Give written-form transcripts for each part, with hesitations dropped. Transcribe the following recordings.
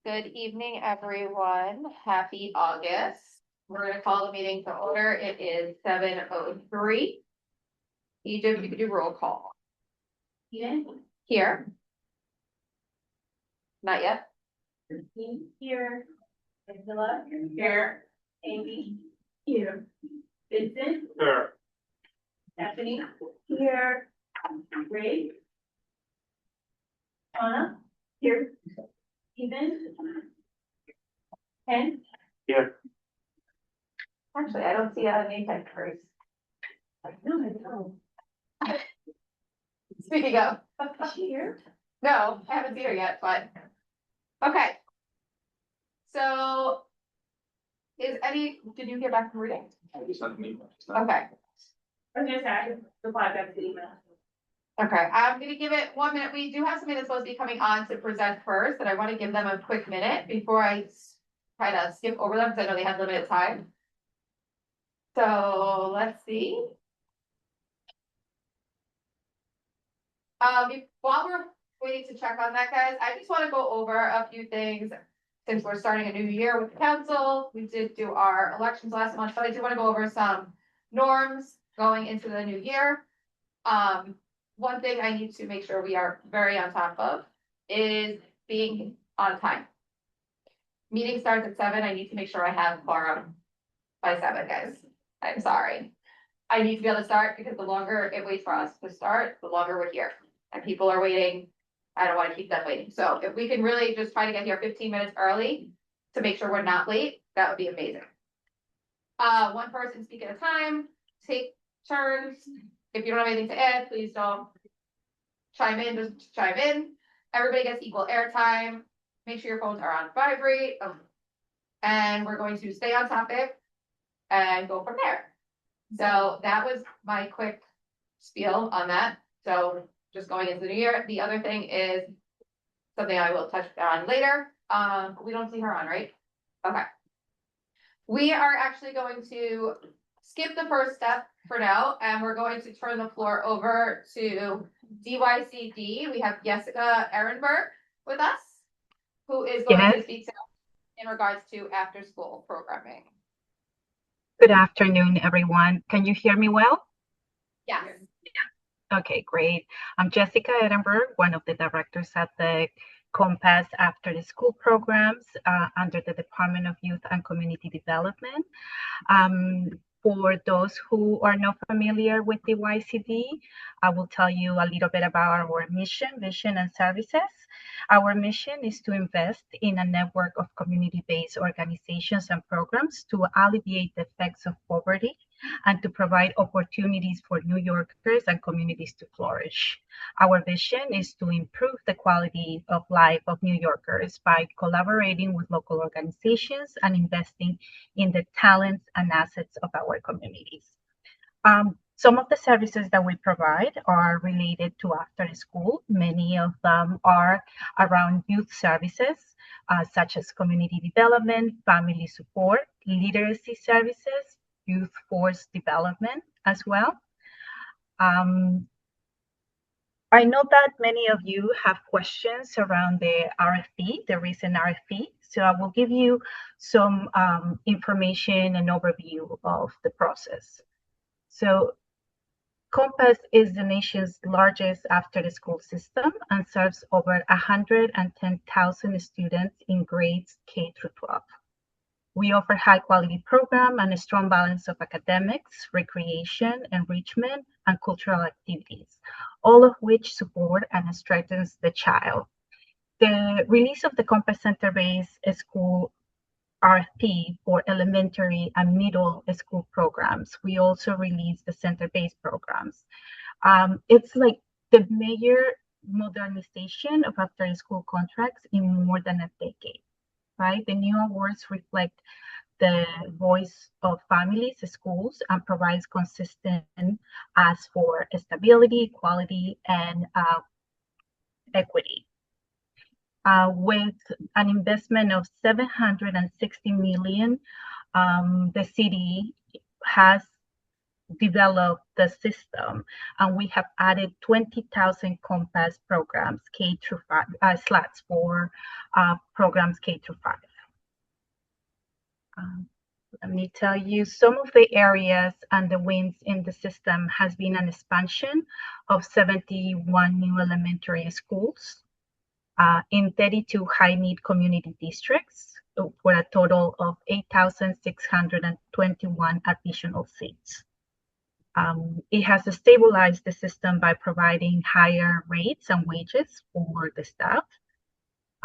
Good evening, everyone. Happy August. We're going to call the meeting to order. It is 7:03. Egypt, you could do roll call. Eden, Here. Not yet. here. Angela, here. Amy, here. Vincent, Here. Stephanie, here. Ray, Anna, here. Steven, Ken. Here. Actually, I don't see a name tag first. No, I don't. Speaking of. Is she here? No, I haven't seen her yet, but. Okay. So. Did you hear back from reading? I just sent me. Okay. I was gonna say, I can reply back to the email. Okay, I'm gonna give it 1 minute. We do have somebody that's supposed to be coming on to present first, and I want to give them a quick minute before I try to skip over them, because I know they have limited time. So let's see. While we're waiting to check on that, guys, I just want to go over a few things since we're starting a new year with the council. We did do our elections last month, but I do want to go over some norms going into the new year. One thing I need to make sure we are very on top of is being on time. Meeting starts at 7. I need to make sure I have quorum by 7, guys. I'm sorry. I need to be able to start because the longer it waits for us to start, the longer we're here. And people are waiting. I don't want to keep them waiting. So if we can really just try to get here 15 minutes early to make sure we're not late, that would be amazing. One person speak at a time, take turns. If you don't have anything to add, please don't chime in, just chime in. Everybody gets equal airtime. Make sure your phones are on vibrate. And we're going to stay on topic and go from there. So that was my quick spiel on that. So just going into the new year. The other thing is something I will touch on later. We don't see her on, right? Okay. We are actually going to skip the first step for now, and we're going to turn the floor over to DYCD. We have Jessica Ehrenberg with us, who is going to speak to us in regards to after-school programming. Good afternoon, everyone. Can you hear me well? Yes. Okay, great. I'm Jessica Ehrenberg, one of the directors at the Compass After the School programs under the Department of Youth and Community Development. For those who are not familiar with the YCD, I will tell you a little bit about our mission, vision, and services. Our mission is to invest in a network of community-based organizations and programs to alleviate the effects of poverty and to provide opportunities for New Yorkers and communities to flourish. Our vision is to improve the quality of life of New Yorkers by collaborating with local organizations and investing in the talents and assets of our communities. Some of the services that we provide are related to after school. Many of them are around youth services, such as community development, family support, literacy services, youth force development as well. I know that many of you have questions around the RFP, the recent RFP. So I will give you some information and overview of the process. So Compass is the nation's largest after-school system and serves over 110,000 students in grades K through 12. We offer high-quality program and a strong balance of academics, recreation, enrichment, and cultural activities, all of which support and strengthens the child. The release of the Compass Center-based school RFP for elementary and middle school programs. We also release the center-based programs. It's like the major modernization of after-school contracts in more than a decade, right? The new awards reflect the voice of families, schools, and provides consistent as for stability, quality, and equity. With an investment of $760 million, the city has develop the system, and we have added 20,000 Compass programs K through 5 slots for programs K through 5. Let me tell you, some of the areas and the wins in the system has been an expansion of 71 new elementary schools in 32 high-need community districts for a total of 8,621 additional seats. It has stabilized the system by providing higher rates and wages for the staff.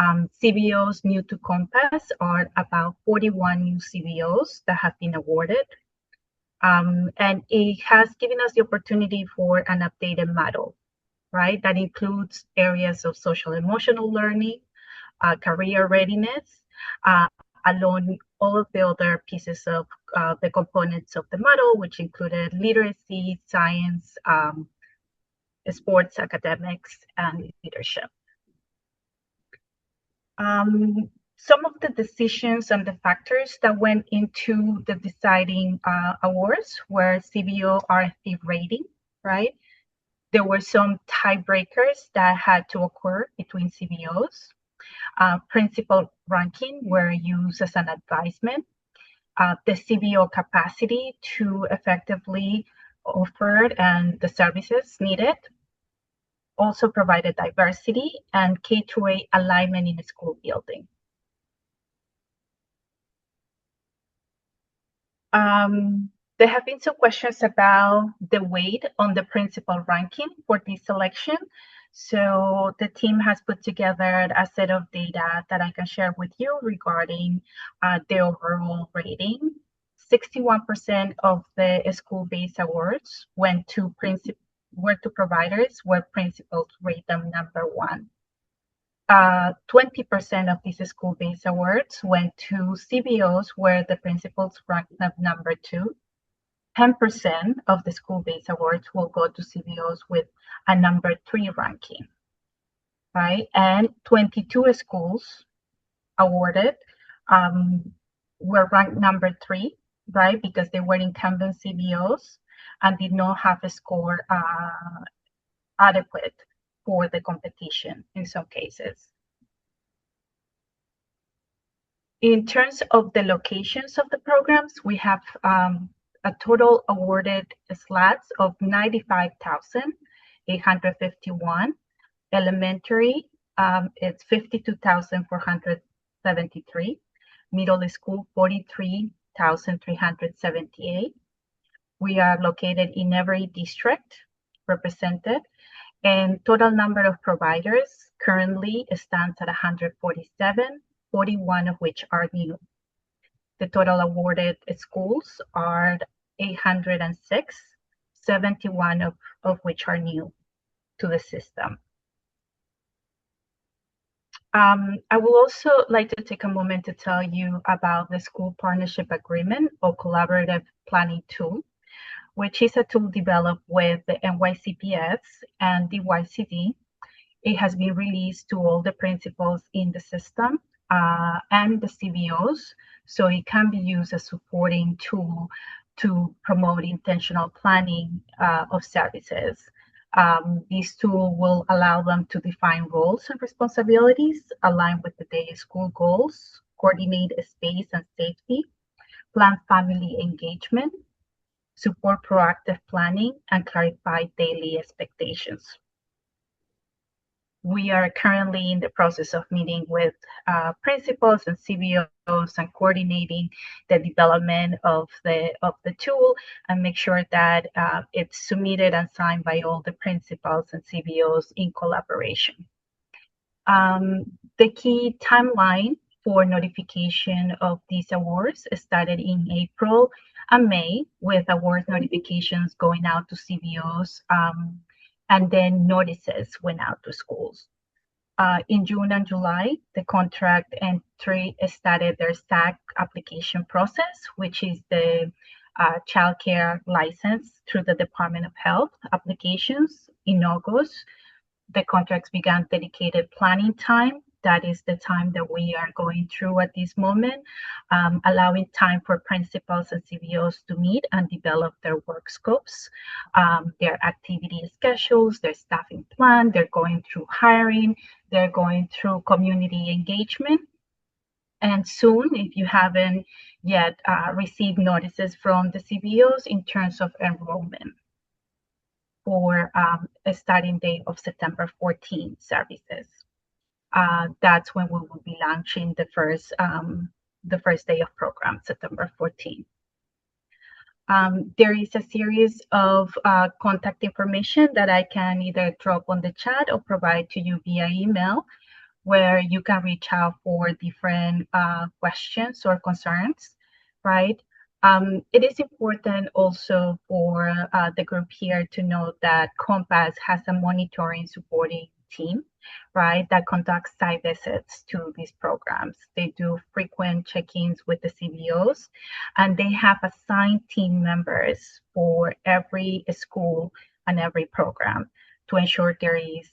CBOs new to Compass are about 41 new CBOs that have been awarded. And it has given us the opportunity for an updated model, right? That includes areas of social emotional learning, career readiness, along all of the other pieces of the components of the model, which included literacy, science, sports, academics, and leadership. Some of the decisions and the factors that went into the deciding awards were CBO RFP rating, right? There were some tiebreakers that had to occur between CBOs. Principal ranking were used as an advisement. The CBO capacity to effectively offer and the services needed. Also provided diversity and K-8 alignment in the school building. There have been some questions about the weight on the principal ranking for this selection. So the team has put together a set of data that I can share with you regarding the overall rating. 61% of the school-based awards went to providers where principals rate them number 1. 20% of these school-based awards went to CBOs where the principals ranked them number 2. 10% of the school-based awards will go to CBOs with a number 3 ranking, right? And 22 schools awarded were ranked number 3, right? Because they were incumbent CBOs and did not have a score adequate for the competition in some cases. In terms of the locations of the programs, we have a total awarded slots of 95,851. Elementary, it's 52,473. Middle school, 43,378. We are located in every district represented, and total number of providers currently stands at 147, 41 of which are new. The total awarded schools are 806, 71 of which are new to the system. I will also like to take a moment to tell you about the School Partnership Agreement or Collaborative Planning Tool, which is a tool developed with the NYCPS and the YCD. It has been released to all the principals in the system and the CBOs, so it can be used as a supporting tool to promote intentional planning of services. This tool will allow them to define roles and responsibilities, align with the day school goals, coordinate space and safety, plan family engagement, support proactive planning, and clarify daily expectations. We are currently in the process of meeting with principals and CBOs and coordinating the development of the tool and make sure that it's submitted and signed by all the principals and CBOs in collaboration. The key timeline for notification of these awards started in April and May, with award notifications going out to CBOs, and then notices went out to schools. In June and July, the contract entry started their SAC application process, which is the child care license through the Department of Health applications. In August, the contracts began dedicated planning time that is the time that we are going through at this moment, allowing time for principals and CBOs to meet and develop their work scopes, their activity schedules, their staffing plan. They're going through hiring, they're going through community engagement. And soon, if you haven't yet received notices from the CBOs in terms of enrollment for a starting date of September 14 services. That's when we will be launching the first day of program, September 14. There is a series of contact information that I can either drop on the chat or provide to you via email, where you can reach out for different questions or concerns, right? It is important also for the group here to know that Compass has a monitoring supporting team, right, that conducts site visits to these programs. They do frequent check-ins with the CBOs, and they have assigned team members for every school and every program to ensure there is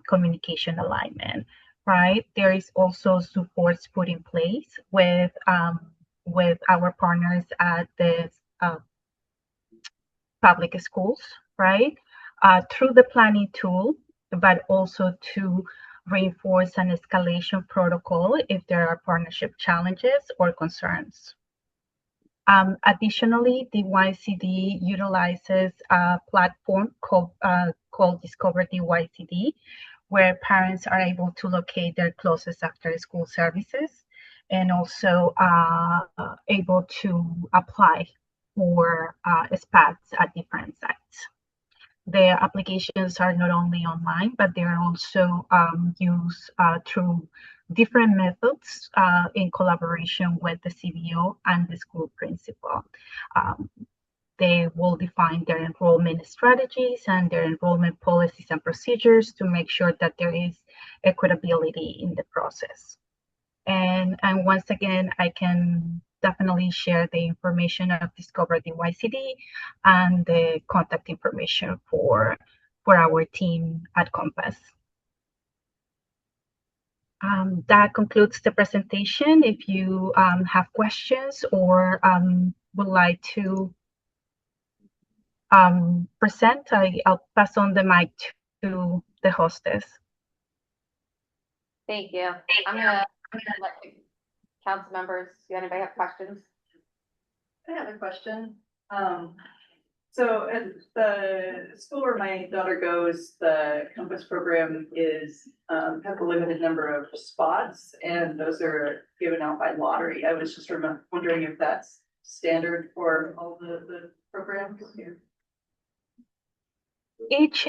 communication alignment. Right. There is also supports put in place with our partners at the public schools, right, through the planning tool, but also to reinforce an escalation protocol if there are partnership challenges or concerns. Additionally, the YCD utilizes a platform called Discover the YCD, where parents are able to locate their closest after-school services and also able to apply for SPATs at different sites. The applications are not only online, but they are also used through different methods in collaboration with the CBO and the school principal. They will define their enrollment strategies and their enrollment policies and procedures to make sure that there is equitability in the process. And once again, I can definitely share the information of Discover the YCD and the contact information for our team at Compass. That concludes the presentation. If you have questions or would like to present, I'll pass on the mic to the hostess. Thank you. I'm gonna let the council members, do anybody have questions? I have a question. So at the school where my daughter goes, the Compass program is, has a limited number of spots, and those are given out by lottery. I was just wondering if that's standard for all the programs here. Each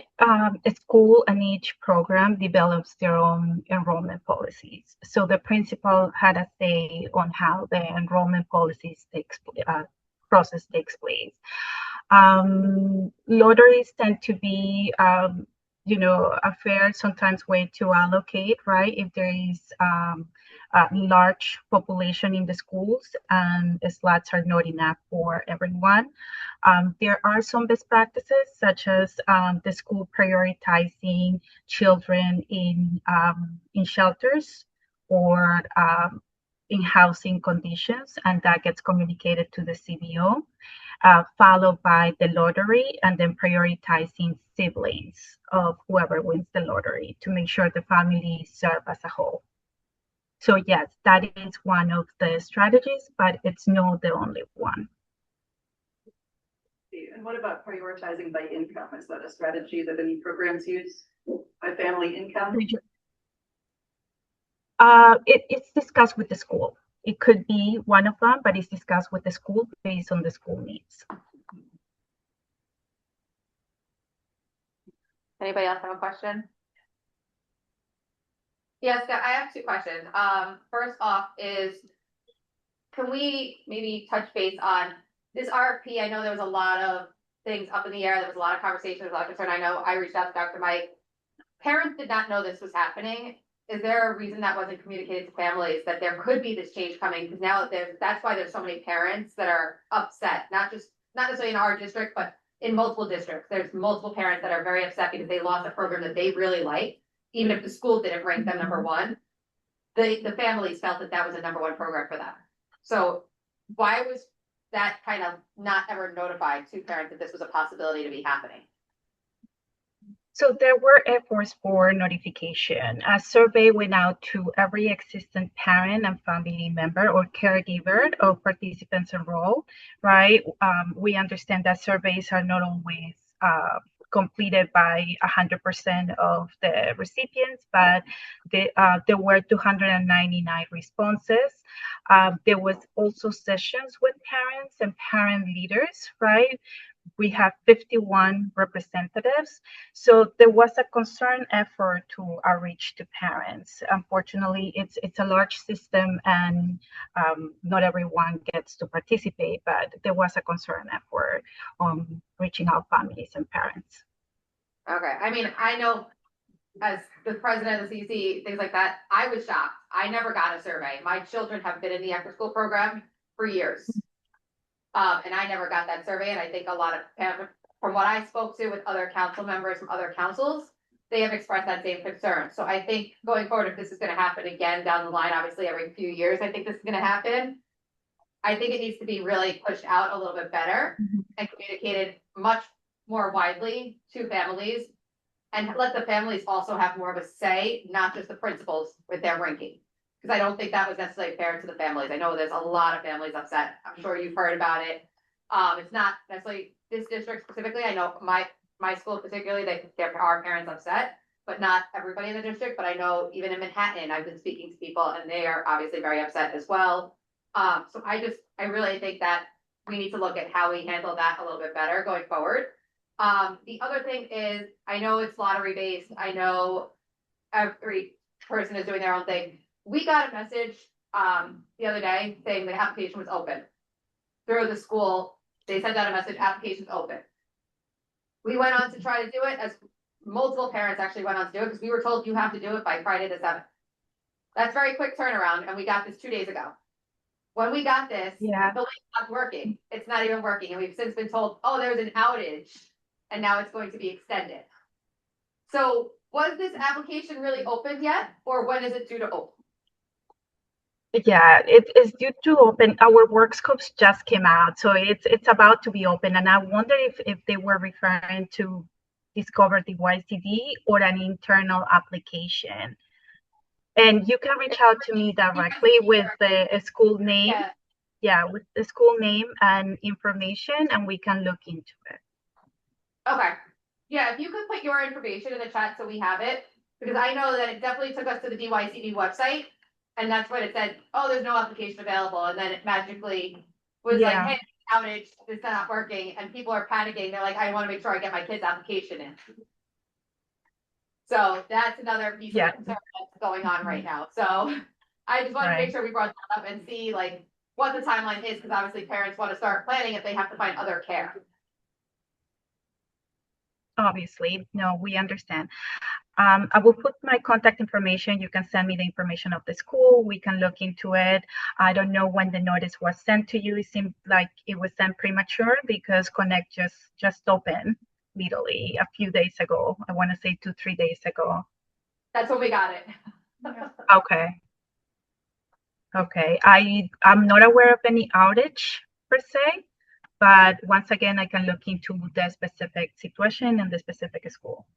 school and each program develops their own enrollment policies. So the principal had a say on how the enrollment process takes place. Lotteries tend to be, a fair sometimes way to allocate, right? If there is a large population in the schools and the slots are not enough for everyone. There are some best practices, such as the school prioritizing children in shelters or in housing conditions, and that gets communicated to the CBO. Followed by the lottery, and then prioritizing siblings of whoever wins the lottery to make sure the family serve as a whole. So yes, that is one of the strategies, but it's not the only one. And what about prioritizing by income? Is that a strategy that any programs use by family income? It's discussed with the school. It could be one of them, but it's discussed with the school based on the school needs. Anybody else have a question? Yes, I have two questions. First off is, can we maybe touch base on this RFP? I know there was a lot of things up in the air. There was a lot of conversation, there was a lot of concern. I know I reached out to Dr. Mike. Parents did not know this was happening. Is there a reason that wasn't communicated to families that there could be this change coming? Because now that's why there's so many parents that are upset, not necessarily in our district, but in multiple districts. There's multiple parents that are very upset because they lost a program that they really like, even if the school didn't rank them number one. the families felt that that was a number one program for them. So why was that kind of not ever notified to parents that this was a possibility to be happening? So there were efforts for notification. A survey went out to every existing parent and family member or caregiver of participants enrolled, right? We understand that surveys are not always completed by 100% of the recipients, but there were 299 responses. There was also sessions with parents and parent leaders, right? We have 51 representatives. So there was a concerned effort to outreach to parents. Unfortunately, it's a large system and not everyone gets to participate, but there was a concerned effort on reaching out families and parents. Okay, I mean, I know as the president of the CEC, things like that, I was shocked. I never got a survey. My children have been in the after school program for years. And I never got that survey, and I think a lot of parents, from what I spoke to with other council members from other councils, they have expressed that same concern. So I think going forward, if this is gonna happen again down the line, obviously every few years, I think this is gonna happen. I think it needs to be really pushed out a little bit better and communicated much more widely to families. And let the families also have more of a say, not just the principals with their ranking. Because I don't think that was necessarily fair to the families. I know there's a lot of families upset. I'm sure you've heard about it. It's not necessarily this district specifically. I know my school particularly, there are parents upset, but not everybody in the district. But I know even in Manhattan, I've been speaking to people and they are obviously very upset as well. So I really think that we need to look at how we handle that a little bit better going forward. The other thing is, I know it's lottery based. I know every person is doing their own thing. We got a message the other day saying the application was open. Through the school, they sent out a message, application's open. We went on to try to do it, as multiple parents actually went on to do it, because we were told you have to do it by Friday the 7th. That's very quick turnaround, and we got this 2 days ago. When we got this, the link stopped working. It's not even working, and we've since been told, oh, there's an outage, and now it's going to be extended. So was this application really open yet, or when is it due to open? Yeah, it is due to open. Our work scopes just came out, so it's about to be open. And I wonder if they were referring to Discover the YCD or an internal application. And you can reach out to me directly with the school name. Yeah, with the school name and information, and we can look into it. Okay. Yeah, if you could put your information in the chat so we have it, because I know that it definitely took us to the DYCD website. And that's when it said, oh, there's no application available. And then it magically was like, hey, outage, it's not working. And people are panicking. They're like, I want to make sure I get my kid's application in. So that's another piece of concern that's going on right now. So I just wanted to make sure we brought that up and see like what the timeline is, because obviously parents want to start planning if they have to find other care. Obviously, no, we understand. I will put my contact information. You can send me the information of the school. We can look into it. I don't know when the notice was sent to you. It seemed like it was sent premature because Connect just opened literally a few days ago. I want to say 2-3 days ago. That's when we got it. Okay. I'm not aware of any outage per se, but once again, I can look into the specific situation and the specific school.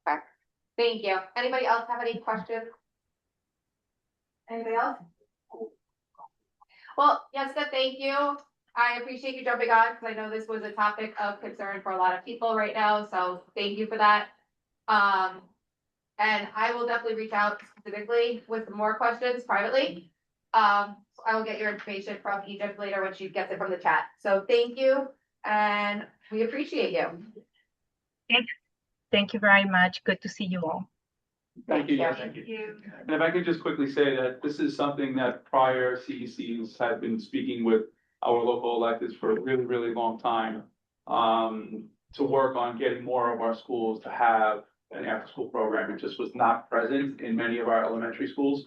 Okay. Thank you. Anybody else have any questions? Anybody else? Well, Jessica, thank you. I appreciate you jumping on because I know this was a topic of concern for a lot of people right now. So thank you for that. And I will definitely reach out specifically with more questions privately. So I will get your information from Egypt later when she gets it from the chat. So thank you. And we appreciate you. Thank you very much. Good to see you all. Thank you. Thank you. And if I could just quickly say that this is something that prior CECs have been speaking with our local electeds for a really, really long time, to work on getting more of our schools to have an after-school program. It just was not present in many of our elementary schools.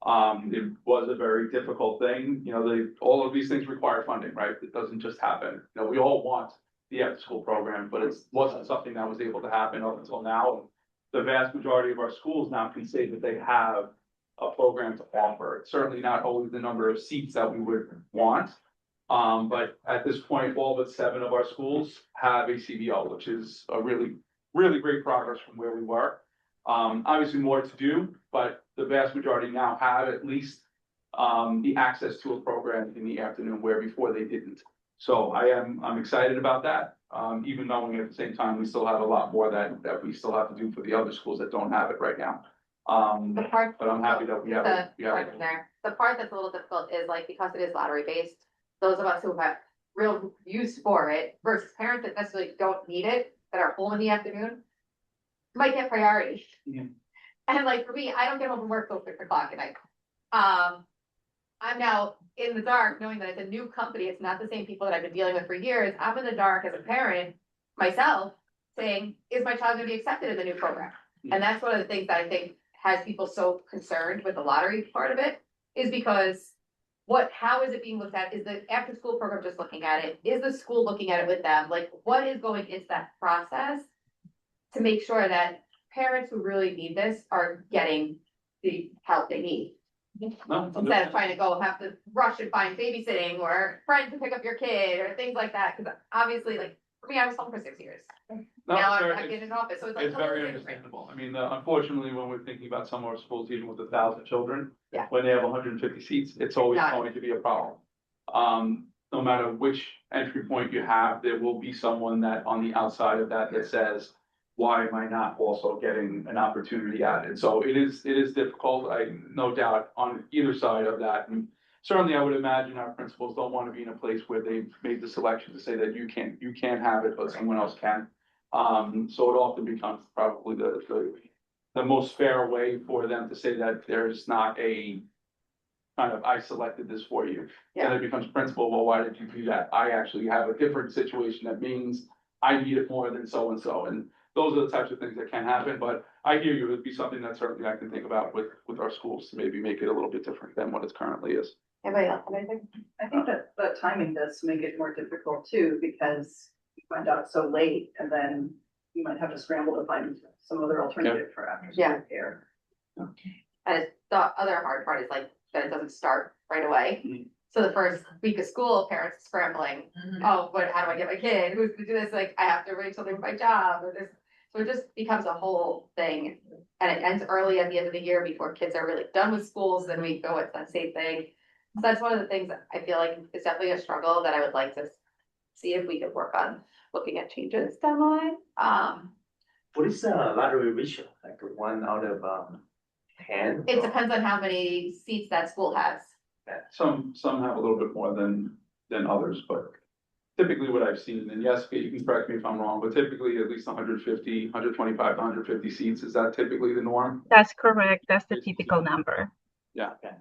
It was a very difficult thing. You know, all of these things require funding, right? It doesn't just happen. You know, we all want the after-school program, but it wasn't something that was able to happen up until now. The vast majority of our schools now can say that they have a program to offer. It's certainly not always the number of seats that we would want. But at this point, all but 7 of our schools have a CBO, which is a really, really great progress from where we were. Obviously more to do, but the vast majority now have at least the access to a program in the afternoon where before they didn't. So I'm excited about that, even knowing at the same time, we still have a lot more that we still have to do for the other schools that don't have it right now. The part. But I'm happy that we have it. Right there. The part that's a little difficult is like, because it is lottery based, those of us who have real use for it versus parents that necessarily don't need it, that are home in the afternoon, might get priority. Yeah. And like for me, I don't get home from work till 6 o'clock at night. I'm now in the dark knowing that it's a new company. It's not the same people that I've been dealing with for years. I'm in the dark as a parent myself saying, is my child gonna be accepted in the new program? And that's one of the things that I think has people so concerned with the lottery part of it, is because how is it being looked at? Is the after school program just looking at it? Is the school looking at it with them? Like, what is going into that process to make sure that parents who really need this are getting the help they need? No, Instead of trying to go have to rush and find babysitting or friends to pick up your kid or things like that, because obviously, like, for me, I was home for 6 years. No, Now sure, I'm in an office, so it's like. It's a little very different. understandable. I mean, unfortunately, when we're thinking about some of our schools, even with 1,000 children. Yeah. When they have 150 seats, it's always Got it. going to be a problem. No matter which entry point you have, there will be someone that on the outside of that says, why am I not also getting an opportunity at it? So it is difficult, no doubt on either side of that. And certainly I would imagine our principals don't want to be in a place where they've made the selection to say that you can't have it, but someone else can. So it often becomes probably the most fair way for them to say that there's not a kind of, I selected this for you. And it becomes principal, well, why did you do that? I actually have a different situation that means I need it more than so-and-so. And those are the types of things that can happen, but I hear you, it'd be something that certainly I can think about with our schools to maybe make it a little bit different than what it currently is. Anybody else have anything? I think that the timing does make it more difficult too, because you find out so late and then you might have to scramble to find some other alternative for after Yeah. school care. And the other hard part is like that it doesn't start right away. Mhm. So the first week of school, parents are scrambling. Oh, how do I get my kid? Who's to do this? Like, I have to wait till they my job or this. So it just becomes a whole thing. And it ends early at the end of the year before kids are really done with schools. Then we go with that same thing. So that's one of the things that I feel like is definitely a struggle that I would like to see if we could work on looking at changes down the line. What is the lottery ratio? Like 1 out of 10? It depends on how many seats that school has. Some have a little bit more than others, but typically what I've seen, and yes, you can correct me if I'm wrong, but typically at least 150, 125 to 150 seats, is that typically the norm? That's correct. That's the typical number. Yeah. Okay.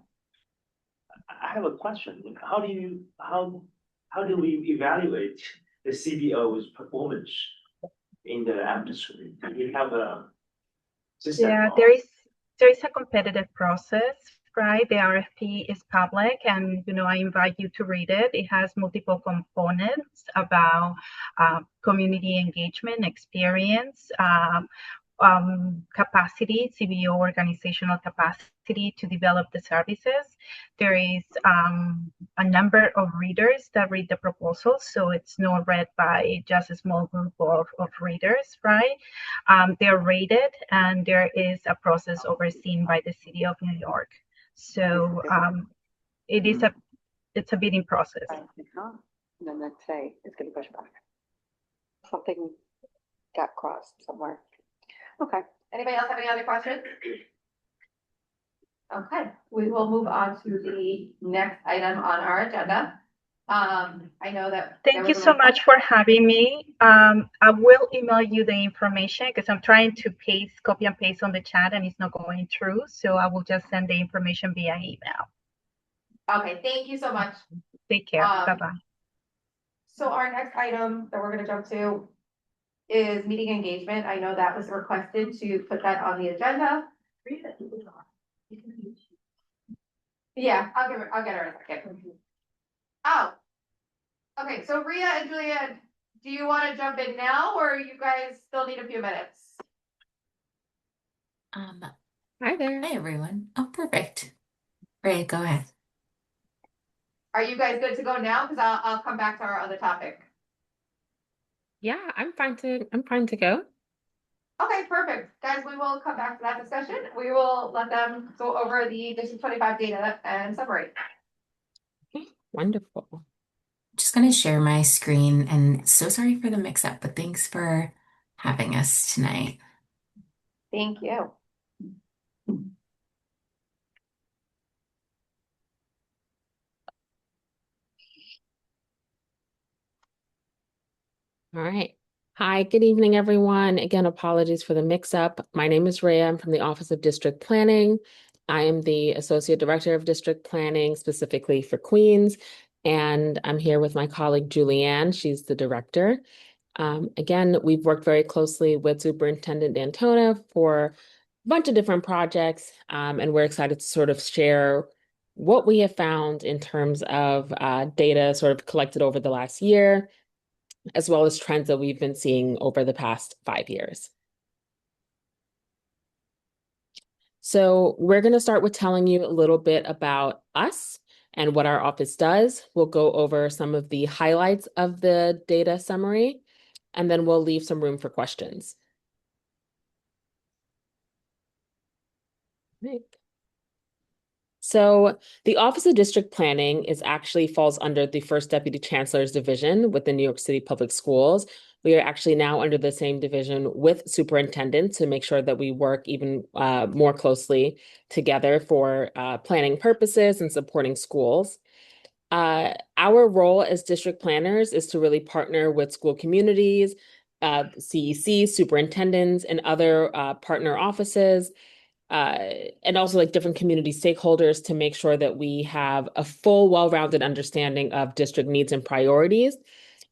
I have a question. How do we evaluate the CBO's performance in the after school? Do we have a system? Yeah, there is a competitive process, right? The RFP is public, and I invite you to read it. It has multiple components about community engagement, experience, capacity, CBO organizational capacity to develop the services. There is a number of readers that read the proposal, so it's not read by just a small group of readers, right? They're rated, and there is a process overseen by the City of New York. So it's a bidding process. And then let's say it's gonna push back. Something got crossed somewhere. Okay, anybody else have any other questions? Okay, we will move on to the next item on our agenda. I know that. Thank you so much for having me. I will email you the information because I'm trying to copy and paste on the chat and it's not going through. So I will just send the information via email. Okay, thank you so much. Take care. Bye-bye. So our next item that we're gonna jump to is meeting engagement. I know that was requested to put that on the agenda. Yeah, I'll get her in a second. Oh. Okay, so Rhea and Julia, do you want to jump in now or you guys still need a few minutes? Hi there. Hi, everyone. Oh, perfect. Ray, go ahead. Are you guys good to go now? Because I'll come back to our other topic. Yeah, I'm fine to go. Okay, perfect. Guys, we will come back to that discussion. We will let them go over the District 25 data and summary. Okay, wonderful. Just going to share my screen and so sorry for the mix-up, but thanks for having us tonight. Thank you. All right. Hi, good evening, everyone. Again, apologies for the mix-up. My name is Rhea. I'm from the Office of District Planning. I am the Associate Director of District Planning, specifically for Queens, and I'm here with my colleague Julianne. She's the director. Again, we've worked very closely with Superintendent Antona for a bunch of different projects, and we're excited to sort of share what we have found in terms of data sort of collected over the last year, as well as trends that we've been seeing over the past 5 years. So we're going to start with telling you a little bit about us and what our office does. We'll go over some of the highlights of the data summary, and then we'll leave some room for questions. Right. So the Office of District Planning actually falls under the First Deputy Chancellor's Division with the New York City Public Schools. We are actually now under the same division with superintendents to make sure that we work even more closely together for planning purposes and supporting schools. Our role as district planners is to really partner with school communities, CEC, superintendents, and other partner offices, and also like different community stakeholders to make sure that we have a full, well-rounded understanding of district needs and priorities.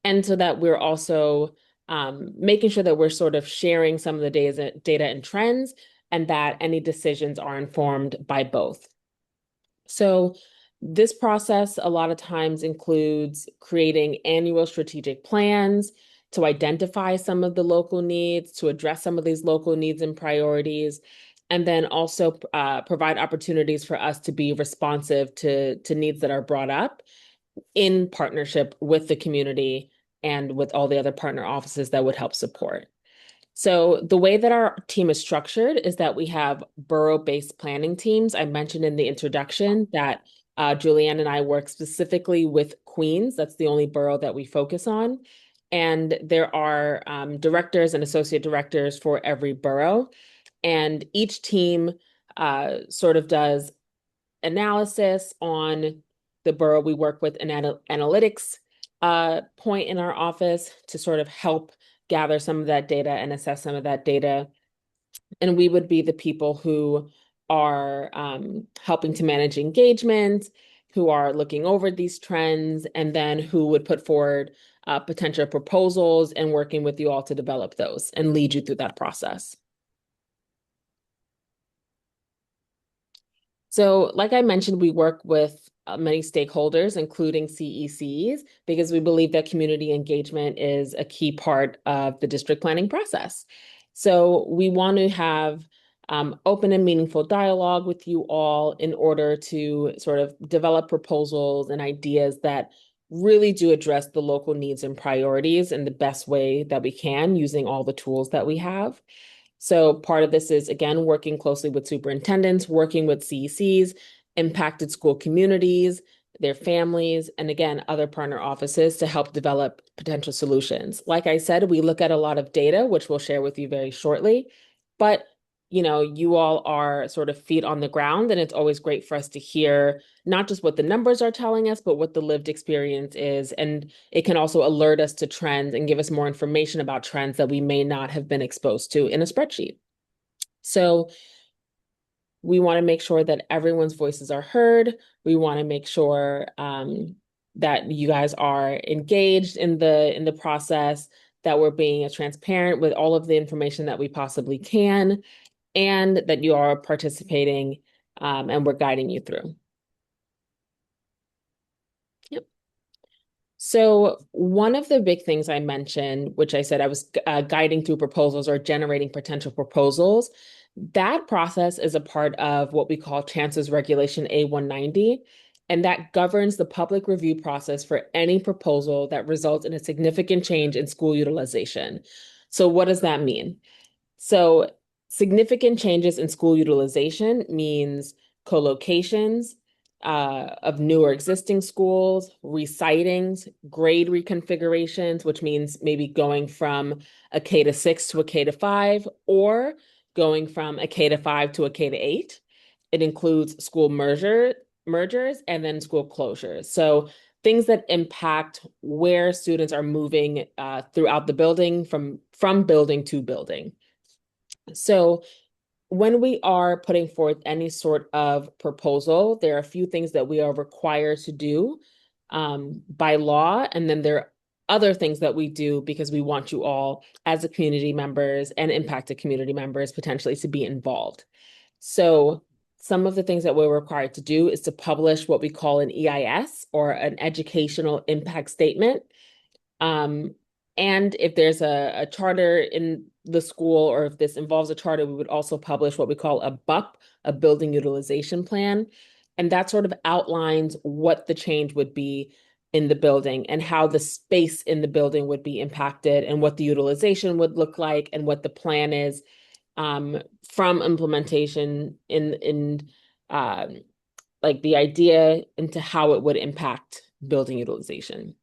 And so that we're also making sure that we're sort of sharing some of the data and trends, and that any decisions are informed by both. So this process a lot of times includes creating annual strategic plans to identify some of the local needs, to address some of these local needs and priorities, and then also provide opportunities for us to be responsive to needs that are brought up in partnership with the community and with all the other partner offices that would help support. So the way that our team is structured is that we have borough-based planning teams. I mentioned in the introduction that Julianne and I work specifically with Queens. That's the only borough that we focus on. And there are directors and associate directors for every borough. And each team sort of does analysis on the borough. We work with an analytics point in our office to sort of help gather some of that data and assess some of that data. And we would be the people who are helping to manage engagement, who are looking over these trends, and then who would put forward potential proposals and working with you all to develop those and lead you through that process. So like I mentioned, we work with many stakeholders, including CECs, because we believe that community engagement is a key part of the district planning process. So we want to have open and meaningful dialogue with you all in order to sort of develop proposals and ideas that really do address the local needs and priorities in the best way that we can using all the tools that we have. So part of this is, again, working closely with superintendents, working with CECs, impacted school communities, their families, and again, other partner offices to help develop potential solutions. Like I said, we look at a lot of data, which we'll share with you very shortly, but you all are sort of feet on the ground, and it's always great for us to hear not just what the numbers are telling us, but what the lived experience is. And it can also alert us to trends and give us more information about trends that we may not have been exposed to in a spreadsheet. So we want to make sure that everyone's voices are heard. We want to make sure that you guys are engaged in the process, that we're being as transparent with all of the information that we possibly can, and that you are participating and we're guiding you through. Yep. So one of the big things I mentioned, which I said I was guiding through proposals or generating potential proposals, That process is a part of what we call Chancellor's Regulation A190, and that governs the public review process for any proposal that results in a significant change in school utilization. So what does that mean? So significant changes in school utilization means co-locations of new or existing schools, residings, grade reconfigurations, which means maybe going from a K to 6 to a K to 5, or going from a K to 5 to a K to 8. It includes school mergers and then school closures. So things that impact where students are moving throughout the building from building to building. So when we are putting forth any sort of proposal, there are a few things that we are required to do by law, and then there are other things that we do because we want you all as a community members and impacted community members potentially to be involved. So some of the things that we're required to do is to publish what we call an EIS, or an educational impact statement. And if there's a charter in the school, or if this involves a charter, we would also publish what we call a BUP, a building utilization plan. And that sort of outlines what the change would be in the building and how the space in the building would be impacted and what the utilization would look like and what the plan is from implementation in like the idea into how it would impact building utilization.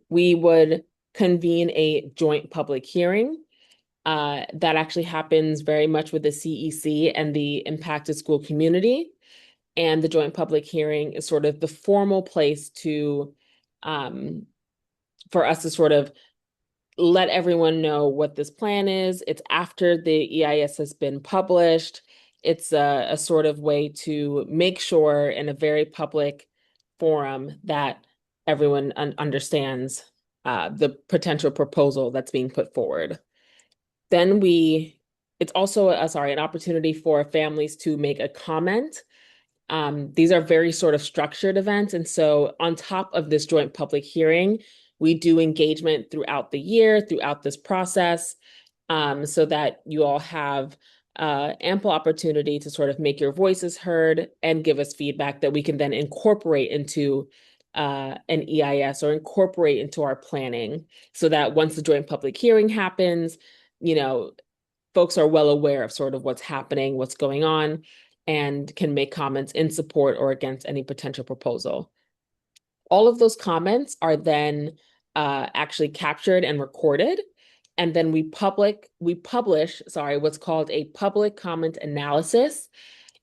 We would convene a joint public hearing that actually happens very much with the CEC and the impacted school community. And the joint public hearing is sort of the formal place to for us to sort of let everyone know what this plan is. It's after the EIS has been published. It's a sort of way to make sure in a very public forum that everyone understands the potential proposal that's being put forward. Then it's also an opportunity for families to make a comment. These are very sort of structured events. And so on top of this joint public hearing, we do engagement throughout the year, throughout this process, so that you all have ample opportunity to sort of make your voices heard and give us feedback that we can then incorporate into an EIS or incorporate into our planning, so that once the joint public hearing happens, folks are well aware of sort of what's happening, what's going on, and can make comments in support or against any potential proposal. All of those comments are then actually captured and recorded, and then we publish what's called a public comment analysis.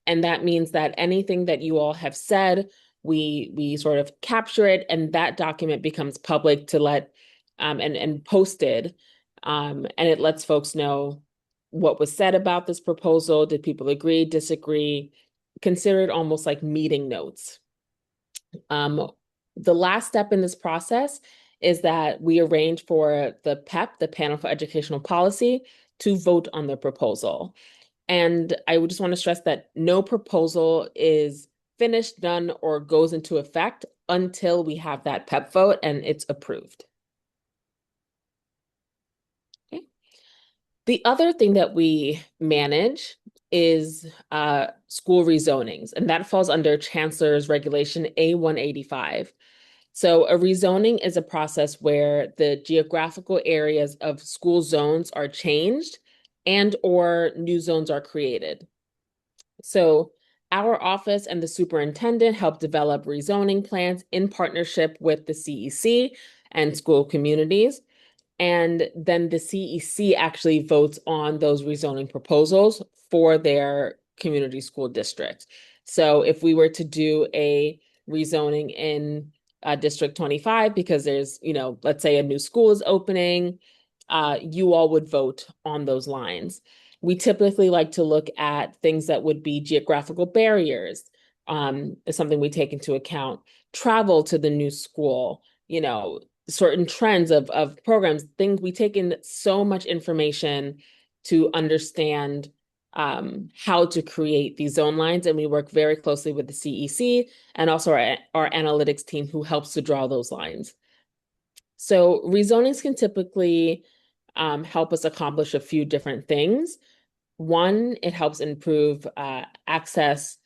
And that means that anything that you all have said, we sort of capture it, and that document becomes public to let and posted, and it lets folks know what was said about this proposal. Did people agree, disagree? Consider it almost like meeting notes. The last step in this process is that we arrange for the PEP, the Panel for Educational Policy, to vote on the proposal. And I would just want to stress that no proposal is finished, done, or goes into effect until we have that PEP vote and it's approved. Okay. The other thing that we manage is school rezonings, and that falls under Chancellor's Regulation A185. So a rezoning is a process where the geographical areas of school zones are changed and or new zones are created. So our office and the superintendent help develop rezoning plans in partnership with the CEC and school communities. And then the CEC actually votes on those rezoning proposals for their community school district. So if we were to do a rezoning in District 25, because there's, let's say a new school is opening, you all would vote on those lines. We typically like to look at things that would be geographical barriers, is something we take into account. Travel to the new school, certain trends of programs, things. We take in so much information to understand how to create these zone lines, and we work very closely with the CEC and also our analytics team, who helps to draw those lines. So rezonings can typically help us accomplish a few different things. One, it helps improve access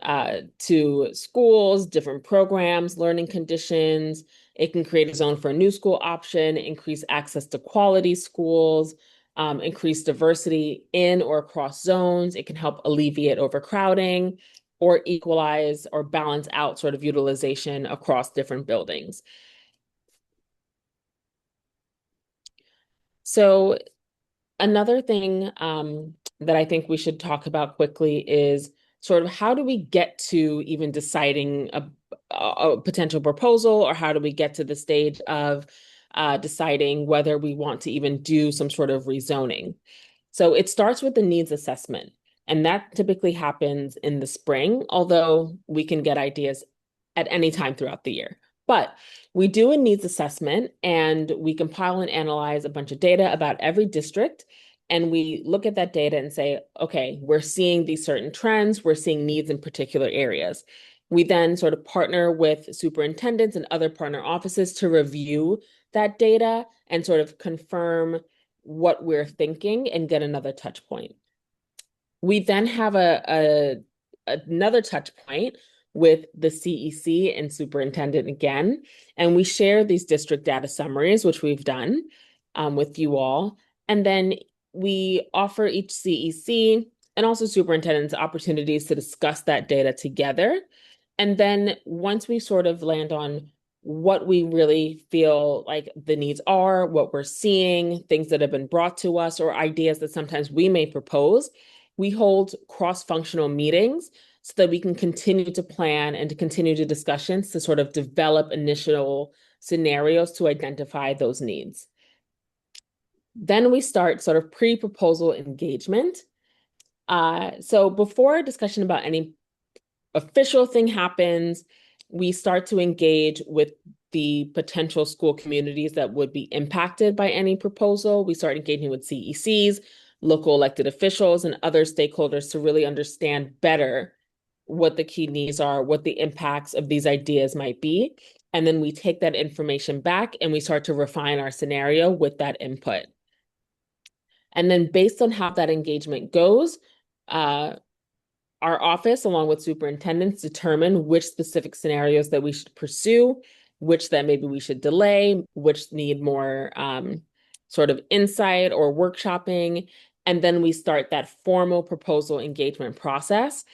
to schools, different programs, learning conditions. It can create a zone for a new school option, increase access to quality schools, increase diversity in or across zones. It can help alleviate overcrowding or equalize or balance out sort of utilization across different buildings. So another thing that I think we should talk about quickly is sort of how do we get to even deciding a potential proposal, or how do we get to the stage of deciding whether we want to even do some sort of rezoning. So it starts with the needs assessment, and that typically happens in the spring, although we can get ideas at any time throughout the year. But we do a needs assessment and we compile and analyze a bunch of data about every district. And we look at that data and say, okay, we're seeing these certain trends, we're seeing needs in particular areas. We then sort of partner with superintendents and other partner offices to review that data and sort of confirm what we're thinking and get another touch point. We then have another touch point with the CEC and superintendent again, and we share these district data summaries, which we've done with you all. And then we offer each CEC and also superintendents opportunities to discuss that data together. And then once we sort of land on what we really feel like the needs are, what we're seeing, things that have been brought to us, or ideas that sometimes we may propose, we hold cross-functional meetings so that we can continue to plan and to continue to discussions to sort of develop initial scenarios to identify those needs. Then we start sort of pre-proposal engagement. So before a discussion about any official thing happens, we start to engage with the potential school communities that would be impacted by any proposal. We start engaging with CECs, local elected officials, and other stakeholders to really understand better what the key needs are, what the impacts of these ideas might be. And then we take that information back and we start to refine our scenario with that input. And then based on how that engagement goes, our office, along with superintendents, determine which specific scenarios that we should pursue, which that maybe we should delay, which need more sort of insight or workshopping. And then we start that formal proposal engagement process.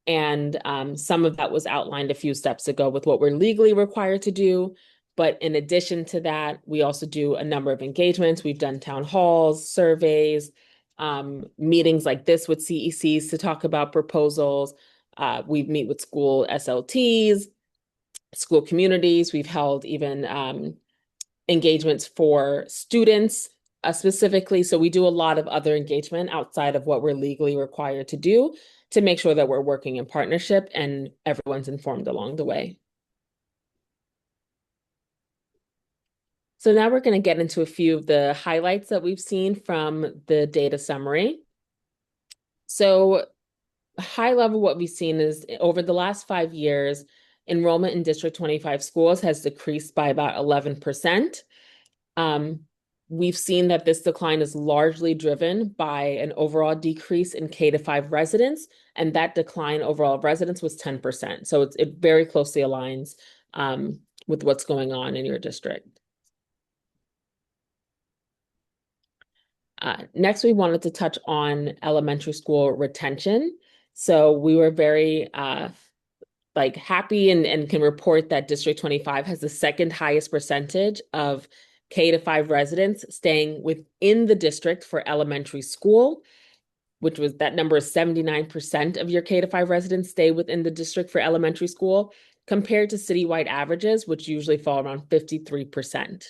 And some of that was outlined a few steps ago with what we're legally required to do. But in addition to that, we also do a number of engagements. We've done town halls, surveys, meetings like this with CECs to talk about proposals. We meet with school SLTs, school communities. We've held even engagements for students specifically. So we do a lot of other engagement outside of what we're legally required to do to make sure that we're working in partnership and everyone's informed along the way. So now we're going to get into a few of the highlights that we've seen from the data summary. So high level, what we've seen is over the last 5 years, enrollment in District 25 schools has decreased by about 11%. We've seen that this decline is largely driven by an overall decrease in K-5 residents, and that decline overall of residents was 10%. So it very closely aligns with what's going on in your district. Next, we wanted to touch on elementary school retention. So we were very happy and can report that District 25 has the second highest percentage of K-5 residents staying within the district for elementary school, which was that number is 79% of your K-5 residents stay within the district for elementary school, compared to citywide averages, which usually fall around 53%.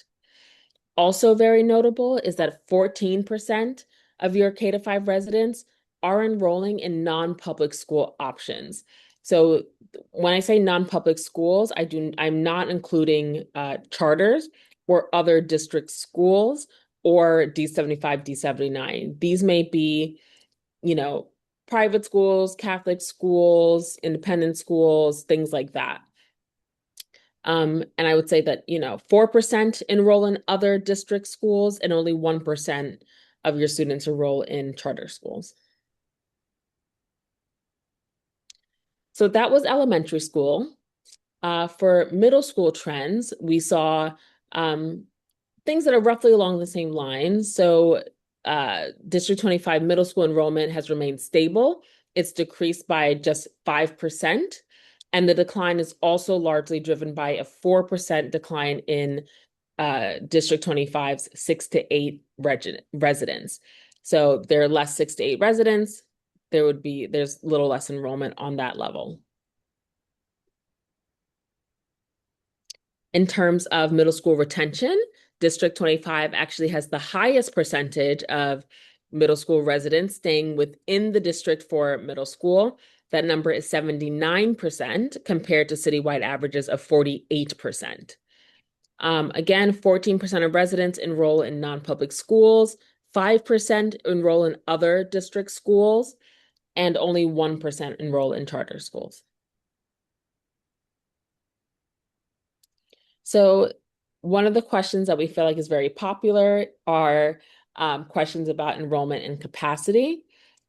Also very notable is that 14% of your K-5 residents are enrolling in non-public school options. So when I say non-public schools, I'm not including charters or other district schools or D75, D79. These may be, private schools, Catholic schools, independent schools, things like that. And I would say that, 4% enroll in other district schools and only 1% of your students enroll in charter schools. So that was elementary school. For middle school trends, we saw things that are roughly along the same lines. So District 25 middle school enrollment has remained stable. It's decreased by just 5%. And the decline is also largely driven by a 4% decline in District 25's 6 to 8 residents. So there are less 6 to 8 residents. There's little less enrollment on that level. In terms of middle school retention, District 25 actually has the highest percentage of middle school residents staying within the district for middle school. That number is 79% compared to citywide averages of 48%. Again, 14% of residents enroll in non-public schools, 5% enroll in other district schools, and only 1% enroll in charter schools. So one of the questions that we feel like is very popular are questions about enrollment and capacity.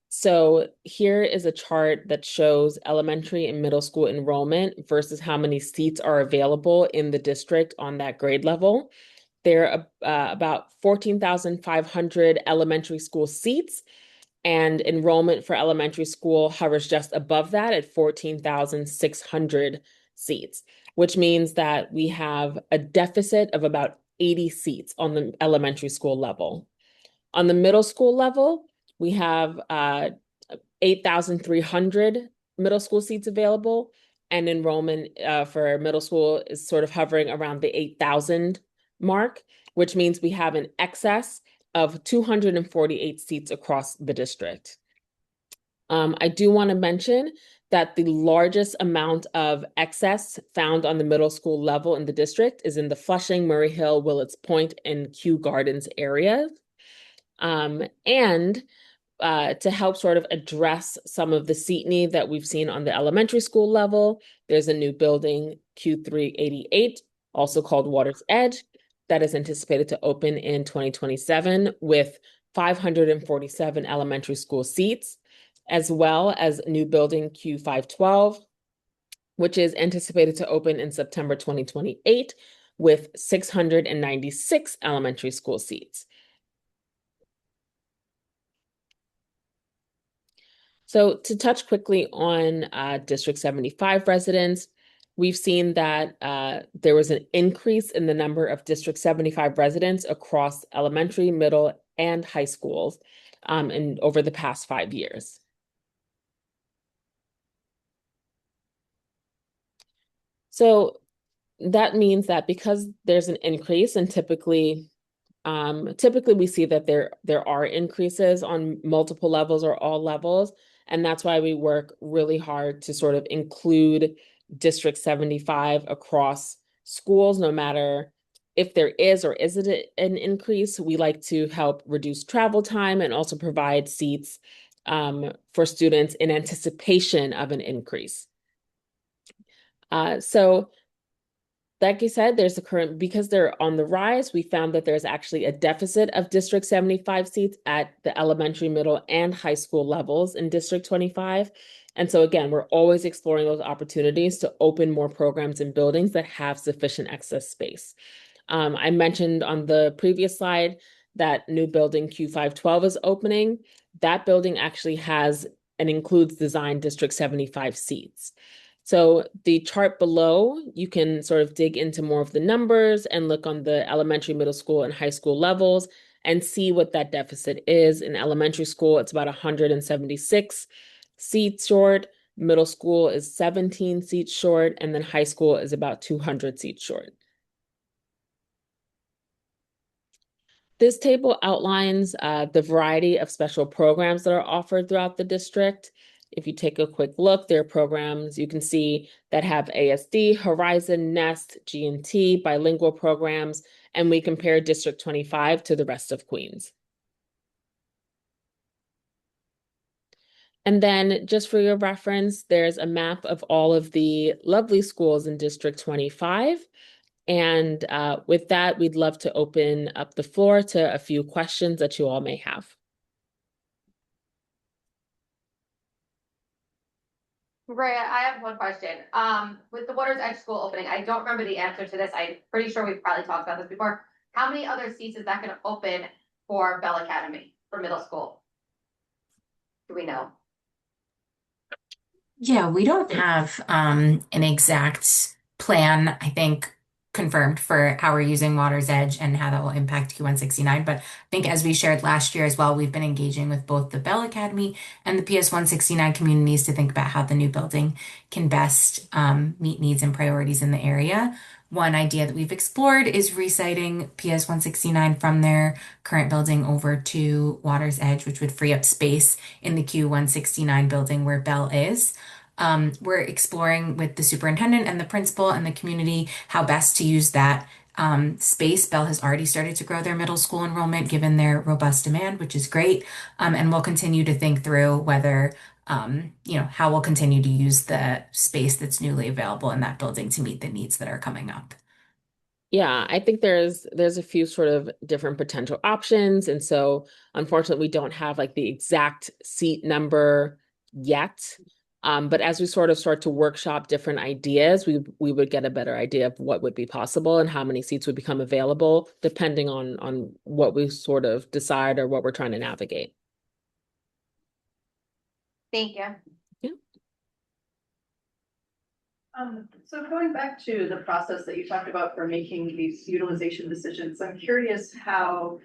So here is a chart that shows elementary and middle school enrollment versus how many seats are available in the district on that grade level. There are about 14,500 elementary school seats, and enrollment for elementary school hovers just above that at 14,600 seats, which means that we have a deficit of about 80 seats on the elementary school level. On the middle school level, we have 8,300 middle school seats available, and enrollment for middle school is sort of hovering around the 8,000 mark, which means we have an excess of 248 seats across the district. I do want to mention that the largest amount of excess found on the middle school level in the district is in the Flushing, Murray Hill, Willets Point, and Kew Gardens areas. And to help sort of address some of the seat need that we've seen on the elementary school level, there's a new building, Q388, also called Water's Edge, that is anticipated to open in 2027 with 547 elementary school seats, as well as a new building Q512, which is anticipated to open in September 2028 with 696 elementary school seats. So to touch quickly on District 75 residents, we've seen that there was an increase in the number of District 75 residents across elementary, middle, and high schools over the past 5 years. So that means that because there's an increase, and typically we see that there are increases on multiple levels or all levels, and that's why we work really hard to sort of include District 75 across schools, no matter if there is or isn't an increase. We like to help reduce travel time and also provide seats for students in anticipation of an increase. So like I said, because they're on the rise, we found that there's actually a deficit of District 75 seats at the elementary, middle, and high school levels in District 25. And so again, we're always exploring those opportunities to open more programs and buildings that have sufficient excess space. I mentioned on the previous slide that new building Q512 is opening. That building actually has and includes design District 75 seats. So the chart below, you can sort of dig into more of the numbers and look on the elementary, middle school, and high school levels and see what that deficit is. In elementary school, it's about 176 seats short. Middle school is 17 seats short, and then high school is about 200 seats short. This table outlines the variety of special programs that are offered throughout the district. If you take a quick look, there are programs you can see that have ASD, Horizon, Nest, G&T, bilingual programs, and we compare District 25 to the rest of Queens. And then just for your reference, there's a map of all of the lovely schools in District 25. And with that, we'd love to open up the floor to a few questions that you all may have. Maria, I have one question. With the Waters Edge School opening, I don't remember the answer to this. I'm pretty sure we've probably talked about this before. How many other seats is that gonna open for Bell Academy for middle school? Do we know? Yeah, we don't have an exact plan, I think, confirmed for how we're using Water's Edge and how that will impact Q169. But I think as we shared last year as well, we've been engaging with both the Bell Academy and the PS169 communities to think about how the new building can best meet needs and priorities in the area. One idea that we've explored is resiting PS169 from their current building over to Water's Edge, which would free up space in the Q169 building where Bell is. We're exploring with the superintendent and the principal and the community how best to use that space. Bell has already started to grow their middle school enrollment given their robust demand, which is great. And we'll continue to think through whether, how we'll continue to use the space that's newly available in that building to meet the needs that are coming up. Yeah, I think there's a few sort of different potential options. And so unfortunately, we don't have like the exact seat number yet. But as we sort of start to workshop different ideas, we would get a better idea of what would be possible and how many seats would become available, depending on what we sort of decide or what we're trying to navigate. Thank you. Yeah. So going back to the process that you talked about for making these utilization decisions, I'm curious how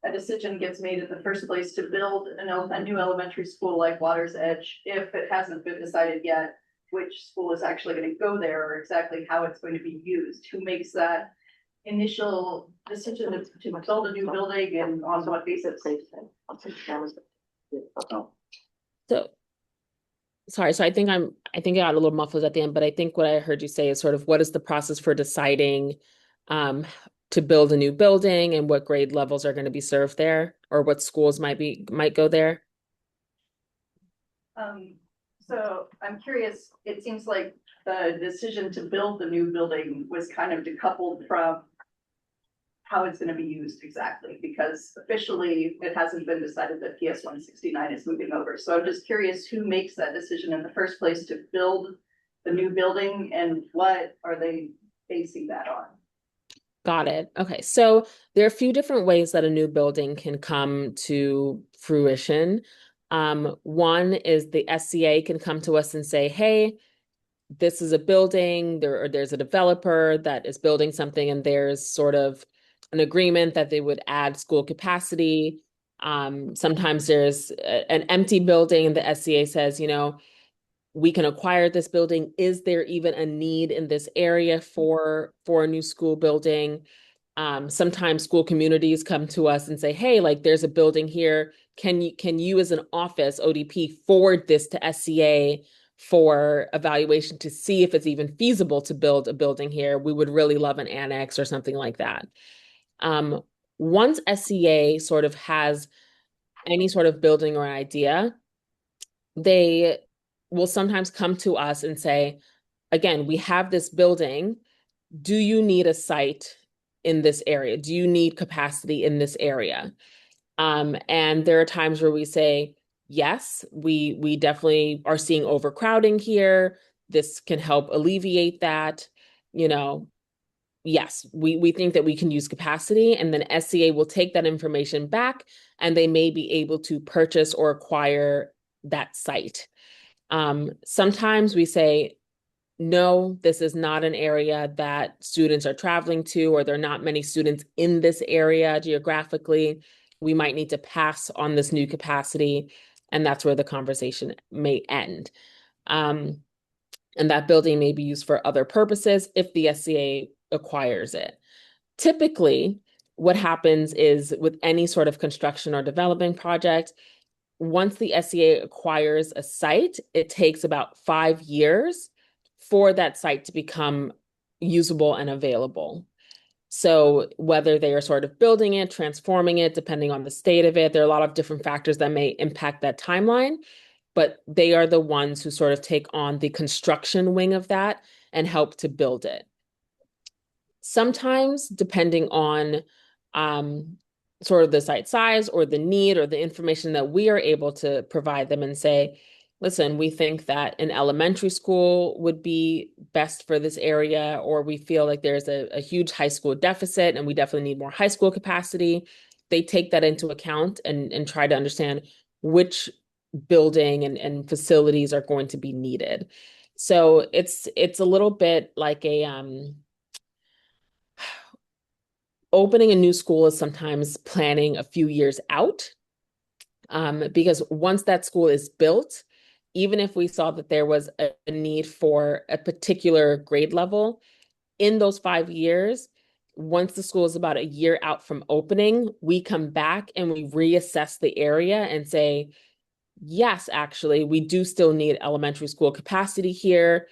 a decision gets made in the first place to build a new elementary school like Water's Edge, if it hasn't been decided yet which school is actually going to go there or exactly how it's going to be used. Who makes that initial decision to build a new building and on what basis? So sorry, so I think I got a little muffled at the end, but I think what I heard you say is sort of what is the process for deciding to build a new building and what grade levels are going to be served there, or what schools might go there? So I'm curious, it seems like the decision to build the new building was kind of decoupled from how it's gonna be used exactly, because officially it hasn't been decided that PS169 is moving over. So I'm just curious who makes that decision in the first place to build the new building and what are they basing that on? Got it. Okay. So there are a few different ways that a new building can come to fruition. One is the SCA can come to us and say, hey, this is a building, there's a developer that is building something, and there's sort of an agreement that they would add school capacity. Sometimes there's an empty building, and the SCA says, we can acquire this building. Is there even a need in this area for a new school building? Sometimes school communities come to us and say, hey, like there's a building here. Can you as an office, ODP, forward this to SCA for evaluation to see if it's even feasible to build a building here? We would really love an annex or something like that. Once SCA sort of has any sort of building or idea, they will sometimes come to us and say, again, we have this building. Do you need a site in this area? Do you need capacity in this area? And there are times where we say, yes, we definitely are seeing overcrowding here. This can help alleviate that. Yes, we think that we can use capacity, and then SCA will take that information back and they may be able to purchase or acquire that site. Sometimes we say, no, this is not an area that students are traveling to, or there are not many students in this area geographically. We might need to pass on this new capacity, and that's where the conversation may end. And that building may be used for other purposes if the SCA acquires it. Typically, what happens is with any sort of construction or development project, once the SCA acquires a site, it takes about 5 years for that site to become usable and available. So whether they are sort of building it, transforming it, depending on the state of it, there are a lot of different factors that may impact that timeline, but they are the ones who sort of take on the construction wing of that and help to build it. Sometimes, depending on sort of the site size or the need or the information that we are able to provide them and say, listen, we think that an elementary school would be best for this area, or we feel like there's a huge high school deficit and we definitely need more high school capacity. They take that into account and try to understand which building and facilities are going to be needed. So it's a little bit like a opening a new school is sometimes planning a few years out, because once that school is built, even if we saw that there was a need for a particular grade level, in those 5 years, once the school is about a year out from opening, we come back and we reassess the area and say, yes, actually, we do still need elementary school capacity here.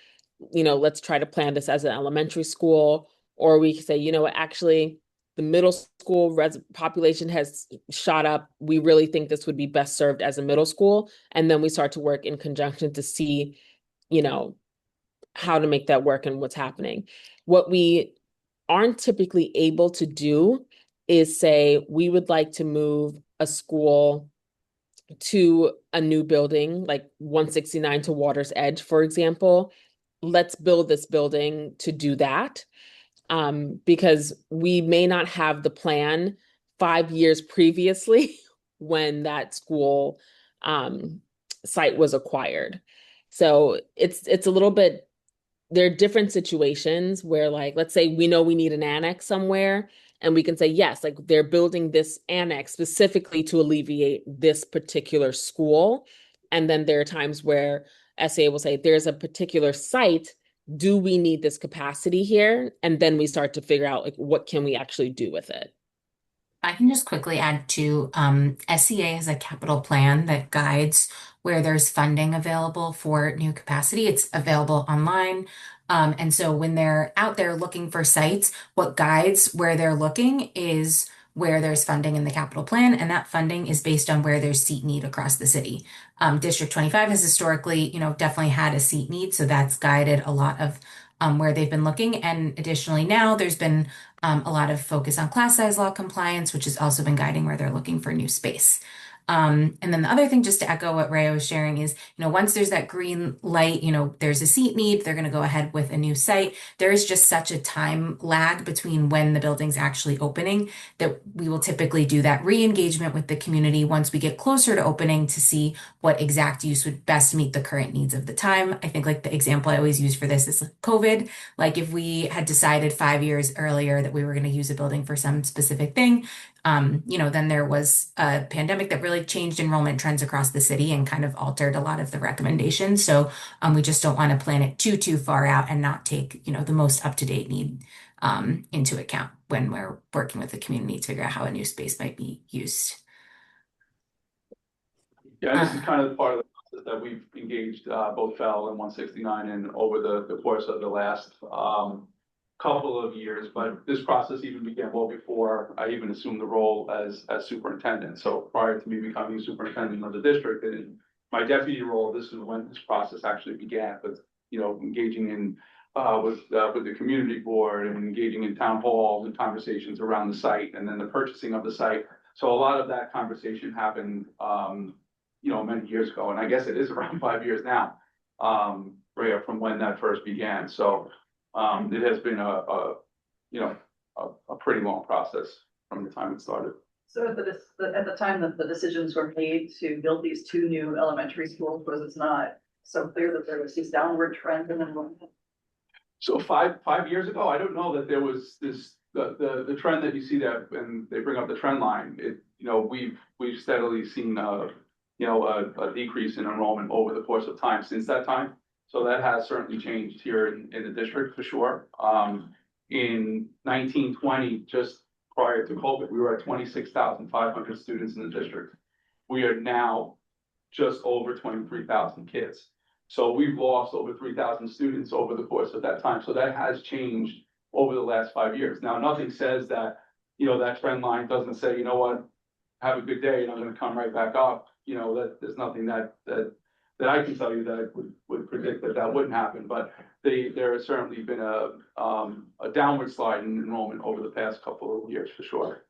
Let's try to plan this as an elementary school. Or we say, you know what, actually, the middle school population has shot up. We really think this would be best served as a middle school. And then we start to work in conjunction to see, you know, how to make that work and what's happening. What we aren't typically able to do is say, we would like to move a school to a new building, like 169 to Water's Edge, for example. Let's build this building to do that, because we may not have the plan 5 years previously when that school site was acquired. So it's a little bit, there are different situations where, like, let's say we know we need an annex somewhere, and we can say, yes, like they're building this annex specifically to alleviate this particular school. And then there are times where SA will say, there's a particular site. Do we need this capacity here? And then we start to figure out, like, what can we actually do with it? I can just quickly add to SEA has a capital plan that guides where there's funding available for new capacity. It's available online. And so when they're out there looking for sites, what guides where they're looking is where there's funding in the capital plan, and that funding is based on where there's seat need across the city. District 25 has historically, definitely had a seat need, so that's guided a lot of where they've been looking. And additionally, now there's been a lot of focus on class size law compliance, which has also been guiding where they're looking for new space. And then the other thing, just to echo what Rhea was sharing, is, once there's that green light, there's a seat need, they're going to go ahead with a new site. There is just such a time lag between when the building's actually opening that we will typically do that re-engagement with the community once we get closer to opening to see what exact use would best meet the current needs of the time. I think, like, the example I always use for this is COVID. Like, if we had decided 5 years earlier that we were going to use a building for some specific thing, then there was a pandemic that really changed enrollment trends across the city and kind of altered a lot of the recommendations. So we just don't want to plan it too far out and not take, the most up-to-date need into account when we're working with the community to figure out how a new space might be used. Yeah, this is kind of part of the process that we've engaged both FEL and 169 in over the course of the last couple of years, but this process even began well before I even assumed the role as superintendent. So prior to me becoming superintendent of the district, and in my deputy role, this is when this process actually began, with engaging in with the community board and engaging in town halls and conversations around the site, and then the purchasing of the site. So a lot of that conversation happened many years ago, and I guess it is around 5 years now, right from when that first began. So it has been a pretty long process from the time it started. So at the time that the decisions were made to build these two new elementary schools, was it not so clear that there was this downward trend in enrollment? So five years ago, I don't know that there was the trend that you see, that when they bring up the trend line. We've steadily seen a decrease in enrollment over the course of time since that time. So that has certainly changed here in the district for sure. In 1920, just prior to COVID, we were at 26,500 students in the district. We are now just over 23,000 kids. So we've lost over 3,000 students over the course of that time. So that has changed over the last 5 years. Now, nothing says that, that trend line doesn't say, what, have a good day, and I'm going to come right back up. That there's nothing that I can tell you that would predict that wouldn't happen. But there has certainly been a downward slide in enrollment over the past couple of years for sure.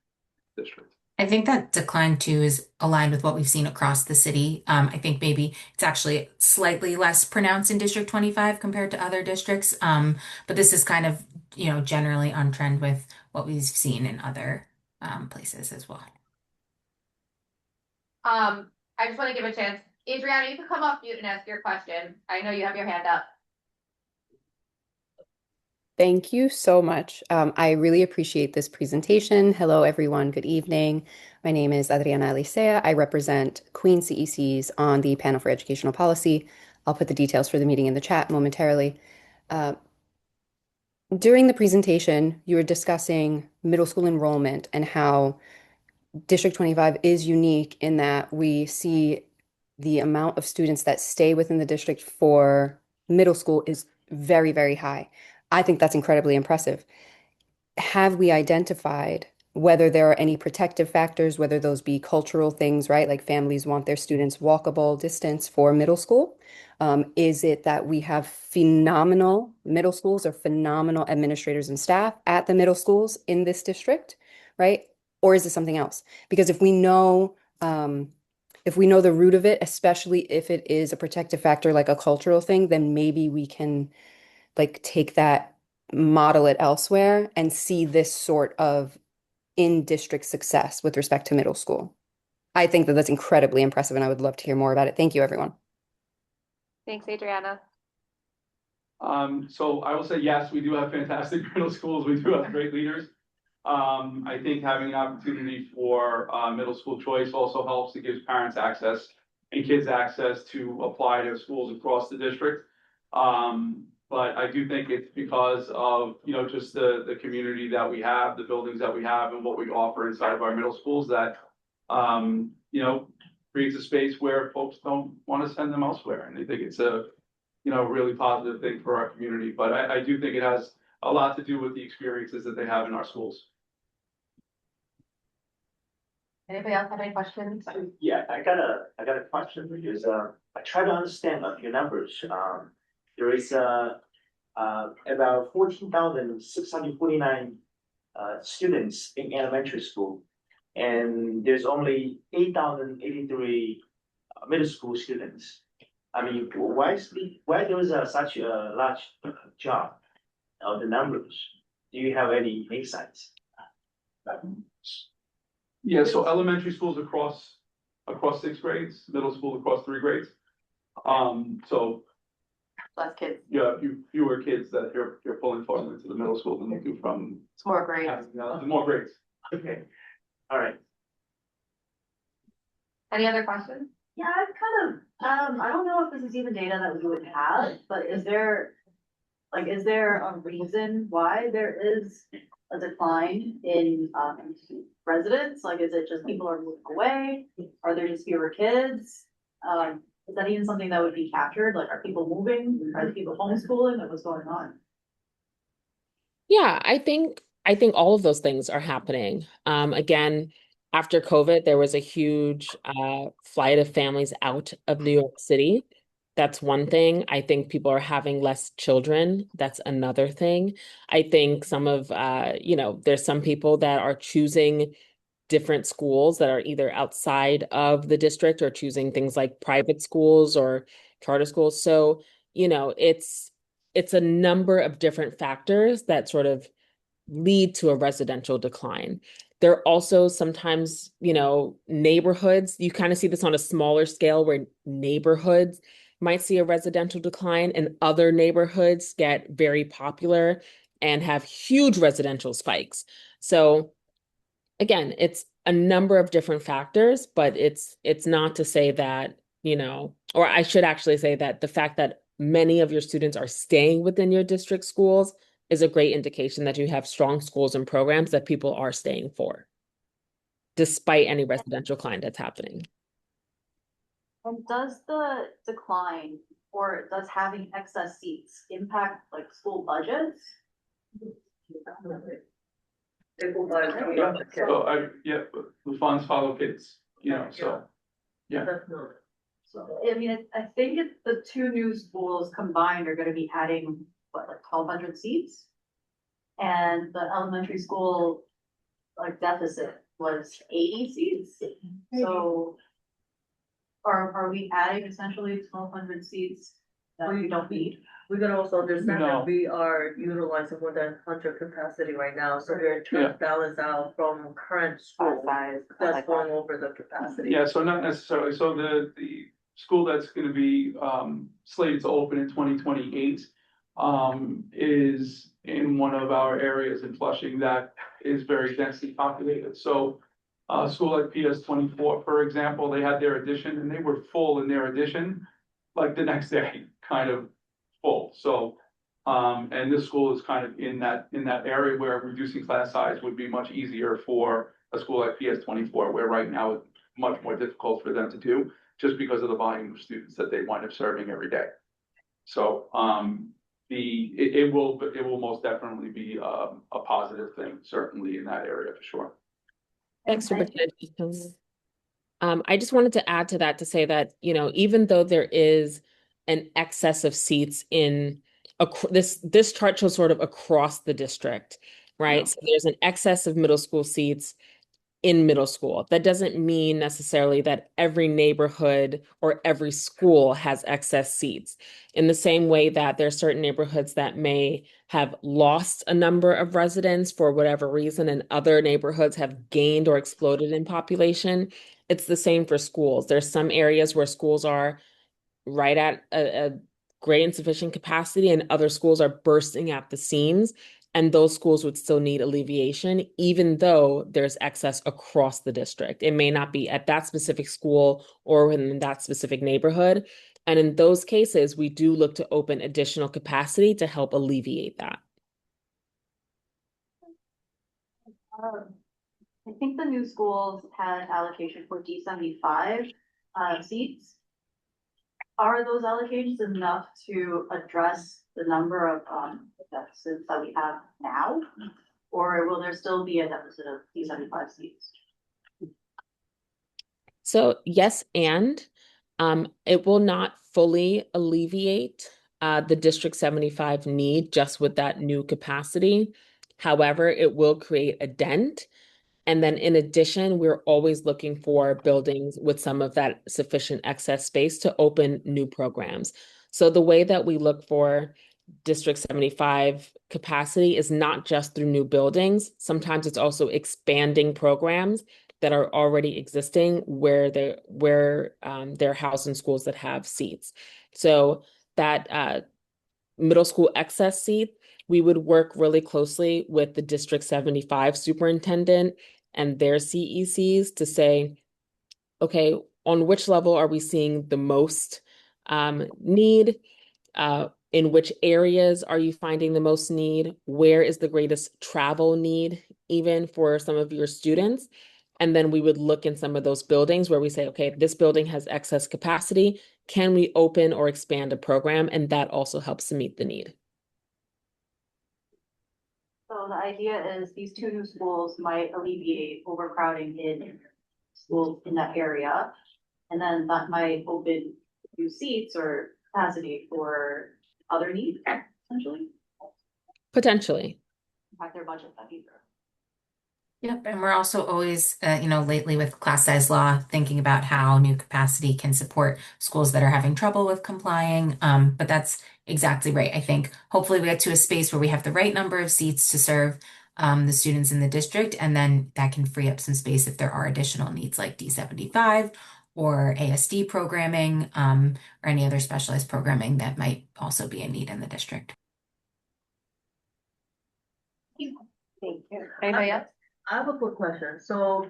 District. I think that decline too is aligned with what we've seen across the city. I think maybe it's actually slightly less pronounced in District 25 compared to other districts. But this is kind of, generally on trend with what we've seen in other places as well. I just want to give a chance. Adriana, you can come off mute and ask your question. I know you have your hand up. Thank you so much. I really appreciate this presentation. Hello, everyone. Good evening. My name is Adriana Alicea. I represent Queen CECs on the panel for educational policy. I'll put the details for the meeting in the chat momentarily. During the presentation, you were discussing middle school enrollment and how District 25 is unique in that we see the amount of students that stay within the district for middle school is very, very high. I think that's incredibly impressive. Have we identified whether there are any protective factors, whether those be cultural things, right? Like families want their students walkable distance for middle school. Is it that we have phenomenal middle schools or phenomenal administrators and staff at the middle schools in this district, right? Or is it something else? Because if we know the root of it, especially if it is a protective factor like a cultural thing, then maybe we can like take that, model it elsewhere, and see this sort of in-district success with respect to middle school. I think that that's incredibly impressive, and I would love to hear more about it. Thank you, everyone. Thanks, Adriana. So I will say, yes, we do have fantastic middle schools. We do have great leaders. I think having an opportunity for middle school choice also helps. It gives parents access and kids access to apply to schools across the district. But I do think it's because of, just the community that we have, the buildings that we have, and what we offer inside of our middle schools that, creates a space where folks don't want to send them elsewhere. And they think it's a, really positive thing for our community. But I do think it has a lot to do with the experiences that they have in our schools. Anybody else have any questions? Yeah, I got a question because I try to understand your numbers. There is about 14,649 students in elementary school, and there's only 8,083 middle school students. I mean, why there is such a large jump of the numbers? Do you have any insights? Yeah, so elementary schools across 6 grades, middle school across 3 grades. So Less kids. you have fewer kids that you're pulling from into the middle school than you do from It's more grades. more grades. Okay, all right. Any other questions? Yeah, I've kind of, I don't know if this is even data that we would have, but is there a reason why there is a decline in, residents? Like, is it just people are moving away? Are there just fewer kids? Is that even something that would be captured? Like, are people moving? Are people homeschooling? Like, what's going on? Yeah, I think all of those things are happening. Again, after COVID, there was a huge flight of families out of New York City. That's one thing. I think people are having less children. That's another thing. I think some of, there's some people that are choosing different schools that are either outside of the district or choosing things like private schools or charter schools. So, it's a number of different factors that sort of lead to a residential decline. There are also sometimes, neighborhoods, you kind of see this on a smaller scale where neighborhoods might see a residential decline and other neighborhoods get very popular and have huge residential spikes. So again, it's a number of different factors, but it's not to say that, or I should actually say that the fact that many of your students are staying within your district schools is a great indication that you have strong schools and programs that people are staying for, despite any residential decline that's happening. And does the decline or does having excess seats impact like school budgets? So the funds follow kids, so, yeah. I mean, I think the two new schools combined are gonna be adding, what, like 1,200 seats? And the elementary school, like deficit was 80 seats, so. Are we adding essentially 1,200 seats that we don't need? We can also understand No. that we are utilizing more than 100 capacity right now, so we're trying Yeah. to balance out from current school that's going over the capacity. Yeah, so not necessarily, so the school that's gonna be, slated to open in 2028, is in one of our areas in Flushing that is very densely populated, so a school like PS 24, for example, they had their addition and they were full in their addition, like the next day, kind of full, so. And this school is kind of in that area where reducing class size would be much easier for a school like PS 24, where right now it's much more difficult for them to do, just because of the volume of students that they wind up serving every day. So, it will most definitely be, a positive thing, certainly in that area for sure. Thanks, Superintendent. I just wanted to add to that to say that, even though there is an excess of seats in this chart shows sort of across the district, right? Yeah. So there's an excess of middle school seats in middle school. That doesn't mean necessarily that every neighborhood or every school has excess seats. In the same way that there are certain neighborhoods that may have lost a number of residents for whatever reason, and other neighborhoods have gained or exploded in population, it's the same for schools. There's some areas where schools are right at a great and sufficient capacity, and other schools are bursting at the seams. And those schools would still need alleviation, even though there's excess across the district. It may not be at that specific school or in that specific neighborhood. And in those cases, we do look to open additional capacity to help alleviate that. I think the new schools had allocation for D75 seats. Are those allocations enough to address the number of deficits that we have now? Or will there still be a deficit of D75 seats? So yes, and it will not fully alleviate the District 75 need just with that new capacity. However, it will create a dent. And then in addition, we're always looking for buildings with some of that sufficient excess space to open new programs. So the way that we look for District 75 capacity is not just through new buildings. Sometimes it's also expanding programs that are already existing where they're housed in schools that have seats. So that middle school excess seat, we would work really closely with the District 75 superintendent and their CECs to say, okay, on which level are we seeing the most need? In which areas are you finding the most need? Where is the greatest travel need, even for some of your students? And then we would look in some of those buildings where we say, okay, this building has excess capacity. Can we open or expand a program? And that also helps to meet the need. So the idea is these two new schools might alleviate overcrowding in schools in that area. And then that might open new seats or capacity for other needs, essentially. Potentially. Impact their budget that either. Yep, and we're also always, lately with class size law, thinking about how new capacity can support schools that are having trouble with complying. But that's exactly right. I think hopefully we get to a space where we have the right number of seats to serve the students in the district, and then that can free up some space if there are additional needs like D75 or ASD programming, or any other specialized programming that might also be a need in the district. Thank you. Anybody else? I have a quick question. So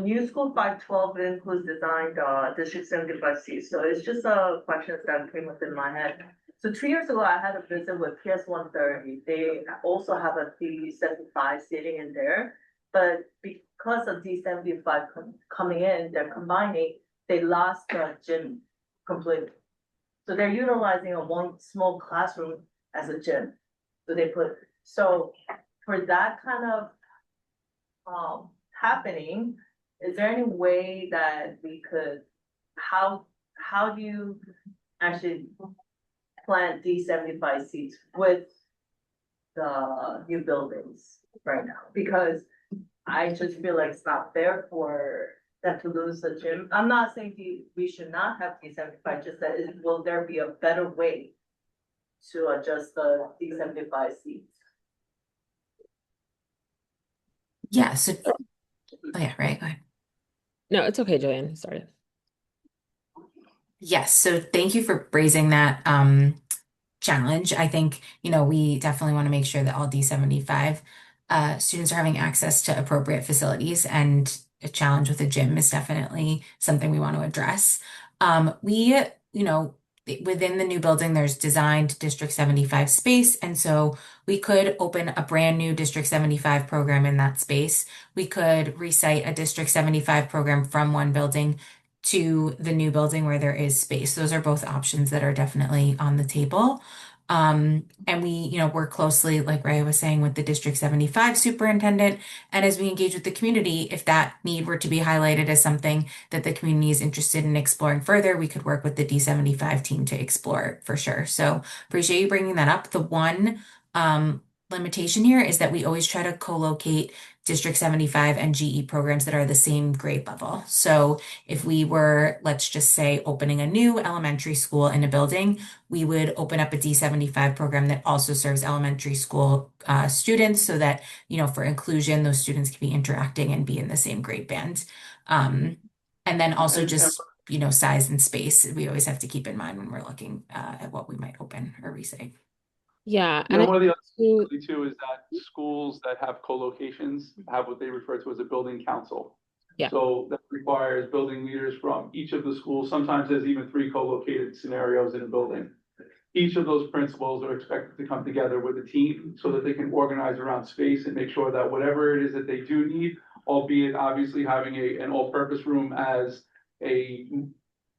new school 512 includes designed district 75 seats. So it's just a question that came up in my head. So 2 years ago, I had a visit with PS 130. They also have a D75 sitting in there, but because of D75 coming in, they're combining. They lost the gym completely. So they're utilizing a one small classroom as a gym. So for that kind of happening, is there any way that we could, how do you actually plan D75 seats with the new buildings right now? Because I just feel like it's not fair for them to lose the gym. I'm not saying we should not have D75, just that will there be a better way to adjust the D75 seats? Yeah, so, oh yeah, right, go ahead. No, it's okay, Julian. Started. Yes, so thank you for raising that challenge. I think, we definitely want to make sure that all D75 students are having access to appropriate facilities, and a challenge with a gym is definitely something we want to address. Within the new building, there's designed District 75 space, and so we could open a brand new District 75 program in that space. We could recite a District 75 program from one building to the new building where there is space. Those are both options that are definitely on the table. And we, work closely, like Ray was saying, with the District 75 superintendent. And as we engage with the community, if that need were to be highlighted as something that the community is interested in exploring further, we could work with the D75 team to explore for sure. So appreciate you bringing that up. The one limitation here is that we always try to co-locate District 75 and GE programs that are the same grade level. So if we were, let's just say, opening a new elementary school in a building, we would open up a D75 program that also serves elementary school students so that, for inclusion, those students can be interacting and be in the same grade band. And then also just, size and space, we always have to keep in mind when we're looking at what we might open or resave. Yeah, And and one of the other to, things too is that schools that have co-locations have what they refer to as a building council. Yeah. So that requires building leaders from each of the schools. Sometimes there's even 3 co-located scenarios in a building. Each of those principals are expected to come together with a team so that they can organize around space and make sure that whatever it is that they do need, albeit obviously having an all-purpose room as a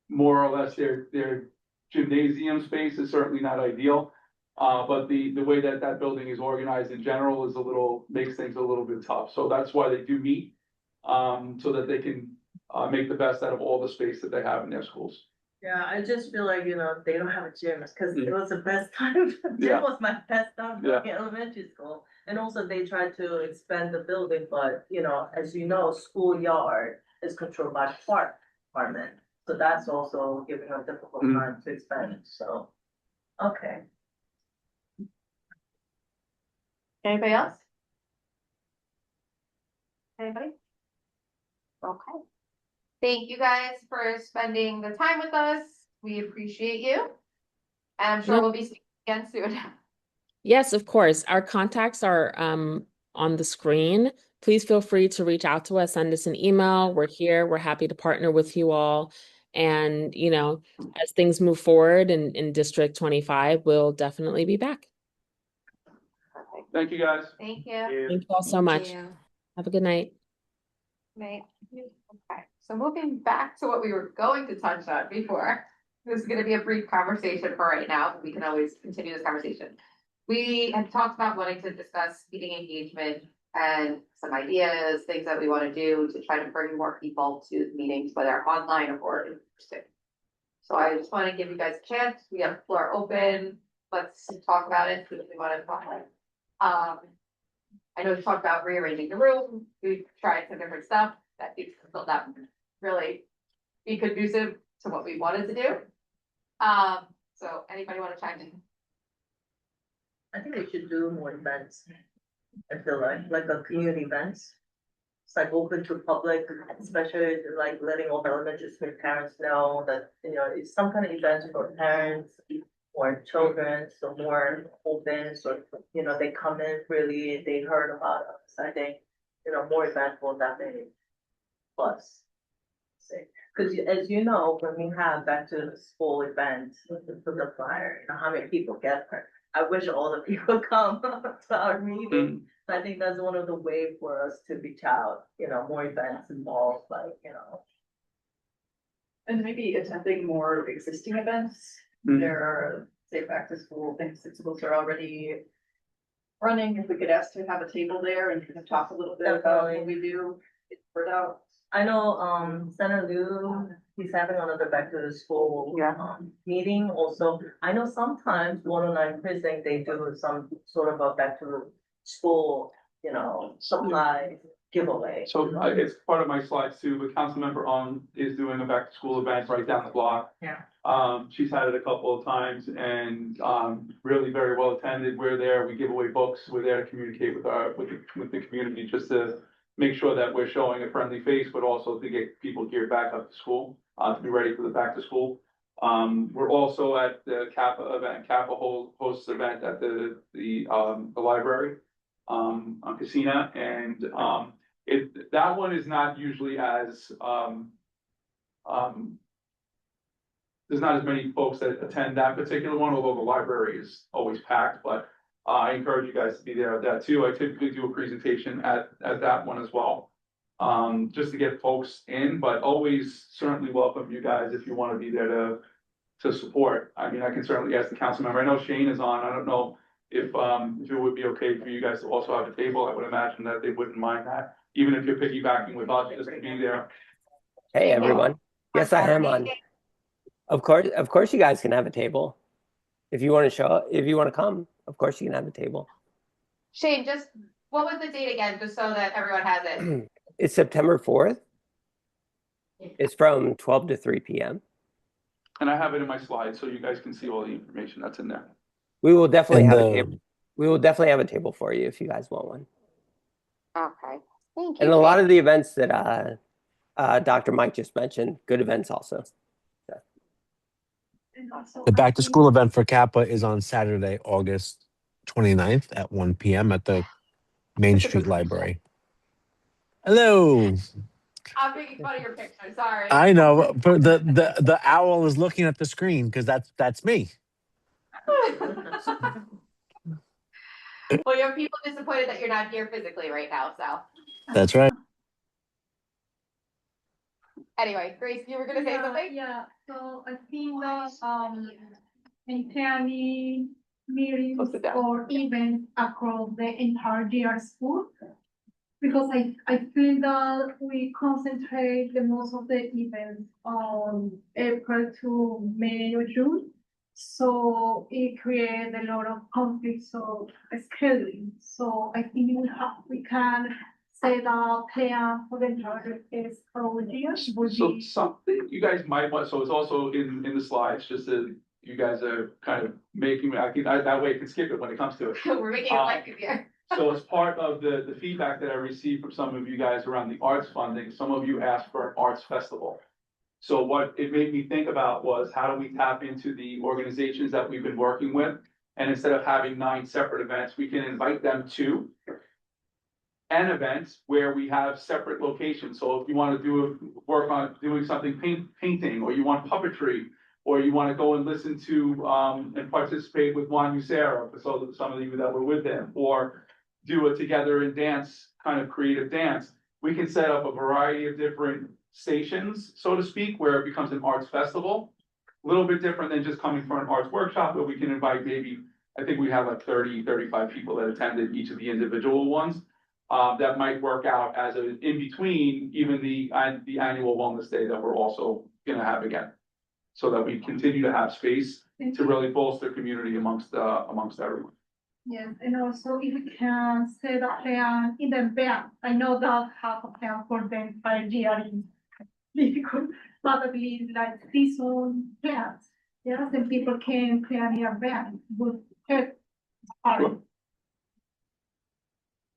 more or less their gymnasium space is certainly not ideal. But the way that building is organized in general is makes things a little bit tough. So that's why they do meet, so that they can make the best out of all the space that they have in their schools. Yeah, I just feel like, they don't have a gym, because it was the best time. Gym Yeah. was my best time Yeah. in elementary school. And also they tried to expand the building, but, as you know, schoolyard is controlled by the park department. So that's also giving a difficult time to expand, so, okay. Anybody else? Anybody? Okay. Thank you guys for spending the time with us. We appreciate you. And I'm sure No. we'll be seeing you again soon. yes, of course, our contacts are on the screen. Please feel free to reach out to us, send us an email. We're here. We're happy to partner with you all. And, as things move forward in District 25, we'll definitely be back. Thank you, guys. Thank you. Thank you all so much. Have a good night. Night. Okay, so moving back to what we were going to touch on before. This is gonna be a brief conversation for right now. We can always continue this conversation. We had talked about wanting to discuss meeting engagement and some ideas, things that we want to do to try to bring more people to the meetings, whether online or in person. So I just want to give you guys a chance. We have the floor open. Let's talk about it. See what we want to talk about. I know we talked about rearranging the room. We've tried some different stuff that seems to not really be conducive to what we wanted to do. So anybody want to chime in? I think we should do more events. I feel like a community events. It's like open to public, especially like letting all the elementary school parents know that, it's some kind of events for parents or children, so more open, so, they come in really, they heard about us. I think, more events will definitely plus. Because as you know, when we have back to the school events, for the flyer, how many people get there? I wish all the people come to our meeting. I think that's one of the ways for us to reach out, more events involved, And maybe attending more existing events. There are, say, back to school things that schools are already running. If we could ask to have a table there and kind of talk a little bit about what we do, get the word out. I know, Senator Liu, he's having another back to the school. Meeting also. I know sometimes 109 precinct, they do some sort of a back to school supply giveaway. So it's part of my slides too, but Councilmember Ong is doing a back to school event right down the block. Yeah. She's had it a couple of times and really very well attended. We're there, we give away books, we're there to communicate with the community just to make sure that we're showing a friendly face, but also to get people geared back up to school, to be ready for the back to school. We're also at the Kappa event, Kappa hosts event at the library on Casina, and that one is not usually as there's not as many folks that attend that particular one, although the library is always packed, but I encourage you guys to be there at that too. I typically do a presentation at that one as well. Just to get folks in, but always certainly welcome you guys if you want to be there to support. I mean, I can certainly ask the council member. I know Shane is on. I don't know if it would be okay for you guys to also have a table. I would imagine that they wouldn't mind that, even if you're piggybacking with us, just to be there. Hey everyone. Yes, I am on. Of course you guys can have a table. If you want to show up, if you want to come, of course you can have a table. Shane, just, what was the date again, just so that everyone has it? It's September 4th. It's from 12 to 3 p.m. And I have it in my slides, so you guys can see all the information that's in there. We will definitely have a table. We will definitely have a table for you if you guys want one. Okay, thank you. And a lot of the events that Dr. Mike just mentioned, good events also. The back to school event for Kappa is on Saturday, August 29th at 1 p.m. at the Main Street Library. Hello. I'm making fun of your picture, sorry. I know, but the owl is looking at the screen because that's me. Well, you have people disappointed that you're not here physically right now, so. That's right. Anyway, Grace, you were gonna say something? Yeah, so I think that in planning meetings or events across the entire year school. Because I feel that we concentrate the most of the events on April to May or June. So it creates a lot of conflicts of scheduling. So I think we can set a plan for the entire school year. So something you guys might want, so it's also in the slides, just that you guys are kind of making, that way you can skip it when it comes to it. We're making it like easier. So as part of the feedback that I received from some of you guys around the arts funding, some of you asked for an arts festival. So what it made me think about was how do we tap into the organizations that we've been working with? And instead of having 9 separate events, we can invite them to an event where we have separate locations. So if you want to work on doing something painting, or you want puppetry, or you want to go and listen to and participate with Juan Ucera, so some of you that were with him, or do it together in dance, kind of creative dance, we can set up a variety of different stations, so to speak, where it becomes an arts festival. A little bit different than just coming for an arts workshop, but we can invite maybe, I think we have like 30, 35 people that attended each of the individual ones. That might work out as an in-between, even the annual wellness day that we're also gonna have again. So that we continue to have space to really bolster community amongst everyone. Yes, and also if we can set a plan in advance, I know that have a plan for the entire year is difficult, but at least like season plans. Yes, and people can plan in advance, would help.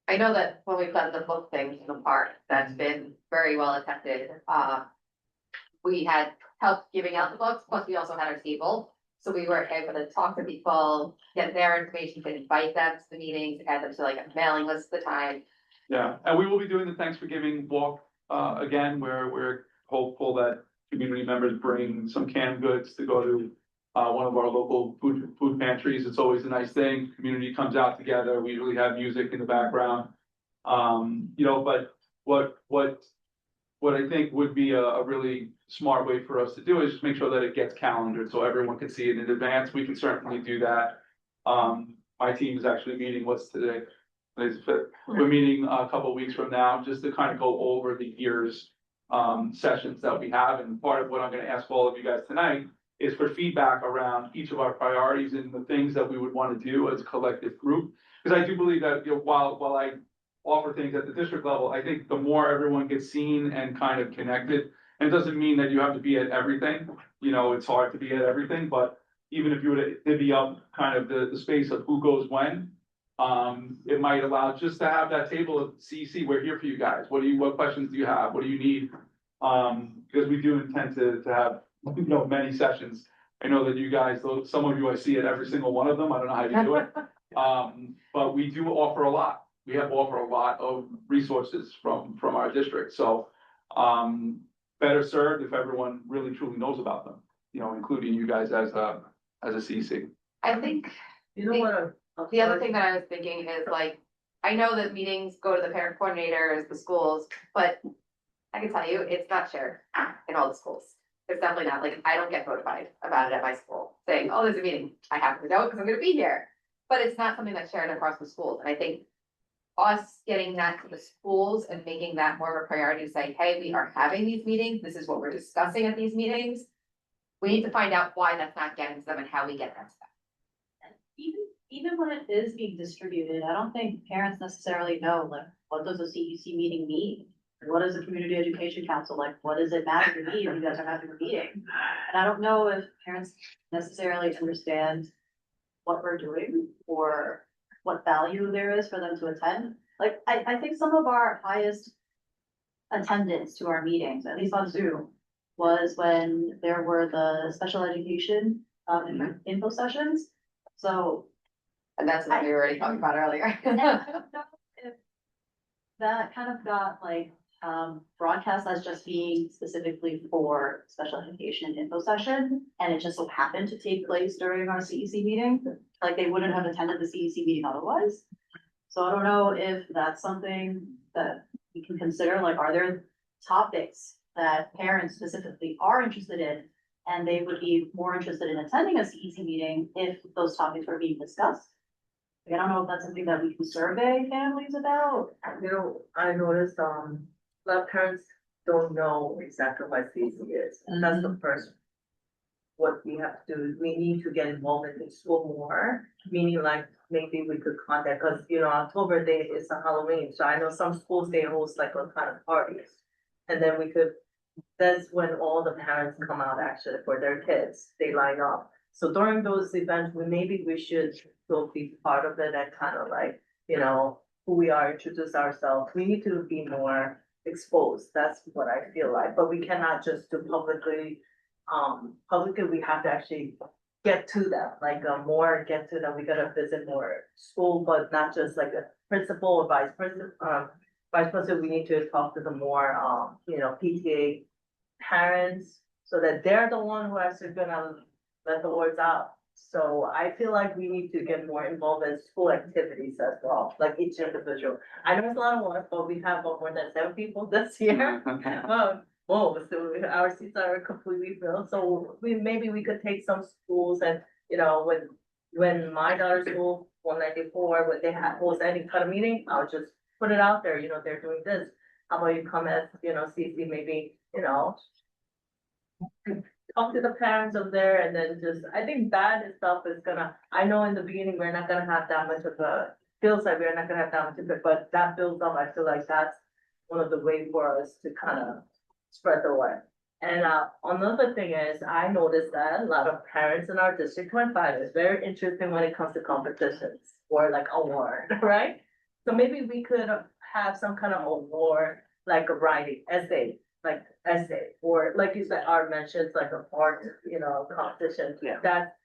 I know that when we've done the book thing in the park, that's been very well attended. We had help giving out the books, plus we also had our table. So we were able to talk to people, get their information, to invite them to the meetings, add them to like a mailing list at the time. Yeah, and we will be doing the Thanksgiving walk again, where we're hopeful that community members bring some canned goods to go to one of our local food pantries. It's always a nice thing. Community comes out together. We usually have music in the background. But what I think would be a really smart way for us to do is just make sure that it gets calendared so everyone can see it in advance. We can certainly do that. My team is actually meeting, what's today? Today's the 5th. We're meeting a couple of weeks from now, just to kind of go over the year's sessions that we have. And part of what I'm gonna ask all of you guys tonight is for feedback around each of our priorities and the things that we would want to do as a collective group. Because I do believe that, while I offer things at the district level, I think the more everyone gets seen and kind of connected, and it doesn't mean that you have to be at everything, you know, it's hard to be at everything, but even if you were to divvy up kind of the space of who goes when, it might allow just to have that table of CEC, we're here for you guys. What questions do you have? What do you need? Because we do intend to have, you know, many sessions. I know that you guys, though, some of you, I see at every single one of them. I don't know how you do it. But we do offer a lot. We have offer a lot of resources from our district. So, better served if everyone really truly knows about them, you know, including you guys as a CEC. I think You know what? the other thing that I was thinking is like, I know that meetings go to the parent coordinators, the schools, but I can tell you, it's not shared in all the schools. It's definitely not, like, I don't get notified about it at my school, saying, oh, there's a meeting. I have to know because I'm gonna be here. But it's not something that's shared across the schools, and I think us getting that to the schools and making that more of a priority to say, hey, we are having these meetings, this is what we're discussing at these meetings. We need to find out why that's not getting to them and how we get that to them. Even when it is being distributed, I don't think parents necessarily know, like, what does a CEC meeting mean? What is a community education council like? What does it matter to me if you guys are having a meeting? And I don't know if parents necessarily understand what we're doing or what value there is for them to attend. Like, I think some of our highest attendance to our meetings, at least on Zoom, was when there were the special education info sessions. So. And that's what we were already talking about earlier. And I don't know if that kind of got like broadcast as just being specifically for special education info session, and it just so happened to take place during our CEC meeting. Like, they wouldn't have attended the CEC meeting otherwise. So I don't know if that's something that we can consider, like, are there topics that parents specifically are interested in, and they would be more interested in attending a CEC meeting if those topics were being discussed? I don't know if that's something that we can survey families about. You know, I noticed, a lot of parents don't know exactly what CEC is, and that's the first. What we have to do, we need to get involved in school more, meaning like maybe we could contact, cause you know, October day is a Halloween, so I know some schools, they host like a kind of parties. And then that's when all the parents come out actually for their kids, they line up. So during those events, maybe we should still be part of it and kind of like, you know, who we are, introduce ourselves. We need to be more exposed. That's what I feel like, but we cannot just do publicly. Publicly, we have to actually get to them, like more get to them. We gotta visit more school, but not just like a principal or vice president. Vice president, we need to talk to the more, you know, PTA parents, so that they're the one who actually gonna let the words out. So I feel like we need to get more involved in school activities as well, like each individual. I know it's a lot of work, but we have more than 7 people this year. Whoa, so our seats are completely filled, so maybe we could take some schools and, you know, when my daughter's school, 194, when they host any kind of meeting, I'll just put it out there, you know, they're doing this. How about you come as, you know, CC, maybe, you know, talk to the parents of there, and then just, I think that stuff is gonna, I know in the beginning, we're not gonna have that much of a, feels like we're not gonna have that much of it, but that builds up, I feel like that's one of the ways for us to kind of spread the word. And another thing is, I noticed that a lot of parents in our District 25 is very interesting when it comes to competitions or like award, right? So maybe we could have some kind of award, like a writing essay, or like you said, art mentions like a art, you know, competition. Yeah. That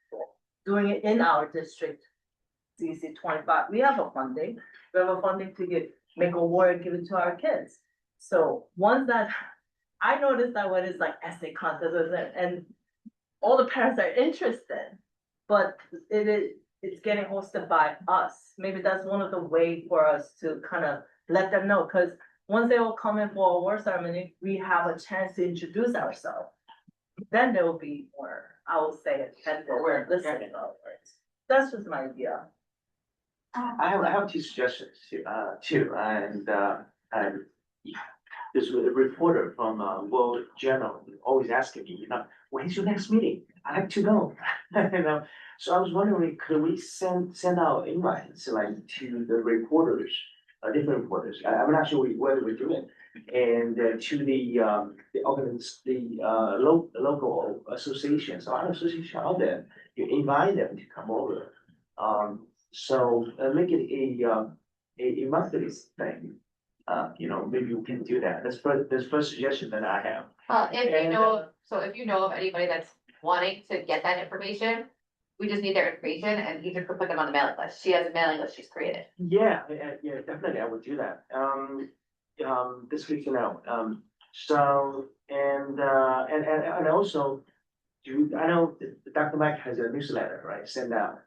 doing it in our district, CEC 25, we have a funding. We have a funding to make award and give it to our kids. So once that, I noticed that when it's like essay contest and all the parents are interested, but it's getting hosted by us. Maybe that's one of the ways for us to kind of let them know, because once they all come in for a award ceremony, we have a chance to introduce ourselves. Then there will be more, I will say, attentive or listening. That's just my idea. I have 2 suggestions too, and there's a reporter from World Journal always asking me, you know, when's your next meeting? I like to know, you know. So I was wondering, could we send out invites like to the reporters different reporters. I'm not sure whether we're doing. And to the local associations, a lot of associations out there, you invite them to come over. So make it a monthly thing. Maybe we can do that. That's first suggestion that I have. If you know of anybody that's wanting to get that information, we just need their information and you can put them on the mailing list. She has a mailing list she's created. Yeah, definitely, I would do that. This week, so, and also, I know Dr. Mike has a newsletter, right, send out.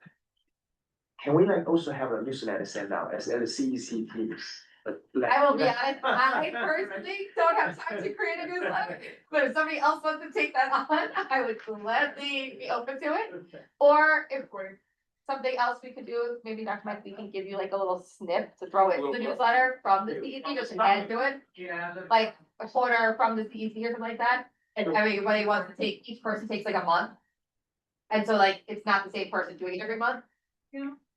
Can we also have a newsletter sent out as a CEC piece? I will be honest, I personally don't have time to create a newsletter, but if somebody else wants to take that on, I would gladly be open to it. Or if we're something else we could do, maybe Dr. Mike, we can give you like a little snip to throw into the newsletter from the CEC, just add to it. Yeah. Like a corner from the CEC or something like that, and everybody wants to take, each person takes like a month. And so like, it's not the same person doing it every month.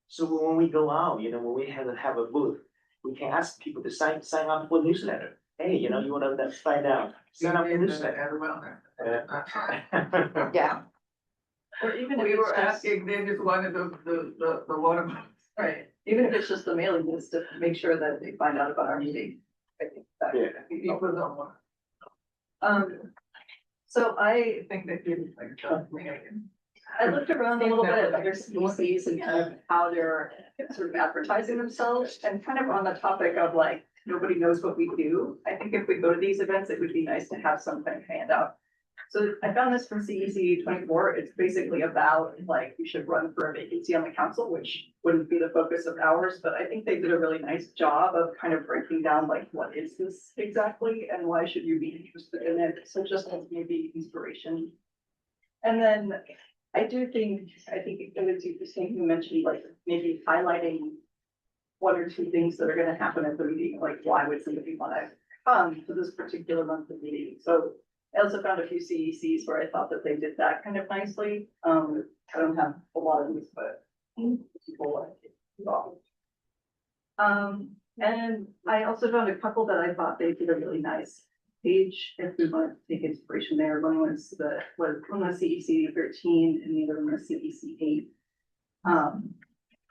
So when we go out, when we have a booth, we can ask people to sign up for the newsletter. Hey, you want to find out, sign up for the newsletter. Yeah. Or even if We it's were just, asking, they just wanted the water. right, even if it's just the mailing list to make sure that they find out about our meeting. I think that would be helpful. So I think that you I looked around a little bit at other CECs and kind of how they're sort of advertising themselves, and kind of on the topic of like, nobody knows what we do. I think if we go to these events, it would be nice to have some kind of handout. So I found this from CEC 24. It's basically about like, you should run for a vacancy on the council, which wouldn't be the focus of ours, but I think they did a really nice job of kind of breaking down like, what is this exactly and why should you be interested in it? So just as maybe inspiration. And then I think it was interesting, you mentioned like maybe highlighting one or two things that are gonna happen at the meeting, like why would somebody wanna come to this particular monthly meeting? So I also found a few CECs where I thought that they did that kind of nicely. I don't have a lot of these, but people like it involved. And I also found a couple that I thought they did a really nice page, if we want to take inspiration there. One was CEC 13 and the other one was CEC 8.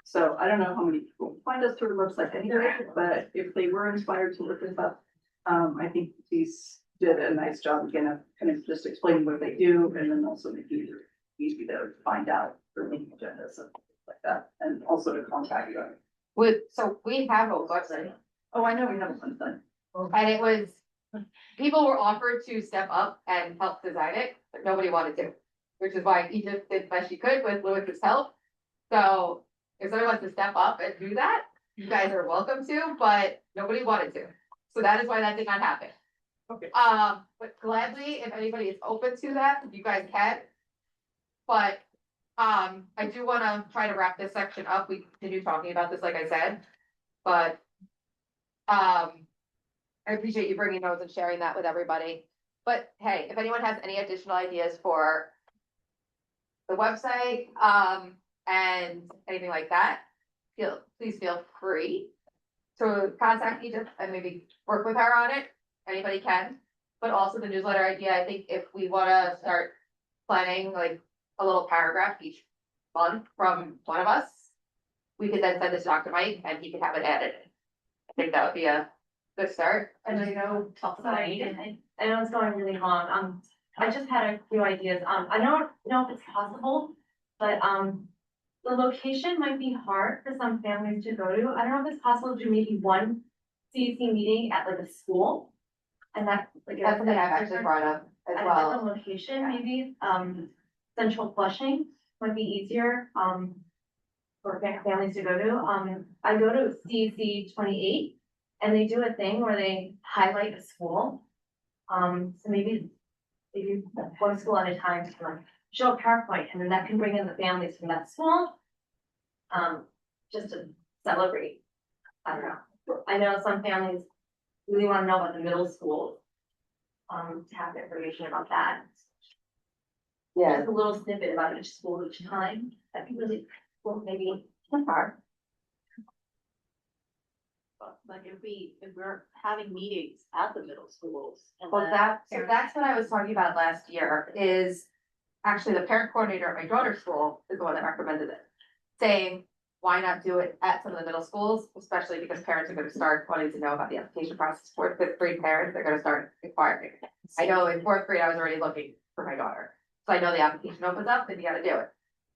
So I don't know how many people find us through the website anyway, but if they were inspired to look this up, I think these did a nice job again of kind of just explaining what they do, and then also making it easy to find out for meeting agendas and things like that, and also to contact you. So we have a website. Oh, I know we have a fun thing. And it was, people were offered to step up and help design it, but nobody wanted to. Which is why Egypt did the best she could with Lewis's help. So if somebody wants to step up and do that, you guys are welcome to, but nobody wanted to. So that is why that did not happen. Okay. But gladly, if anybody is open to that, you guys can. But I do wanna try to wrap this section up. We continue talking about this, like I said. But I appreciate you bringing those and sharing that with everybody. But hey, if anyone has any additional ideas for the website, and anything like that, please feel free to contact Egypt and maybe work with her on it. Anybody can, but also the newsletter idea. I think if we wanna start planning like a little paragraph each month from one of us, we could then send this to Dr. Mike and he could have it added. I think that would be a good start. And I know. Sorry, I know it's going really long. I just had a few ideas. I don't know if it's possible, but the location might be hard for some families to go to. I don't know if it's possible to do maybe one CEC meeting at like a school. And that like That's something I've actually brought up as at a well. different location, maybe central Flushing might be easier for families to go to. I go to CEC 28 and they do a thing where they highlight a school. So maybe one school at a time to like show a PowerPoint, and then that can bring in the families from that school. Just to celebrate. I don't know. I know some families really want to know about the middle school. To have information about that. Yeah. Just a little snippet about each school each time. That'd be really cool, maybe hard. like if we're having meetings at the middle schools and Well, then that's what I was talking about last year, is actually the parent coordinator at my daughter's school is the one that recommended it. Saying, why not do it at some of the middle schools, especially because parents are gonna start wanting to know about the application process for fifth grade parents, they're gonna start inquiring. I know in fourth grade, I was already looking for my daughter, so I know the application opens up, then you gotta do it.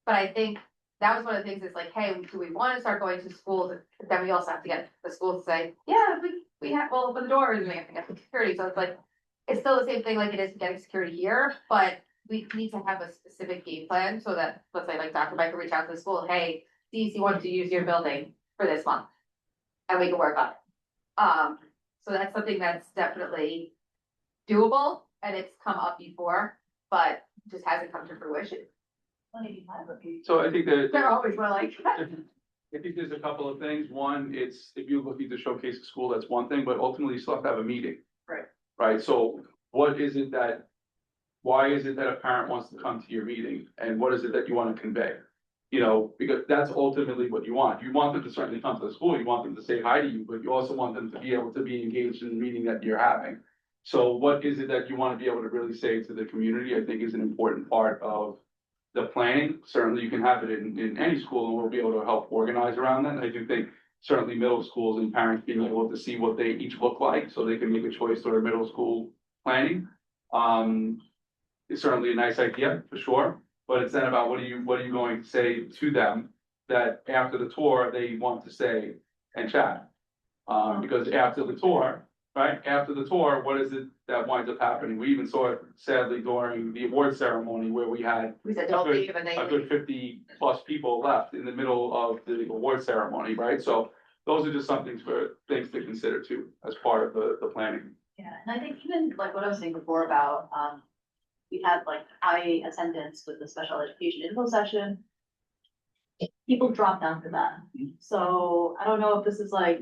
But I think that was one of the things, is like, hey, do we wanna start going to schools, but then we also have to get the schools to say, yeah, we have, we'll open the doors, and we have to get the security, so it's like, it's still the same thing like it is getting security here, but we need to have a specific game plan so that, let's say, like Dr. Mike will reach out to the school, hey, CEC wants to use your building for this month. And we can work on it. So that's something that's definitely doable, and it's come up before, but just hasn't come to fruition. 185 would be. So I think that. They're always willing. I think there's a couple of things. One, it's, if you're looking to showcase a school, that's one thing, but ultimately you still have to have a meeting. Right. Right, so what is it that, why is it that a parent wants to come to your meeting, and what is it that you want to convey? You know, because that's ultimately what you want. You want them to certainly come to the school, you want them to say hi to you, but you also want them to be able to be engaged in the meeting that you're having. So what is it that you want to be able to really say to the community, I think is an important part of the planning. Certainly you can have it in any school, and we'll be able to help organize around that. I do think certainly middle schools and parents being able to see what they each look like, so they can make a choice for their middle school planning. Is certainly a nice idea, for sure. But it's then about what are you going to say to them that after the tour, they want to say and chat? Because after the tour, right, after the tour, what is it that winds up happening? We even saw it sadly during the award ceremony, where we had We said, a don't good, leave the name. a good 50 plus people left in the middle of the award ceremony, right? So those are just things to consider too, as part of the planning. Yeah, and I think even like what I was saying before about, we had like high attendance with the special education info session. People drop down for that. So I don't know if this is like,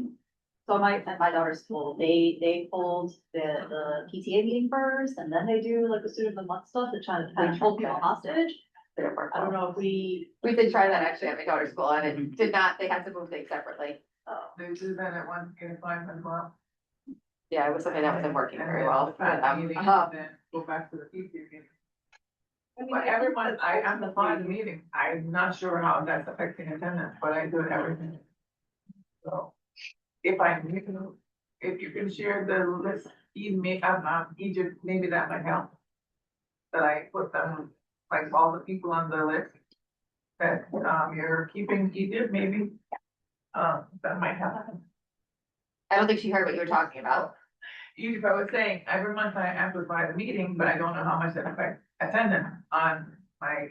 so at my daughter's school, they hold the PTA meeting first, and then they do like the student of the month stuff to try to kind of hold people hostage. I don't know if we did try that actually at my daughter's school, and it did not, they had to move things separately. They do that at 1:05 as well. Yeah, it was something that wasn't working very well. Go back to the PTA meeting. But everyone, I amplify the meeting. I'm not sure how that's affecting attendance, but I do it every minute. So if you can share the list, Egypt, maybe that might help. That I put them, like all the people on the list that you're keeping Egypt, maybe. That might help. I don't think she heard what you were talking about. If I was saying, every month I amplify the meeting, but I don't know how much that affects attendance on my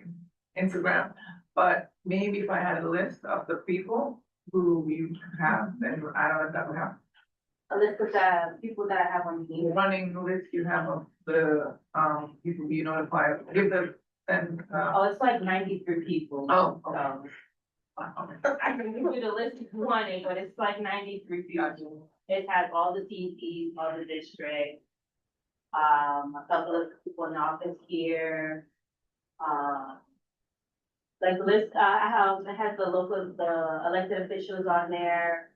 Instagram. But maybe if I had a list of the people who you have, then I don't know if that would help. A list of the people that I have on The here. running list you have of the, people you notify, give the, then, Oh, it's like 93 people. oh, I can give you the list if you want it, but it's like 93 people. It has all the CECs, all the districts. A couple of people in the office here. Like the list, it has the elected officials on there.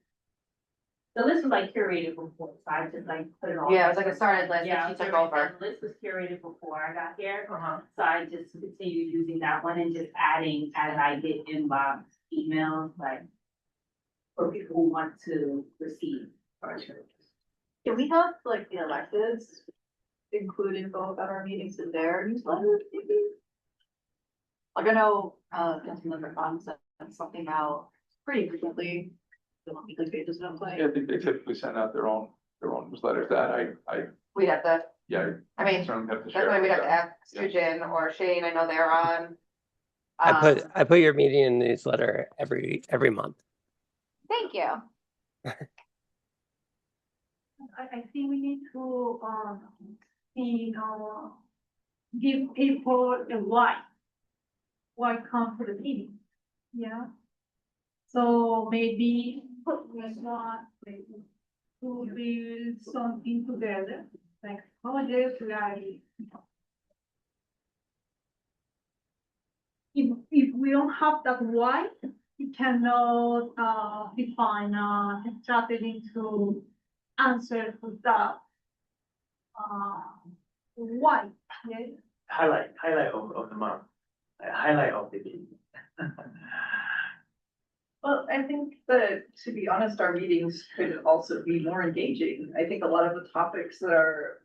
The list was like curated before, so I just like put it all. Yeah, it was like a started list Yeah, that she took over. the list was curated before I got here. uh-huh. So I just continue using that one and just adding as I get inbox emails, like for people who want to receive. Can we have like the electeds include info about our meetings in their newsletter, maybe? Like I know, Councilmember Khan sent something out pretty frequently. The weekly pages don't play. Yeah, I think they typically send out their own newsletters. That We'd have to, yeah, I mean, certainly have to that's share. why we'd have to that. ask Sujin or Shane, I know they're on. I put your meeting in the newsletter every month. Thank you. I think we need to, give people a why come to the meeting, yeah? So maybe we want to build something together, like project, like. If we don't have that why, we cannot define a strategy to answer to that. Why? Yeah. Highlight of the month, highlight of the meeting. Well, I think that, to be honest, our meetings could also be more engaging. I think a lot of the topics that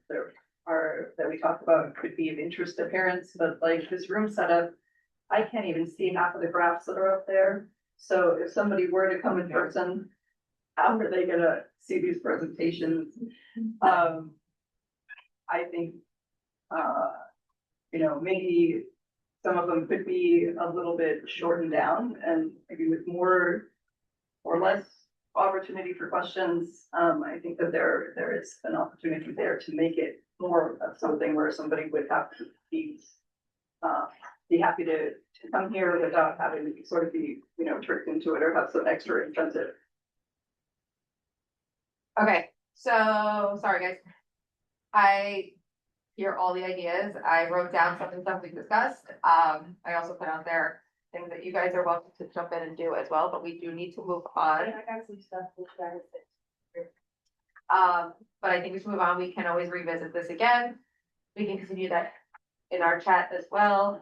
we talk about could be of interest to parents, but like this room setup, I can't even see half of the graphs that are up there. So if somebody were to come in person, how are they gonna see these presentations? I think, maybe some of them could be a little bit shortened down and maybe with more or less opportunity for questions. I think that there is an opportunity there to make it more of something where somebody would have to be happy to come here without having to sort of be, tricked into it or have some extra incentive. Okay, so, sorry guys. I hear all the ideas. I wrote down some of the stuff we discussed. I also put out there things that you guys are welcome to jump in and do as well, but we do need to move on. I got some stuff which I But I think we should move on. We can always revisit this again. We can continue that in our chat as well.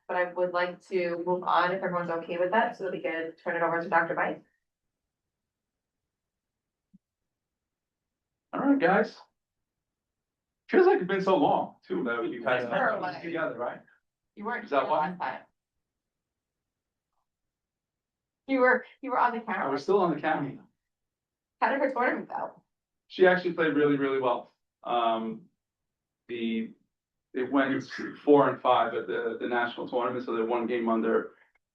But I would like to move on if everyone's okay with that, so that we can turn it over to Dr. Bite. All right, guys. Feels like it's been so long too that we've had Like- together, right? You weren't Is that here why? last time. You were on the I camera. was still on the camera. How did her tournament go? She actually played really, really well. It went 4-5 at the national tournament, so they're one game under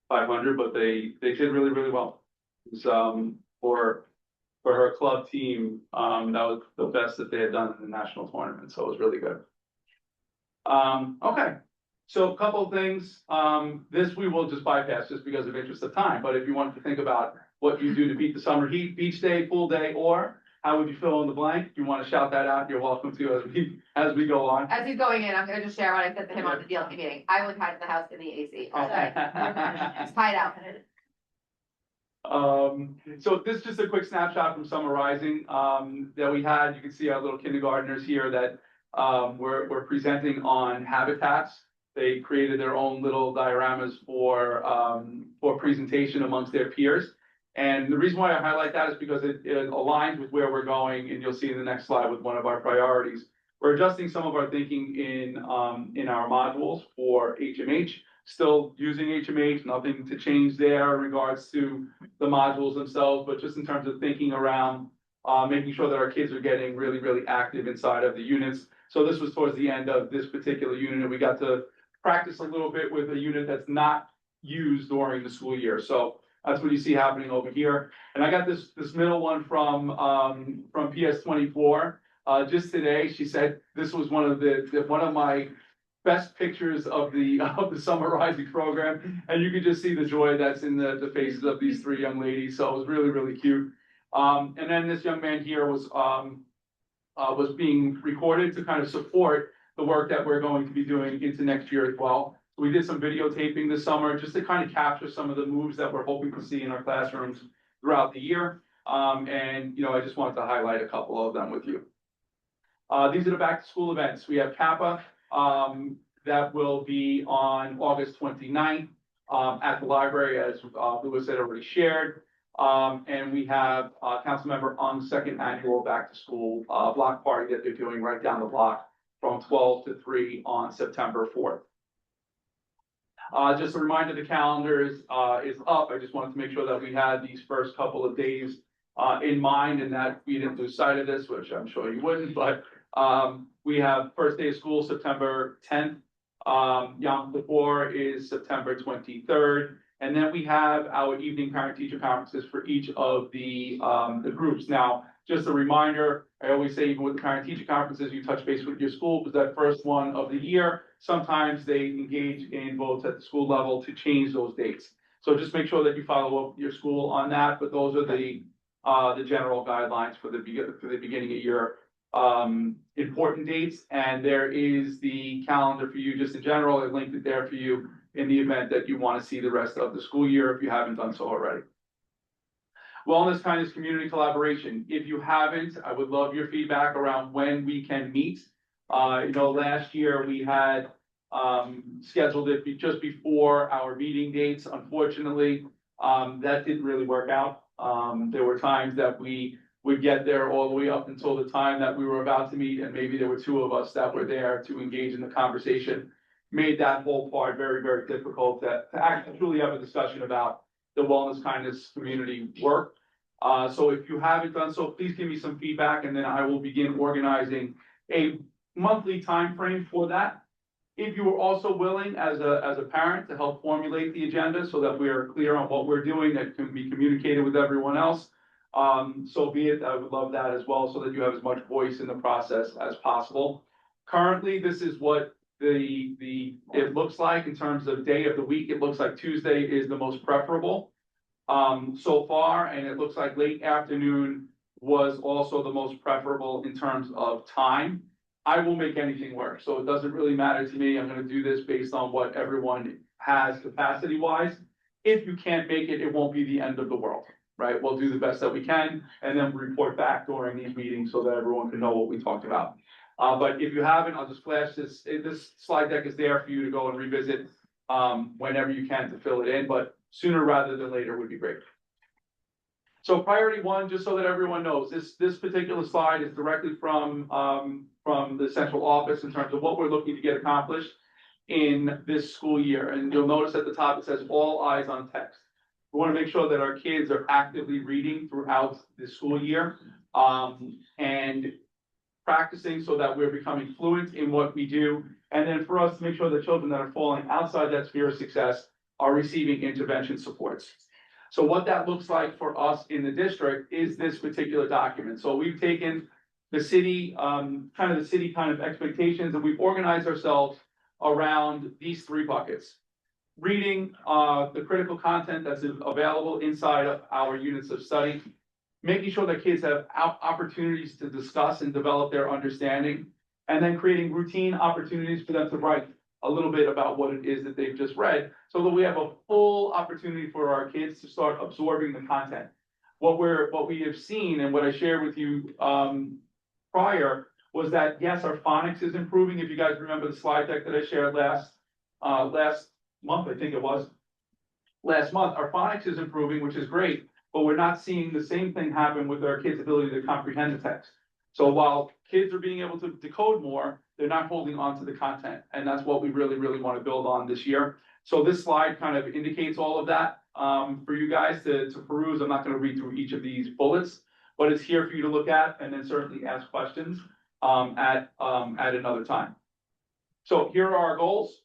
500, but they did really, really well. It was, for her club team, that was the best that they had done in the national tournament, so it was really good. Okay, so a couple of things. This we will just bypass just because of interest of time, but if you wanted to think about what you do to beat the summer heat, beach day, pool day, or how would you fill in the blank? If you want to shout that out, you're welcome to as we go on. As he's going in, I'm gonna just share what I said to him on the DLC meeting. I would hide in the house in the AC all day. Just hide out. So this is just a quick snapshot from Summer Rising, that we had. You can see our little kindergartners here that, were presenting on habitats. They created their own little dioramas for presentation amongst their peers. And the reason why I highlight that is because it aligns with where we're going, and you'll see in the next slide with one of our priorities. We're adjusting some of our thinking in our modules for HMH. Still using HMH, nothing to change there in regards to the modules themselves, but just in terms of thinking around making sure that our kids are getting really, really active inside of the units. So this was towards the end of this particular unit, and we got to practice a little bit with a unit that's not used during the school year. So that's what you see happening over here. And I got this middle one from PS24 just today. She said this was one of my best pictures of the Summer Rising program, and you can just see the joy that's in the faces of these three young ladies. So it was really, really cute. And then this young man here was being recorded to kind of support the work that we're going to be doing into next year as well. So we did some videotaping this summer just to kind of capture some of the moves that we're hoping to see in our classrooms throughout the year. And I just wanted to highlight a couple of them with you. These are the back to school events. We have Kappa. That will be on August 29th at the library, as Louis had already shared. And we have Councilmember Ung's second annual back to school block party that they're doing right down the block from 12 to 3 on September 4th. Just a reminder, the calendar is up. I just wanted to make sure that we had these first couple of days in mind and that we didn't lose sight of this, which I'm sure you wouldn't, but we have first day of school, September 10th. Yom Kippur is September 23rd. And then we have our evening parent-teacher conferences for each of the groups. Now, just a reminder, I always say even with the parent-teacher conferences, you touch base with your school because that first one of the year, sometimes they engage in votes at the school level to change those dates. So just make sure that you follow up with your school on that, but those are the general guidelines for the beginning of year important dates. And there is the calendar for you just in general. I linked it there for you in the event that you want to see the rest of the school year if you haven't done so already. Wellness, kindness, community collaboration. If you haven't, I would love your feedback around when we can meet. Last year we had scheduled it just before our meeting dates. Unfortunately, that didn't really work out. There were times that we would get there all the way up until the time that we were about to meet, and maybe there were two of us that were there to engage in the conversation. Made that whole part very, very difficult to actually truly have a discussion about the wellness, kindness, community work. So if you haven't done so, please give me some feedback, and then I will begin organizing a monthly time frame for that. If you are also willing as a parent to help formulate the agenda so that we are clear on what we're doing that can be communicated with everyone else, so be it. I would love that as well, so that you have as much voice in the process as possible. Currently, this is what it looks like in terms of day of the week. It looks like Tuesday is the most preferable so far, and it looks like late afternoon was also the most preferable in terms of time. I will make anything work, so it doesn't really matter to me. I'm going to do this based on what everyone has capacity wise. If you can't make it, it won't be the end of the world, right? We'll do the best that we can, and then report back during these meetings so that everyone can know what we talked about. But if you haven't, I'll just flash this. This slide deck is there for you to go and revisit whenever you can to fill it in, but sooner rather than later would be great. So priority one, just so that everyone knows, this particular slide is directly from the central office in terms of what we're looking to get accomplished in this school year. And you'll notice at the top, it says all eyes on text. We want to make sure that our kids are actively reading throughout the school year and practicing so that we're becoming fluent in what we do. And then for us to make sure that children that are falling outside that sphere of success are receiving intervention supports. So what that looks like for us in the district is this particular document. So we've taken the city, kind of expectations, and we've organized ourselves around these three buckets. Reading the critical content that's available inside of our units of study, making sure that kids have opportunities to discuss and develop their understanding, and then creating routine opportunities for them to write a little bit about what it is that they've just read, so that we have a full opportunity for our kids to start absorbing the content. What we have seen and what I shared with you prior was that, yes, our phonics is improving. If you guys remember the slide deck that I shared last month, I think it was. Last month, our phonics is improving, which is great, but we're not seeing the same thing happen with our kids' ability to comprehend the text. So while kids are being able to decode more, they're not holding on to the content. And that's what we really, really want to build on this year. So this slide kind of indicates all of that for you guys to peruse. I'm not going to read through each of these bullets, but it's here for you to look at and then certainly ask questions at another time. So here are our goals.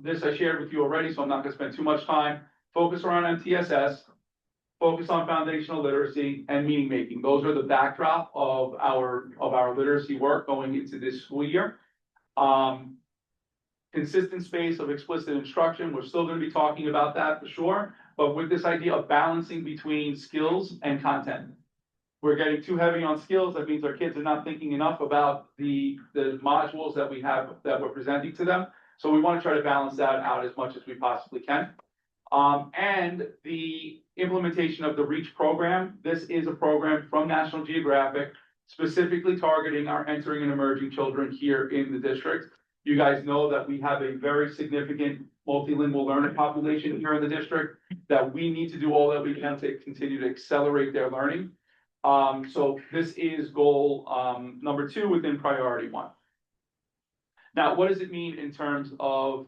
This I shared with you already, so I'm not going to spend too much time. Focus around MTSS. Focus on foundational literacy and meaning making. Those are the backdrop of our literacy work going into this school year. Consistent space of explicit instruction. We're still going to be talking about that for sure, but with this idea of balancing between skills and content. We're getting too heavy on skills. That means our kids are not thinking enough about the modules that we have that we're presenting to them. So we want to try to balance that out as much as we possibly can. And the implementation of the REACH program. This is a program from National Geographic, specifically targeting our entering and emerging children here in the district. You guys know that we have a very significant multilingual learner population here in the district, that we need to do all that we can to continue to accelerate their learning. So this is goal number 2 within priority 1. Now, what does it mean in terms of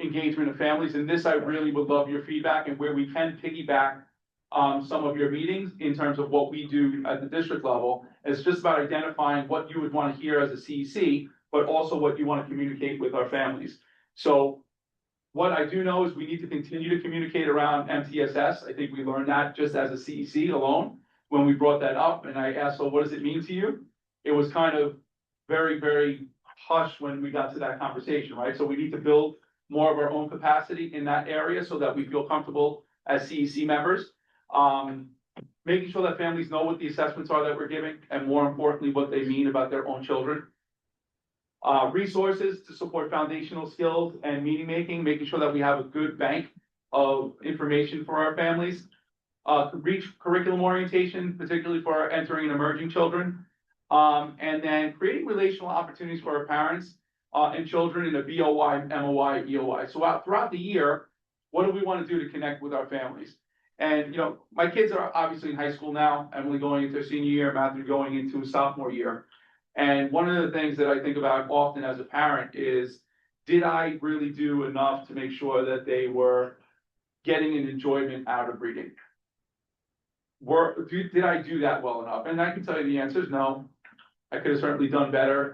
engagement of families? And this, I really would love your feedback, and where we can piggyback some of your meetings in terms of what we do at the district level. It's just about identifying what you would want to hear as a CEC, but also what you want to communicate with our families. So what I do know is we need to continue to communicate around MTSS. I think we learned that just as a CEC alone when we brought that up, and I asked, so what does it mean to you? It was kind of very, very hush when we got to that conversation, right? So we need to build more of our own capacity in that area so that we feel comfortable as CEC members. Making sure that families know what the assessments are that we're giving, and more importantly, what they mean about their own children. Resources to support foundational skills and meaning making, making sure that we have a good bank of information for our families. Reach curriculum orientation, particularly for our entering and emerging children. And then creating relational opportunities for our parents and children in a BOY, MOY, EOY. So throughout the year, what do we want to do to connect with our families? And, you know, my kids are obviously in high school now. Emily going into her senior year, Matthew going into his sophomore year. And one of the things that I think about often as a parent is, did I really do enough to make sure that they were getting an enjoyment out of reading? Did I do that well enough? And I can tell you the answer is no. I could have certainly done better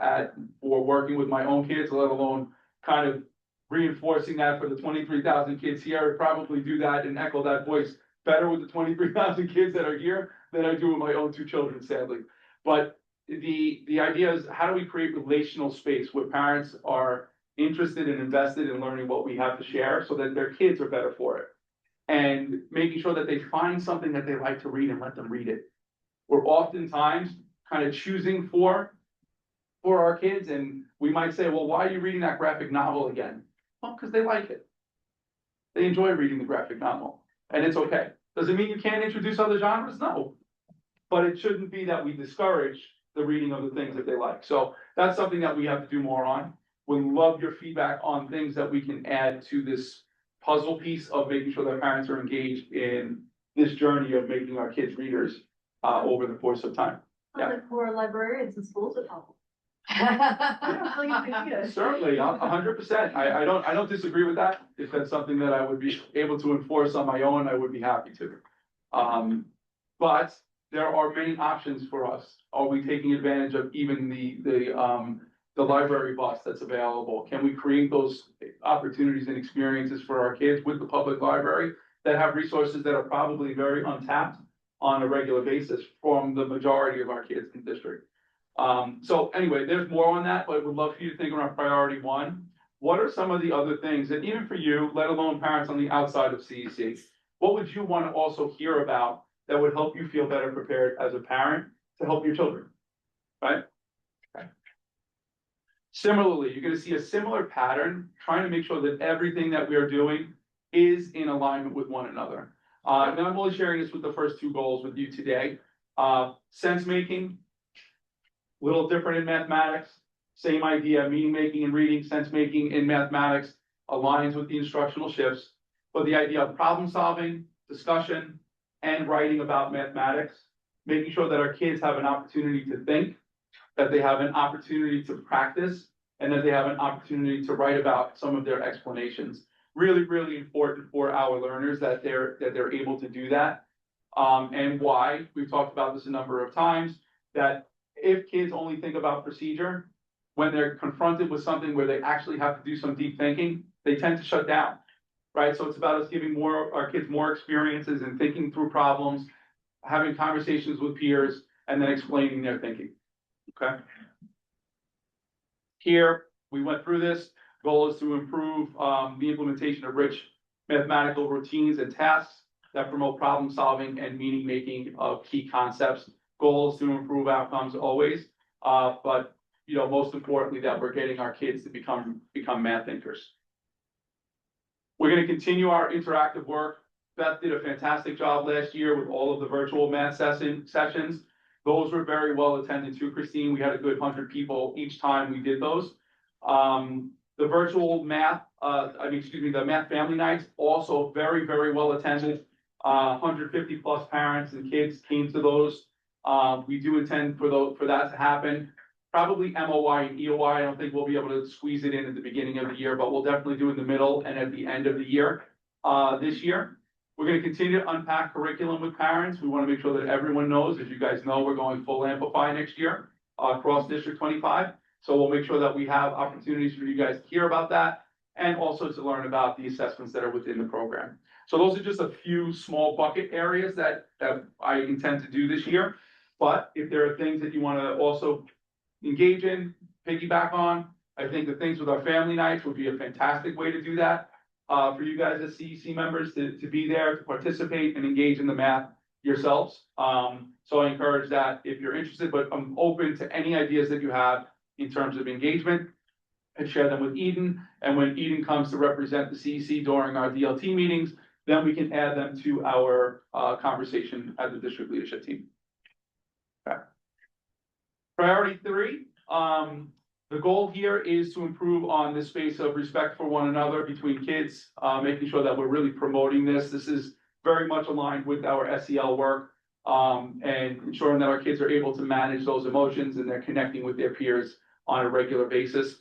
or working with my own kids, let alone kind of reinforcing that for the 23,000 kids here. I'd probably do that and echo that voice better with the 23,000 kids that are here than I do with my own two children, sadly. But the idea is, how do we create relational space where parents are interested and invested in learning what we have to share so that their kids are better for it? And making sure that they find something that they like to read and let them read it. We're oftentimes kind of choosing for our kids, and we might say, well, why are you reading that graphic novel again? Well, because they like it. They enjoy reading the graphic novel, and it's okay. Does it mean you can't introduce other genres? No. But it shouldn't be that we discourage the reading of the things that they like. So that's something that we have to do more on. We love your feedback on things that we can add to this puzzle piece of making sure that parents are engaged in this journey of making our kids readers over the course of time. Yeah. Like for librarians in schools at home. Certainly, 100%. I don't disagree with that. If that's something that I would be able to enforce on my own, I would be happy to. But there are many options for us. Are we taking advantage of even the library bus that's available? Can we create those opportunities and experiences for our kids with the public library that have resources that are probably very untapped on a regular basis from the majority of our kids in the district? So anyway, there's more on that, but I would love for you to think around priority one. What are some of the other things, and even for you, let alone parents on the outside of CEC, what would you want to also hear about that would help you feel better prepared as a parent to help your children, right? Okay. Similarly, you're going to see a similar pattern, trying to make sure that everything that we are doing is in alignment with one another. And I'm only sharing this with the first two goals with you today. Sense making, little different in mathematics, same idea, meaning making and reading, sense making in mathematics aligns with the instructional shifts, but the idea of problem solving, discussion, and writing about mathematics, making sure that our kids have an opportunity to think, that they have an opportunity to practice, and that they have an opportunity to write about some of their explanations. Really, really important for our learners that they're able to do that. And why, we've talked about this a number of times, that if kids only think about procedure, when they're confronted with something where they actually have to do some deep thinking, they tend to shut down, right? So it's about us giving our kids more experiences in thinking through problems, having conversations with peers, and then explaining their thinking, okay? Here, we went through this. Goal is to improve the implementation of rich mathematical routines and tasks that promote problem solving and meaning making of key concepts. Goal is to improve outcomes always, but you know, most importantly, that we're getting our kids to become math thinkers. We're going to continue our interactive work. Beth did a fantastic job last year with all of the virtual math sessions. Those were very well attended too, Christine. We had a good 100 people each time we did those. The virtual math, the math family nights, also very, very well attended. 150 plus parents and kids came to those. We do intend for that to happen. Probably MOY and EOY. I don't think we'll be able to squeeze it in at the beginning of the year, but we'll definitely do in the middle and at the end of the year this year. We're going to continue to unpack curriculum with parents. We want to make sure that everyone knows, as you guys know, we're going full Amplify next year across District 25. So we'll make sure that we have opportunities for you guys to hear about that and also to learn about the assessments that are within the program. So those are just a few small bucket areas that I intend to do this year. But if there are things that you want to also engage in, piggyback on, I think the things with our family nights would be a fantastic way to do that. For you guys as CEC members to be there, to participate and engage in the math yourselves. So I encourage that if you're interested, but I'm open to any ideas that you have in terms of engagement. and share them with Eden. And when Eden comes to represent the CEC during our DLT meetings, then we can add them to our conversation as a district leadership team. Okay. Priority 3, the goal here is to improve on this space of respect for one another between kids, making sure that we're really promoting this. This is very much aligned with our SEL work, and ensuring that our kids are able to manage those emotions and they're connecting with their peers on a regular basis.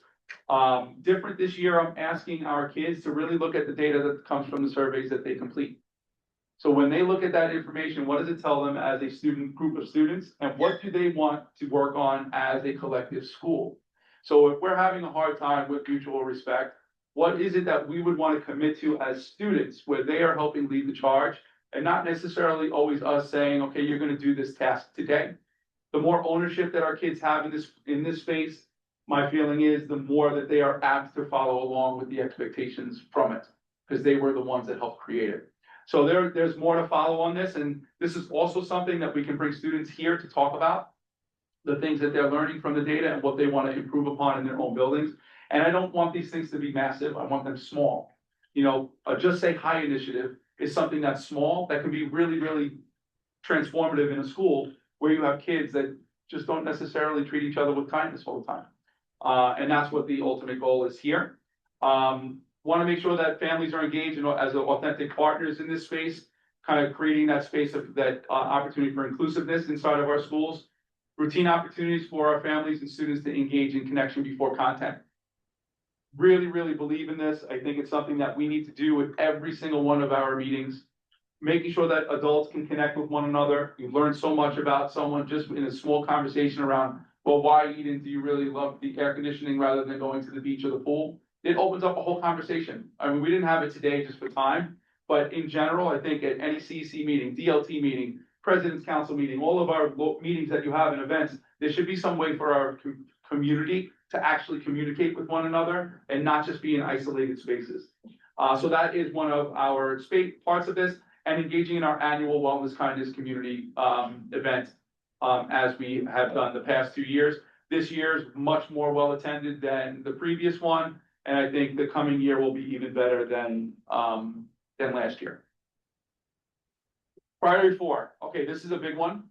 Different this year, I'm asking our kids to really look at the data that comes from the surveys that they complete. So when they look at that information, what does it tell them as a group of students, and what do they want to work on as a collective school? So if we're having a hard time with mutual respect, what is it that we would want to commit to as students where they are helping lead the charge, and not necessarily always us saying, okay, you're going to do this task today. The more ownership that our kids have in this space, my feeling is the more that they are apt to follow along with the expectations from it, because they were the ones that helped create it. So there's more to follow on this, and this is also something that we can bring students here to talk about, the things that they're learning from the data and what they want to improve upon in their own buildings. And I don't want these things to be massive, I want them small. You know, Just Say Hi initiative is something that's small, that can be really, really transformative in a school where you have kids that just don't necessarily treat each other with kindness all the time. And that's what the ultimate goal is here. Want to make sure that families are engaged as authentic partners in this space, kind of creating that space of that opportunity for inclusiveness inside of our schools. Routine opportunities for our families and students to engage in connection before content. Really, really believe in this. I think it's something that we need to do with every single one of our meetings. Making sure that adults can connect with one another. You learn so much about someone just in a small conversation around, well, why, Eden, do you really love the air conditioning rather than going to the beach or the pool? It opens up a whole conversation. I mean, we didn't have it today just for time, but in general, I think at any CEC meeting, DLT meeting, President's Council meeting, all of our meetings that you have and events, there should be some way for our community to actually communicate with one another and not just be in isolated spaces. So that is one of our parts of this, and engaging in our annual Wellness Kindness Community event, as we have done the past 2 years. This year is much more well attended than the previous one, and I think the coming year will be even better than last year. Priority 4. Okay, this is a big one.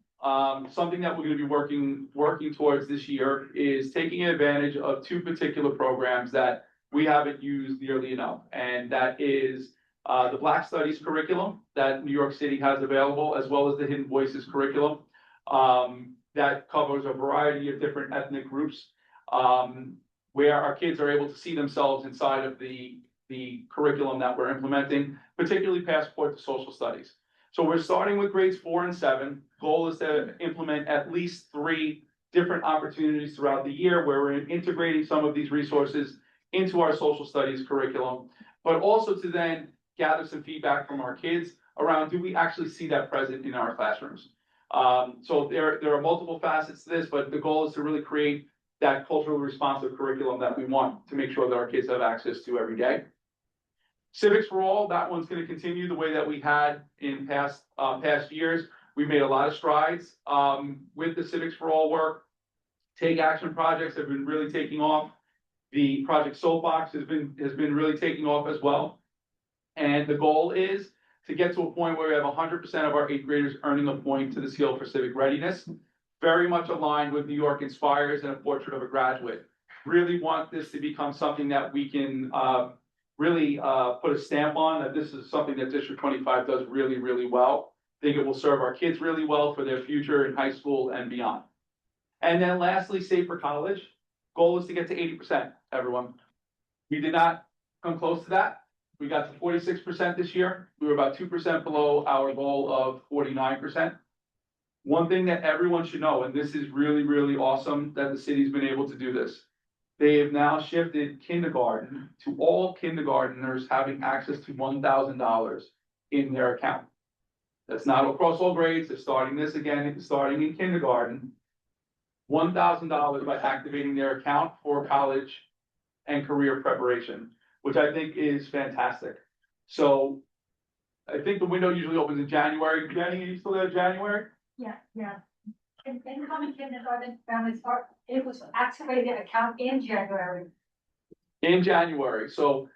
Something that we're going to be working towards this year is taking advantage of 2 particular programs that we haven't used nearly enough, and that is the Black Studies curriculum that New York City has available, as well as the Hidden Voices curriculum that covers a variety of different ethnic groups, where our kids are able to see themselves inside of the curriculum that we're implementing, particularly Passport to Social Studies. So we're starting with grades 4 and 7. Goal is to implement at least 3 different opportunities throughout the year where we're integrating some of these resources into our social studies curriculum, but also to then gather some feedback from our kids around, do we actually see that present in our classrooms? So there are multiple facets to this, but the goal is to really create that culturally responsive curriculum that we want to make sure that our kids have access to every day. Civics for All, that one's going to continue the way that we had in past years. We've made a lot of strides with the Civics for All work. Take Action projects have been really taking off. The Project Soapbox has been really taking off as well. And the goal is to get to a point where we have 100% of our 8th graders earning a point to the Seal for Civic Readiness. Very much aligned with New York Inspires and a Portrait of a Graduate. Really want this to become something that we can really put a stamp on, that this is something that District 25 does really, really well. I think it will serve our kids really well for their future in high school and beyond. And then lastly, Safer College. Goal is to get to 80%, everyone. We did not come close to that. We got to 46% this year. We were about 2% below our goal of 49%. One thing that everyone should know, and this is really, really awesome that the city's been able to do this. They have now shifted kindergarten to all kindergarteners having access to $1,000 in their account. That's not across all grades. They're starting this again, starting in kindergarten. $1,000 by activating their account for college and career preparation, which I think is fantastic. So I think the window usually opens in January. Jenny, are you still there in January? Yeah. Incoming kindergarten families are able to activate their account in January. in January. So,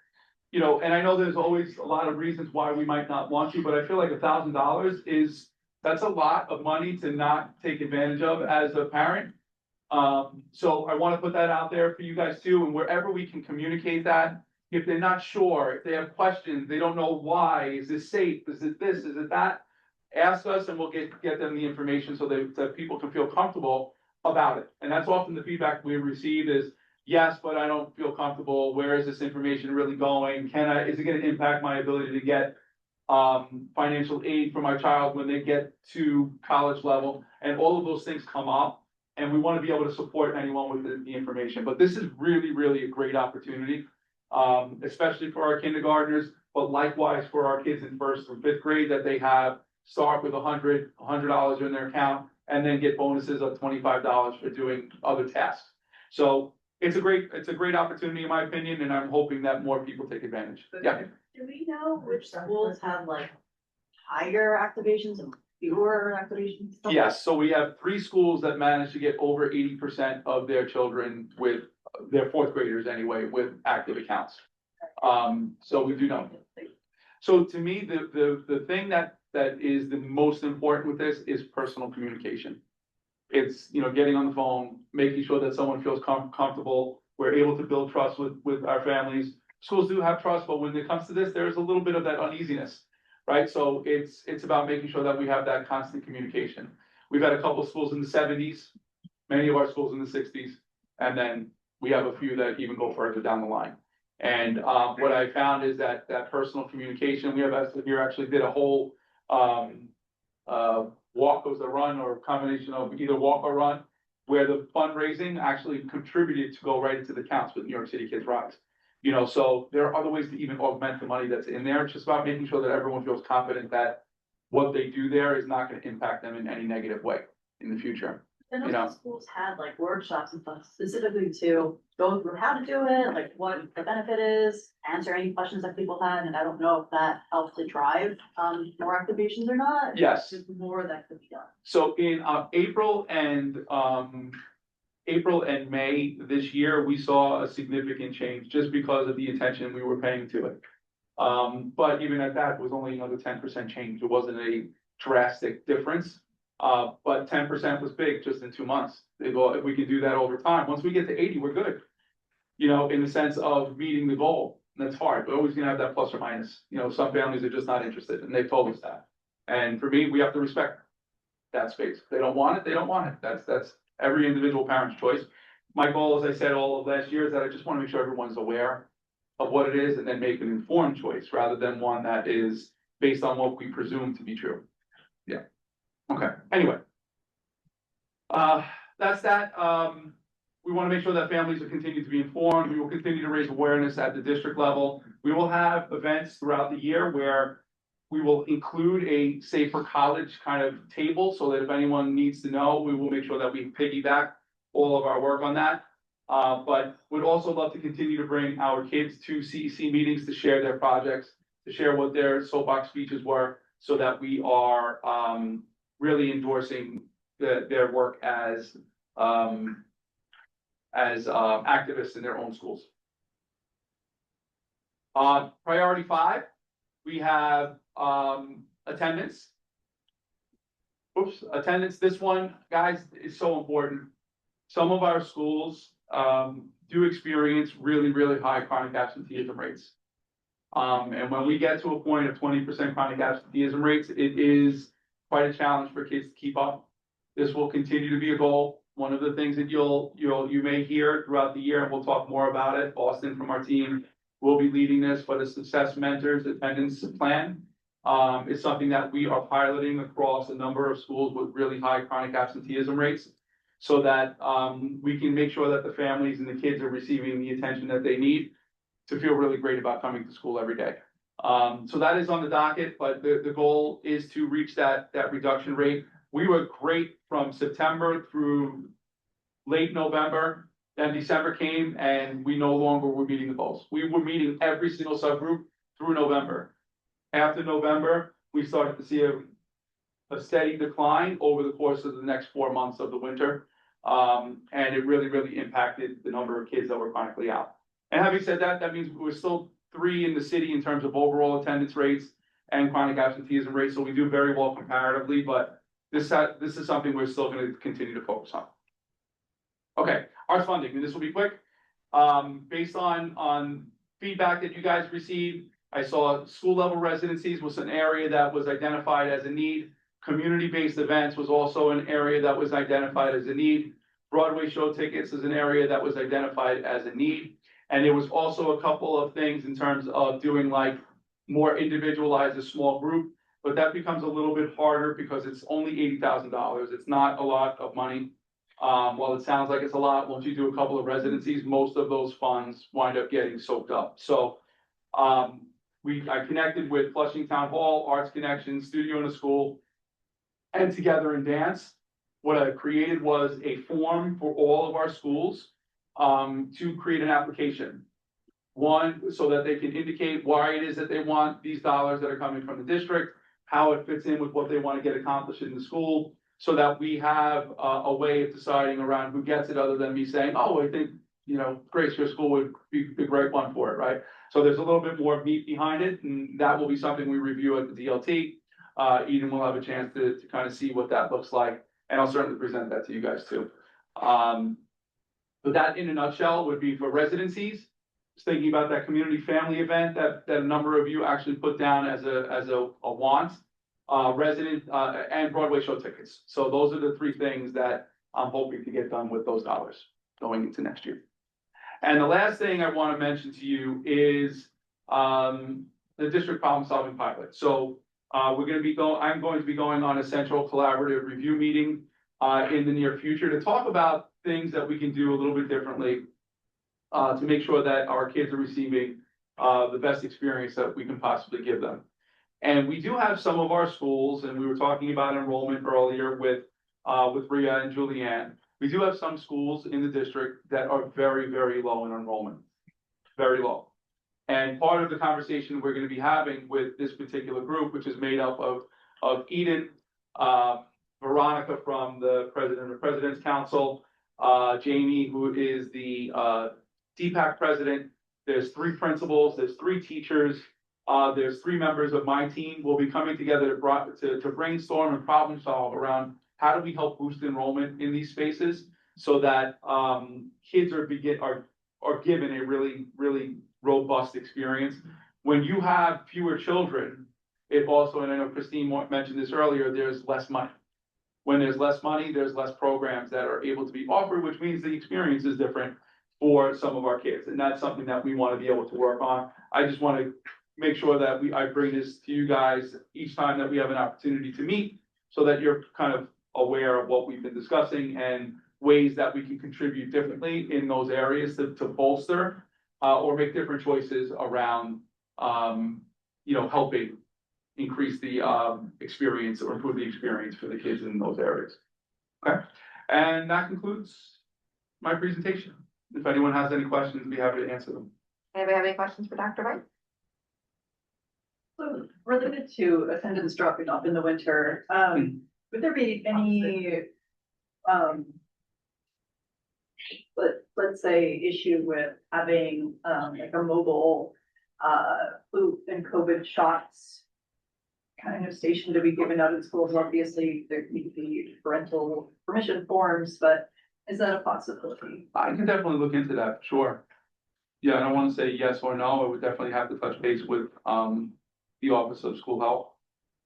you know, and I know there's always a lot of reasons why we might not want to, but I feel like $1,000 that's a lot of money to not take advantage of as a parent. So I want to put that out there for you guys too, and wherever we can communicate that, if they're not sure, if they have questions, they don't know why, is this safe, is it this, is it that? Ask us and we'll get them the information so that people can feel comfortable about it. And that's often the feedback we receive is, yes, but I don't feel comfortable. Where is this information really going? Is it going to impact my ability to get financial aid for my child when they get to college level? And all of those things come up. And we want to be able to support anyone with the information. But this is really, really a great opportunity, especially for our kindergartners, but likewise for our kids in 1st through 5th grade, that they start with $100 in their account and then get bonuses of $25 for doing other tasks. So it's a great opportunity in my opinion, and I'm hoping that more people take advantage. Yeah. Do we know which schools have like higher activations and fewer activations? Yes, so we have 3 schools that manage to get over 80% of their children with their 4th graders anyway, with active accounts. So we do know. So to me, the thing that is the most important with this is personal communication. It's, you know, getting on the phone, making sure that someone feels comfortable. We're able to build trust with our families. Schools do have trust, but when it comes to this, there's a little bit of that uneasiness, right? So it's about making sure that we have that constant communication. We've had a couple of schools in the 70s, many of our schools in the 60s, and then we have a few that even go further down the line. And what I found is that personal communication, we have actually did a whole walk was a run or a combination of either walk or run, where the fundraising actually contributed to go right into the accounts with New York City Kids Rise. You know, so there are other ways to even augment the money that's in there. It's just about making sure that everyone feels confident that what they do there is not going to impact them in any negative way in the future. And those schools had like workshops and stuff specifically to go through how to do it, like what the benefit is, answer any questions that people had, and I don't know if that helped to drive more activations or not. Yes. There's more that could be done. So in April and May this year, we saw a significant change just because of the attention we were paying to it. But even at that, it was only another 10% change. It wasn't a drastic difference. But 10% was big just in 2 months. If we can do that over time, once we get to 80, we're good. You know, in the sense of meeting the goal. That's hard. We're always gonna have that plus or minus. You know, some families are just not interested, and they've told us that. And for me, we have to respect that space. If they don't want it, they don't want it. That's every individual parent's choice. My goal, as I said all of last year, is that I just want to make sure everyone's aware of what it is and then make an informed choice rather than one that is based on what we presume to be true. Yeah. Okay, anyway. That's that. We want to make sure that families will continue to be informed. We will continue to raise awareness at the district level. We will have events throughout the year where we will include a safer college kind of table so that if anyone needs to know, we will make sure that we piggyback all of our work on that. But would also love to continue to bring our kids to CEC meetings to share their projects, to share what their soapbox speeches were, so that we are really endorsing their work as activists in their own schools. Priority 5, we have attendance. Attendance. This one, guys, is so important. Some of our schools do experience really, really high chronic absenteeism rates. And when we get to a point of 20% chronic absenteeism rates, it is quite a challenge for kids to keep up. This will continue to be a goal. One of the things that you may hear throughout the year, and we'll talk more about it, Austin from our team will be leading this, but a Success Mentors attendance plan is something that we are piloting across a number of schools with really high chronic absenteeism rates, so that we can make sure that the families and the kids are receiving the attention that they need to feel really great about coming to school every day. So that is on the docket, but the goal is to reach that reduction rate. We were great from September through late November. Then December came and we no longer were meeting the goals. We were meeting every single subgroup through November. After November, we started to see a steady decline over the course of the next 4 months of the winter. And it really, really impacted the number of kids that were chronically out. And having said that, that means we're still 3 in the city in terms of overall attendance rates and chronic absenteeism rates, so we do very well comparatively, but this is something we're still gonna continue to focus on. Okay, arts funding, and this will be quick. Based on feedback that you guys received, I saw school level residencies was an area that was identified as a need. Community-based events was also an area that was identified as a need. Broadway show tickets is an area that was identified as a need. And there was also a couple of things in terms of doing like more individualized, a small group, but that becomes a little bit harder because it's only $80,000. It's not a lot of money. While it sounds like it's a lot, once you do a couple of residencies, most of those funds wind up getting soaked up. So I connected with Flushing Town Hall, Arts Connection, Studio in a School, and Together in Dance. What I created was a form for all of our schools to create an application. One, so that they can indicate why it is that they want these dollars that are coming from the district, how it fits in with what they want to get accomplished in the school, so that we have a way of deciding around who gets it, other than me saying, oh, I think, Grace, your school would be the great one for it, right? So there's a little bit more meat behind it, and that will be something we review at the DLT. Eden will have a chance to kind of see what that looks like, and I'll certainly present that to you guys too. But that in a nutshell would be for residencies. Just thinking about that community family event that a number of you actually put down as a want. Resident and Broadway show tickets. So those are the 3 things that I'm hoping to get done with those dollars going into next year. And the last thing I want to mention to you is the district problem solving pilot. So I'm going to be going on a central collaborative review meeting in the near future to talk about things that we can do a little bit differently to make sure that our kids are receiving the best experience that we can possibly give them. And we do have some of our schools, and we were talking about enrollment earlier with Rhea and Julianne. We do have some schools in the district that are very, very low in enrollment, very low. And part of the conversation we're going to be having with this particular group, which is made up of Eden, Veronica from the President of President's Council, Jamie, who is the DPAC president. There's 3 principals, there's 3 teachers. There's 3 members of my team. We'll be coming together to brainstorm and problem solve around how do we help boost enrollment in these spaces so that kids are given a really, really robust experience. When you have fewer children, it also, and I know Christine mentioned this earlier, there's less money. When there's less money, there's less programs that are able to be offered, which means the experience is different for some of our kids. And that's something that we want to be able to work on. I just want to make sure that I bring this to you guys each time that we have an opportunity to meet, so that you're kind of aware of what we've been discussing and ways that we can contribute differently in those areas to bolster or make different choices around, helping increase the experience or improve the experience for the kids in those areas. Okay, and that concludes my presentation. If anyone has any questions, I'd be happy to answer them. Anybody have any questions for Dr. White? So related to attendance dropping off in the winter, would there be any, let's say, issue with having like a mobile flu and COVID shots kind of station to be given out in schools? Obviously, there need to be parental permission forms, but is that a possibility? I can definitely look into that, sure. Yeah, I don't want to say yes or no. I would definitely have to touch base with the Office of School Health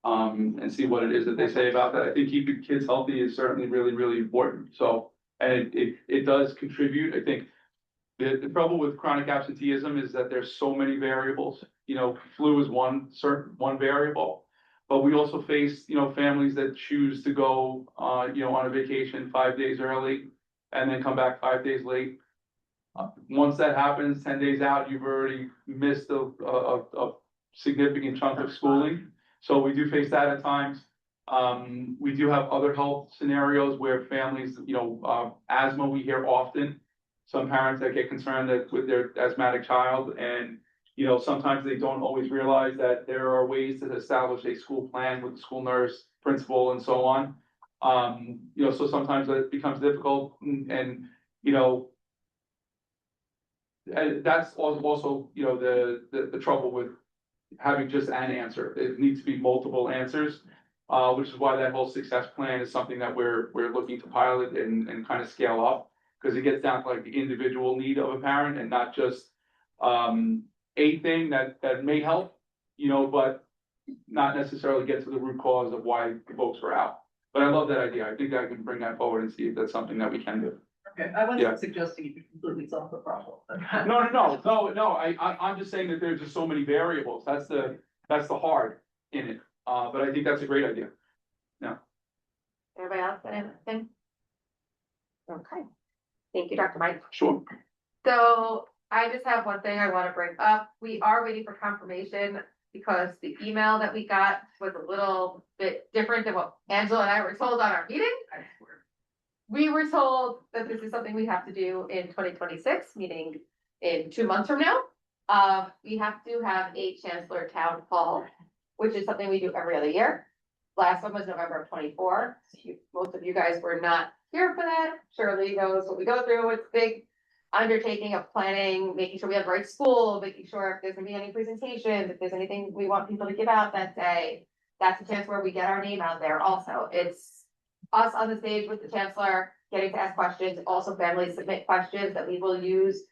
and see what it is that they say about that. I think keeping kids healthy is certainly really, really important. So, and it does contribute. I think the trouble with chronic absenteeism is that there's so many variables. Flu is one variable, but we also face, families that choose to go, on a vacation 5 days early and then come back 5 days late. Once that happens, 10 days out, you've already missed a significant chunk of schooling. So we do face that at times. We do have other health scenarios where families, asthma, we hear often. Some parents that get concerned that with their asthmatic child, and sometimes they don't always realize that there are ways to establish a school plan with the school nurse, principal, and so on. So sometimes that becomes difficult, and and that's also, you know, the trouble with having just an answer. It needs to be multiple answers, which is why that whole success plan is something that we're looking to pilot and kind of scale up. Because it gets down to like the individual need of a parent and not just a thing that may help, you know, but not necessarily get to the root cause of why folks are out. But I love that idea. I think I can bring that forward and see if that's something that we can do. Okay, I Yeah. wasn't suggesting you could completely solve the problem. No, I'm just saying that there's just so many variables. That's the hard in it. But I think that's a great idea. Anybody else got anything? Okay, thank you, Dr. Mike. Sure. So I just have one thing I want to bring up. We are waiting for confirmation because the email that we got was a little bit different than what Angela and I were told on our meeting. We were told that this is something we have to do in 2026, meaning in 2 months from now. We have to have a chancellor town hall, which is something we do every other year. Last one was November of 24. Most of you guys were not here for that. Shirley knows what we go through. It's big undertaking of planning, making sure we have the right school, making sure if there's gonna be any presentations, if there's anything we want people to give out that day. That's a chance where we get our name out there also. It's us on the stage with the chancellor, getting to ask questions, also families submit questions that we will use.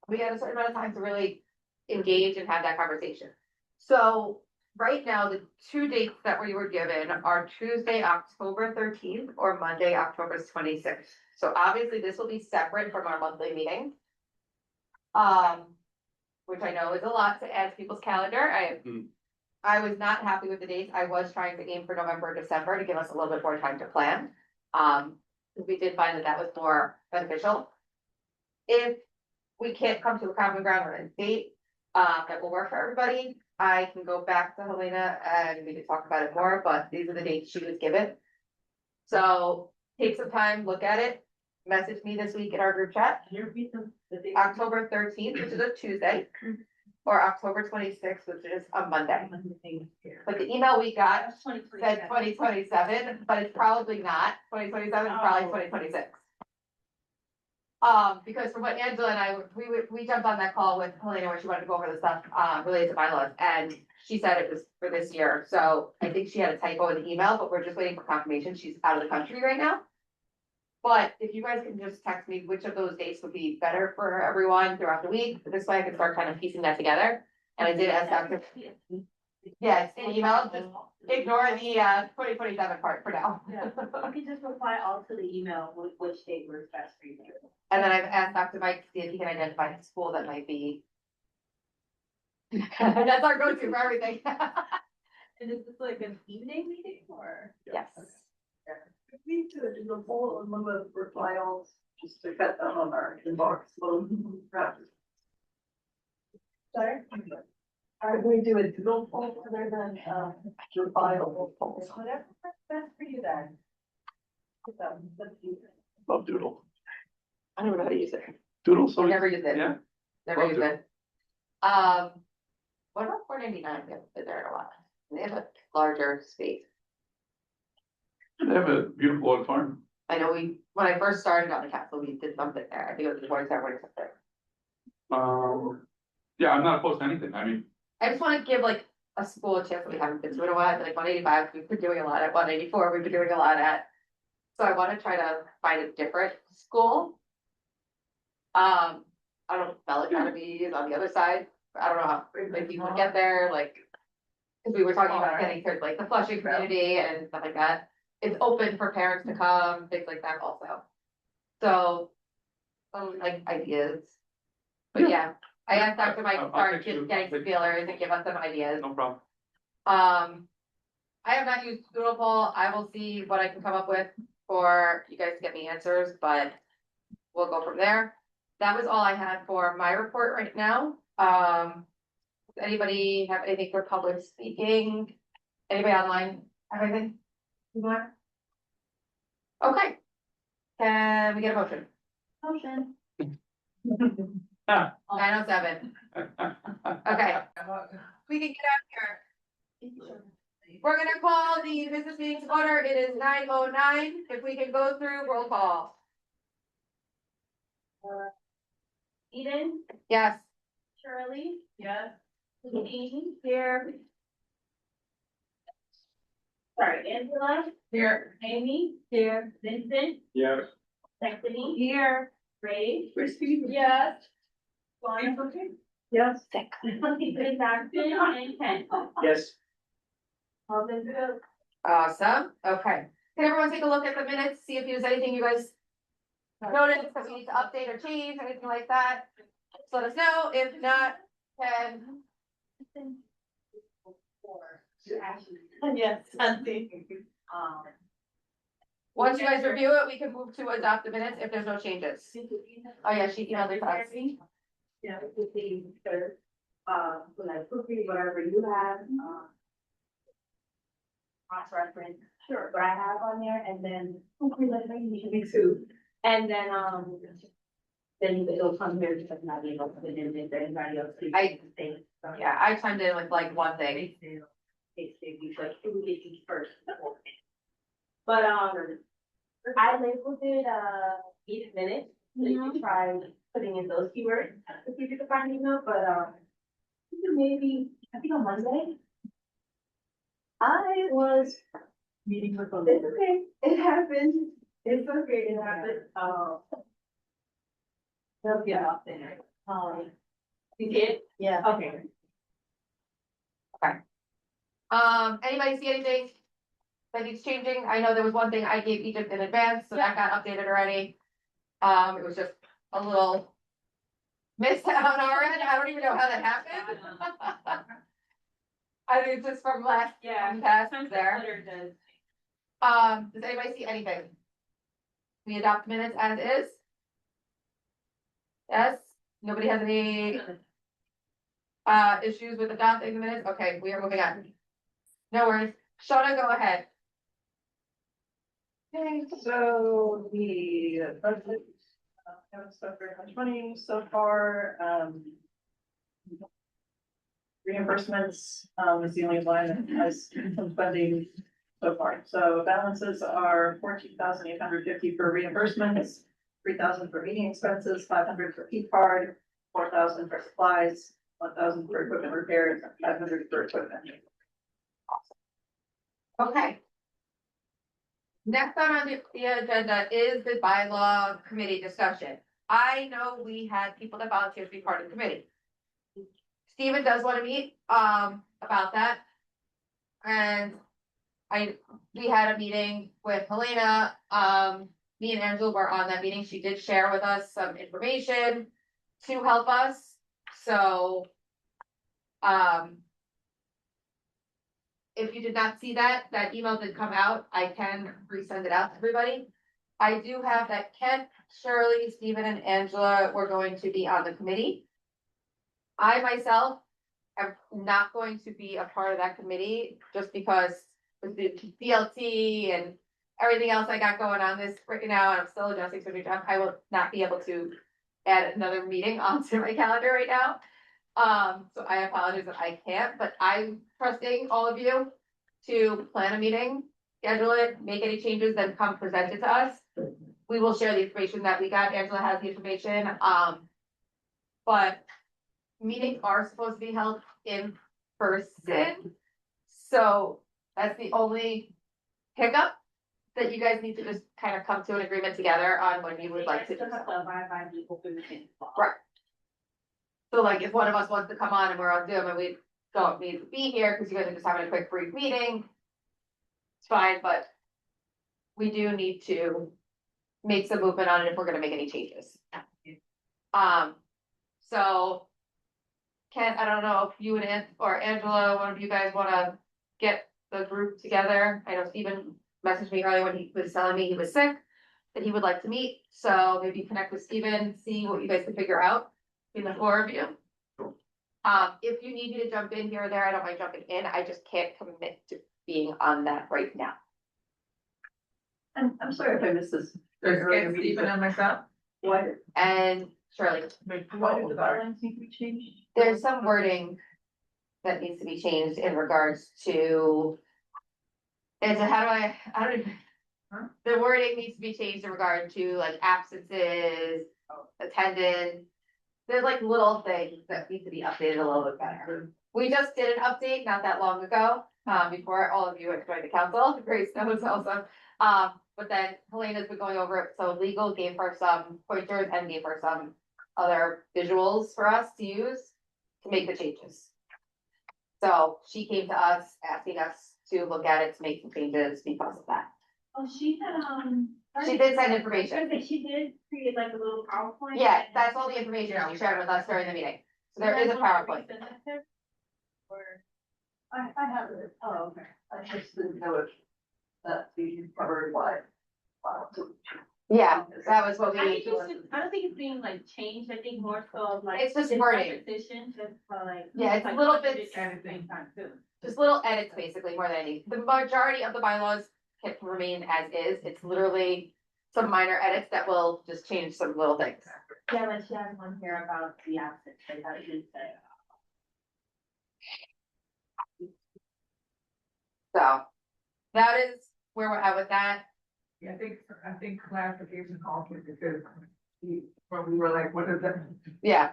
We had a certain amount of time to really engage and have that conversation. So right now, the 2 dates that we were given are Tuesday, October 13th or Monday, October 26th. So obviously this will be separate from our monthly meeting. Which I know is a lot to add to people's calendar. I was not happy with the dates. I was trying to aim for November, December to give us a little bit more time to plan. We did find that that was more beneficial. If we can't come to a common ground on a date, that will work for everybody, I can go back to Helena and we can talk about it more, but these are the dates she was given. So take some time, look at it, message me this week in our group chat. Can you repeat the date? October 13th, which is a Tuesday, or October 26th, which is a Monday. But the email we got said 2027, but it's probably not. 2027 is probably 2026. Because from what Angela and I, we jumped on that call with Helena where she wanted to go over the stuff, related to bylaws, and she said it was for this year. So I think she had a typo in the email, but we're just waiting for confirmation. She's out of the country right now. But if you guys can just text me which of those dates would be better for everyone throughout the week, this way I can start kind of piecing that together. And I did ask Dr. Yes, in email, just ignore the 2027 part for now. Yeah, you can just reply all to the email with which date works best for you. And then I've asked Dr. Mike to see if he can identify a school that might be. That's our go-to for everything. And is this like an evening meeting or? Yes. We need to do a poll on one of the reply alls, just to cut down on our inbox load. Sorry? Are we do a doodle poll other than, reply all polls? Whatever works best for you then. Love Doodle. I don't know how to use it. Doodle, so. I never used it. Yeah. Never Love used Doodle. it. What about 499? We haven't been there in a while. They have a larger space. They have a beautiful auditorium. I know when I first started on the council, we did something there. I think it was the board ceremony or something. Yeah, I'm not opposed to anything. I mean, I just want to give like a school a chance that we haven't been to in a while, like 185, we've been doing a lot at 184, we've been doing a lot at. So I want to try to find a different school. I don't know if Bell Academy is on the other side. I don't know how like people get there, like. Cause we were talking about getting towards like the Flushing community and stuff like that. It's open for parents to come, things like that also. So, some like ideas. But yeah, I asked Dr. Mike to start getting some feelers and give us some ideas. no problem. I have not used Doodle poll. I will see what I can come up with for you guys to get me answers, but we'll go from there. That was all I had for my report right now. Does anybody have anything for public speaking? Anybody online have anything? Okay. Can we get a motion? Motion. 9:07. Okay. We can get out here. We're gonna call the business meeting to order. It is 9:09. If we can go through roll call. Eden, Yes. Shirley, Yes. Amy, here. Sorry, Angela, Here. Amy, here, Vincent, Yes. Stephanie, here, Ray, Where's Steve? yes. Yes. Jackson, and Ken. Yes. All good to go. Awesome, okay. Can everyone take a look at the minutes, see if there's anything you guys noticed that we need to update or change, anything like that? Just let us know, if not, then. Yes, Sandy. Once you guys review it, we can move to adopt the minutes if there's no changes. Oh, yeah, she emailed it to us. Yeah, to see, when I proofread whatever you have, cross-reference. Sure. What I have on there, and then hopefully let me too. And then it'll come here because not being able to put in if anybody else. I think. Yeah, I chimed in with like one thing. It's like, who gets you first? But, I labeled it, each minute, so you can try putting in those keywords to see if you can find email, but, maybe, I think on Monday. I was meeting with them. It's okay, it happened, it's okay, it happened, they'll get off there. You did? Yeah. Okay. Anybody see anything that needs changing? I know there was one thing I gave Egypt in advance, so that got updated already. It was just a little missed out on our end. I don't even know how that happened. I think it's just from last test there. Does anybody see anything? We adopt minutes as is? Yes, nobody has any issues with adopting the minutes? Okay, we are moving on. No worries. Shawna, go ahead. Okay, so the budget, haven't spent very much money so far, reimbursements, is the only line that has some funding so far. So balances are 14,850 for reimbursements, 3,000 for meeting expenses, 500 for P card, 4,000 for supplies, 1,000 for equipment repairs, 500 for equipment. Okay. Next on the agenda is the bylaw committee discussion. I know we had people that volunteered to be part of the committee. Steven does want to meet, about that. And we had a meeting with Helena, me and Angela were on that meeting. She did share with us some information to help us. So, if you did not see that email did come out, I can resend it out to everybody. I do have that Kent, Shirley, Stephen, and Angela were going to be on the committee. I myself am not going to be a part of that committee just because with the BLT and everything else I got going on this right now, and I'm still adjusting to a new job. I will not be able to add another meeting onto my calendar right now. So I apologize that I can't, but I'm trusting all of you to plan a meeting, schedule it, make any changes, then come present it to us. We will share the information that we got. Angela has the information. But meetings are supposed to be held in person. So that's the only hiccup that you guys need to just kind of come to an agreement together on when you would like to do so. Right. So like if one of us wants to come on and we're on Zoom and we don't need to be here because you guys are just having a quick brief meeting, it's fine, but we do need to make some movement on it if we're gonna make any changes. So Kent, I don't know if you and or Angela, one of you guys wanna get the group together. I know Stephen messaged me earlier when he was telling me he was sick, that he would like to meet. So maybe connect with Stephen, see what you guys can figure out between the four of you. If you need me to jump in here or there, I don't mind jumping in. I just can't commit to being on that right now. And I'm sorry if I missed this. Earlier meeting, Stephen and myself. Why, And Shirley, why do the guidelines need to be changed? there's some wording that needs to be changed in regards to. It's a, I don't even. The wording needs to be changed in regard to like absences, attendance. there's like little things that need to be updated a little bit better. We just did an update not that long ago, before all of you had joined the council. Grace knows also. But then Helena's been going over it, so legal gave her some pointers and gave her some other visuals for us to use to make the changes. So she came to us asking us to look at it to make some changes because of that. Oh, she had, She did send information. She did create like a little PowerPoint. Yeah, that's all the information she shared with us during the meeting. So there is a PowerPoint. I have it. Oh, okay. I just didn't know if that you covered why. Yeah, that was what we. I don't think it's being like changed. I think more so of like. It's just wording. Position, just like. Yeah, it's a little bit. At the same time too. Just little edits basically more than anything. The majority of the bylaws can remain as is. It's literally some minor edits that will just change some little things. Yeah, but she has one here about the absence, like how you say. So that is where we're at with that. Yeah, I think clarification also because when we were like, what is that? Yeah.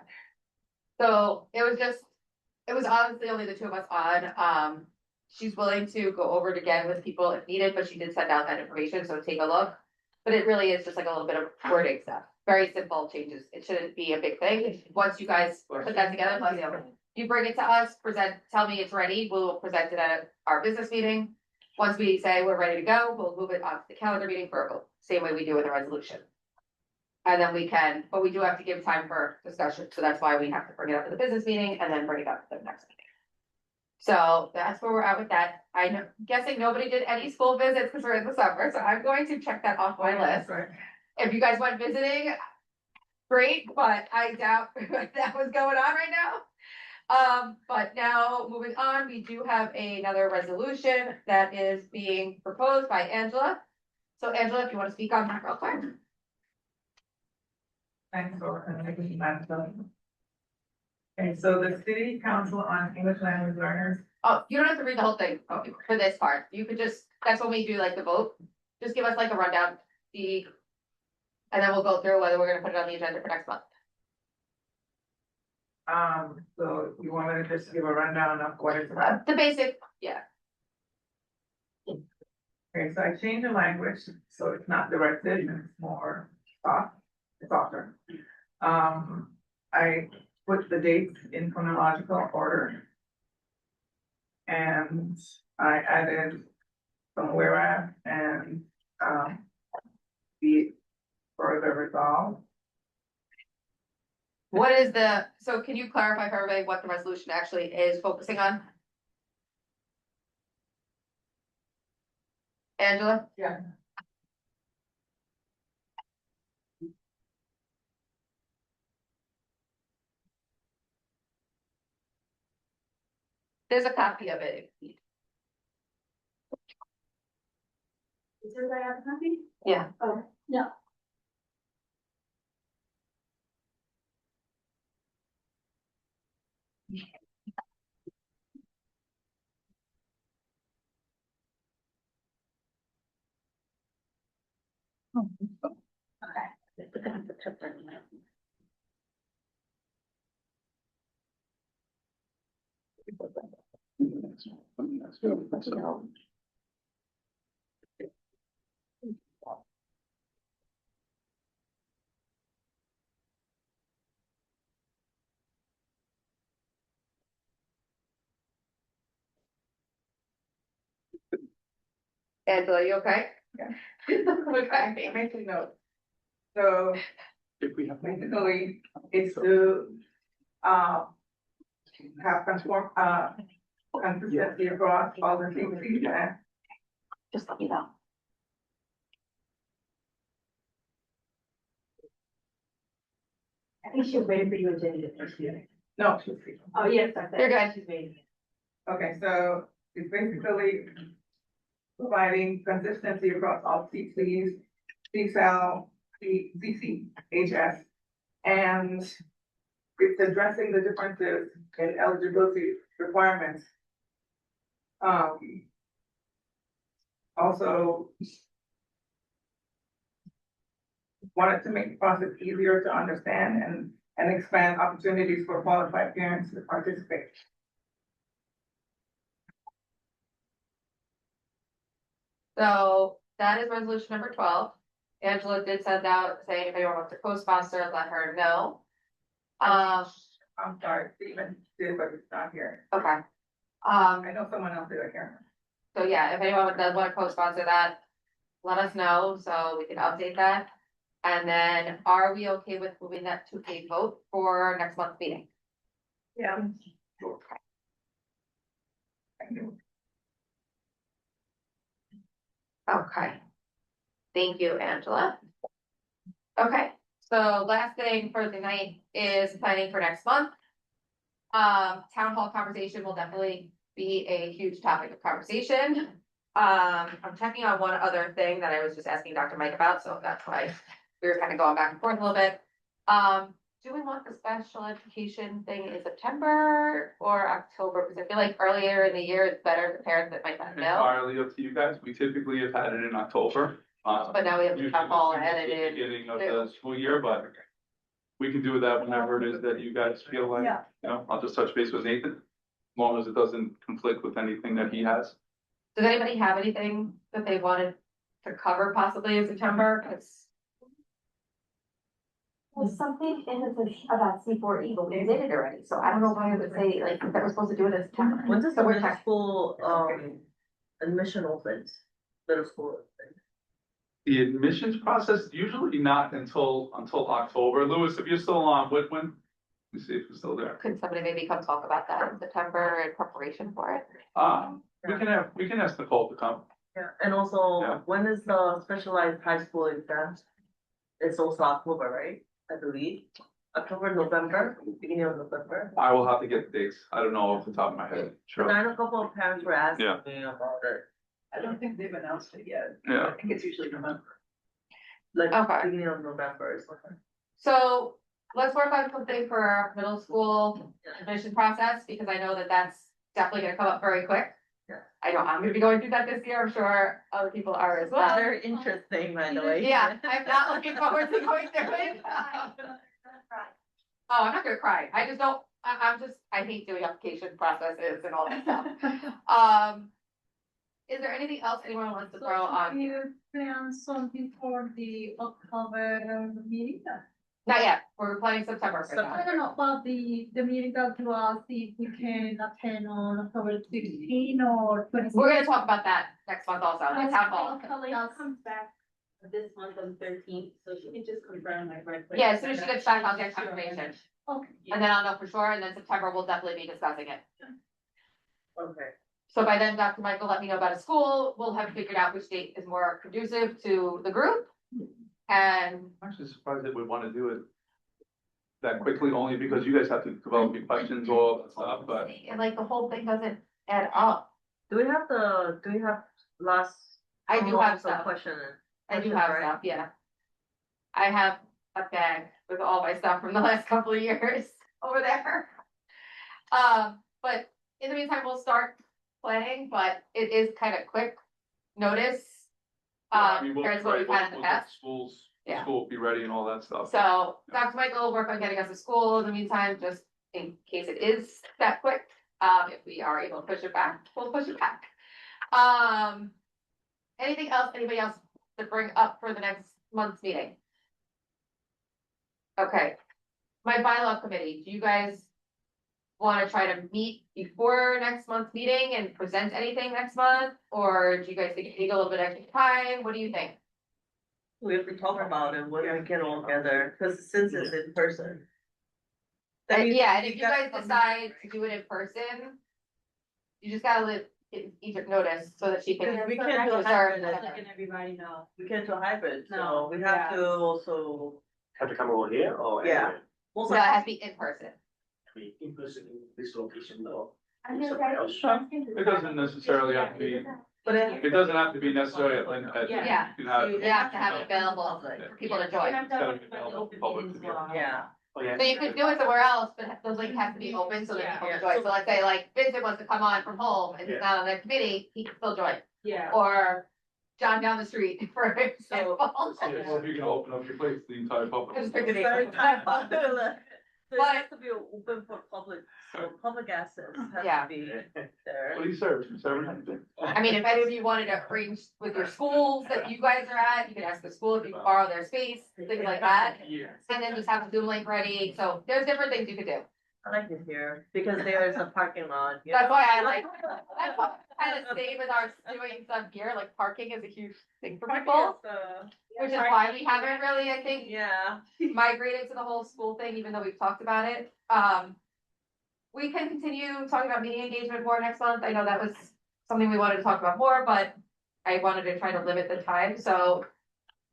So it was honestly only the two of us on. She's willing to go over it again with people if needed, but she did send out that information, so take a look. But it really is just like a little bit of wording stuff. Very simple changes. It shouldn't be a big thing. Once you guys put that together, plus you bring it to us, tell me it's ready, we'll present it at our business meeting. Once we say we're ready to go, we'll move it onto the calendar meeting for a vote, same way we do with a resolution. And then we can, but we do have to give time for discussion, so that's why we have to bring it up at the business meeting and then bring it up at the next meeting. So that's where we're at with that. I'm guessing nobody did any school visits because we're in the summer, so I'm going to check that off my list. If you guys went visiting, great, but I doubt that was going on right now. But now moving on, we do have another resolution that is being proposed by Angela. So Angela, if you want to speak on that real quick. Thanks for making that done. Okay, so the city council on English language learners. Oh, you don't have to read the whole thing for this part. You could just, that's when we do like the vote. Just give us like a rundown, and then we'll go through whether we're gonna put it on the agenda for next month. So you want me to just give a rundown of what it's about? The basic, yeah. Okay, so I changed the language, so it's not directed, and it's more soft, softer. I put the dates in chronological order. And I added some whereas and, be further resolved. What is so can you clarify for everybody what the resolution actually is focusing on? Angela? Yeah. There's a copy of it. Is everybody have a copy? Yeah. Oh, no. Angela, you okay? Yeah. Okay. Making notes. So If we have. basically, it's to, have consistency across all the CECs and Just let me know. I think she was waiting for you to change it first. no, she's speaking. Oh, yes, that's it. You're good. She's waiting. Okay, so it's basically providing consistency across all CCs, CSAL, CC, HS, and it's addressing the differences in eligibility requirements. Also wanted to make the process easier to understand and and expand opportunities for qualified parents to participate. So that is resolution number 12. Angela did send out saying if anyone wants to co-sponsor, let her know. I'm sorry, Stephen did, but it's not here. Okay. I know someone else did here. So yeah, if anyone does want to co-sponsor that, let us know so we can update that. And then are we okay with moving that to a vote for next month's meeting? Yeah. Okay. Thank you, Angela. Okay, so last thing for the night is planning for next month. Town hall conversation will definitely be a huge topic of conversation. I'm checking on one other thing that I was just asking Dr. Mike about, so that's why we were kind of going back and forth a little bit. Do we want the special education thing in September or October? Because I feel like earlier in the year, it's better for parents that might not know. Entirely up to you guys. We typically have had it in October. But now we have the usually town hall it's added the in. Beginning of the school year, but we can do that whenever it is that you guys feel like, Yeah. you know, I'll just touch base with Nathan. As long as it doesn't conflict with anything that he has. Does anybody have anything that they wanted to cover possibly in September? Because There's something in it about C4E, but we did it already, so I don't know why I would say like that we're supposed to do it in September. When does So the we're middle check- school, admission opens? Middle school. The admissions process, usually not until October. Lewis, if you're still on, when, let me see if you're still there. could somebody maybe come talk about that in September in preparation for it? We can ask Nicole to come. Yeah, and also, Yeah. when is the specialized high school exam? It's also October, right? I believe. October, November, beginning of November. I will have to get the dates. I don't know off the top of my head. Because Sure. I know a couple of parents were asking Yeah. me about it. I don't think they've announced it yet. Yeah. I think it's usually November. Like, Okay. beginning of November or something. So let's work on something for our middle school admission process, because I know that that's definitely gonna come up very quick. Yeah. I know I'm gonna be going through that this year. I'm sure other people are as well. Very interesting, by the way. Yeah, I'm not looking forward to going through it. Oh, I'm not gonna cry. I just don't, I'm just, I hate doing application processes and all that stuff. Is there anything else anyone wants to throw on? You plan something for the October meeting? Not yet. We're planning September for I that. don't know about the meeting that you are, see if we can attend on October 16 or 26. We're gonna talk about that next month also, the town hall. Kalina comes back this month on 13th, so she can just confirm like right. Yeah, as soon as she gets back, I'll get confirmation. Okay. And then I'll know for sure, and then September, we'll definitely be discussing it. Okay. So by then, Dr. Michael let me know about a school. We'll have figured out which date is more conducive to the group. And I'm actually surprised that we want to do it that quickly, only because you guys have to develop your questions, all that stuff, but. and like the whole thing doesn't add up. Do we have last? I do have some stuff. question? I do have stuff, yeah. I have a bag with all my stuff from the last couple of years over there. But in the meantime, we'll start planning, but it is kind of quick notice. I mean, Compared to what we've had in the we'll get past. Schools, Yeah. school will be ready and all that stuff. So Dr. Michael will work on getting us a school in the meantime, just in case it is that quick. If we are able to push it back, we'll push it back. Anything else, anybody else to bring up for the next month's meeting? Okay, my bylaw committee, do you guys want to try to meet before next month's meeting and present anything next month? Or do you guys think you need a little bit extra time? What do you think? We have to talk about it when we get all together, because since it's in person. That means Yeah, and we if you gotta guys come- decide to do it in person, you just gotta live in Egypt notice so that she can. Because we can't do a serve hybrid, whatever. Letting everybody know. we can't do a hybrid, so No, we have yeah. to also, Have to come over here or Yeah. anywhere? most No, it has to be in person. I mean, in person in this location, no. I'm Somewhere else. It doesn't necessarily have to be, but it doesn't have to be necessarily at Lynn, Yeah. you can have. You have to have it available for people to join. It's gotta be available to the public to view. yeah. Oh, yeah. So you could do it somewhere else, but the link has to be open so that people can join. So let's say like Vincent wants to come on from home and he's not on the committee, he can still join. Yeah. Or John down the street, for example. Yeah, well, if you can open up your place, to the entire public. Just pick a date. Very time popular. So it has to be open for public, so public access Yeah. has to be there. What do you serve? You serve anything? I mean, if any of you wanted to arrange with your schools that you guys are at, you could ask the school if you can borrow their space, things like that. Yeah. And then just have a Zoom link ready, so there's different things you could do. I like it here because there is a parking lot. you That's know? why I like, that's why I kind of stay with our doing stuff here, like parking is a huge thing for Parking people. is, Which is why we haven't really, I think, Yeah. migrated to the whole school thing, even though we've talked about it. We can continue talking about meeting engagement more next month. I know that was something we wanted to talk about more, but I wanted to try to limit the time, so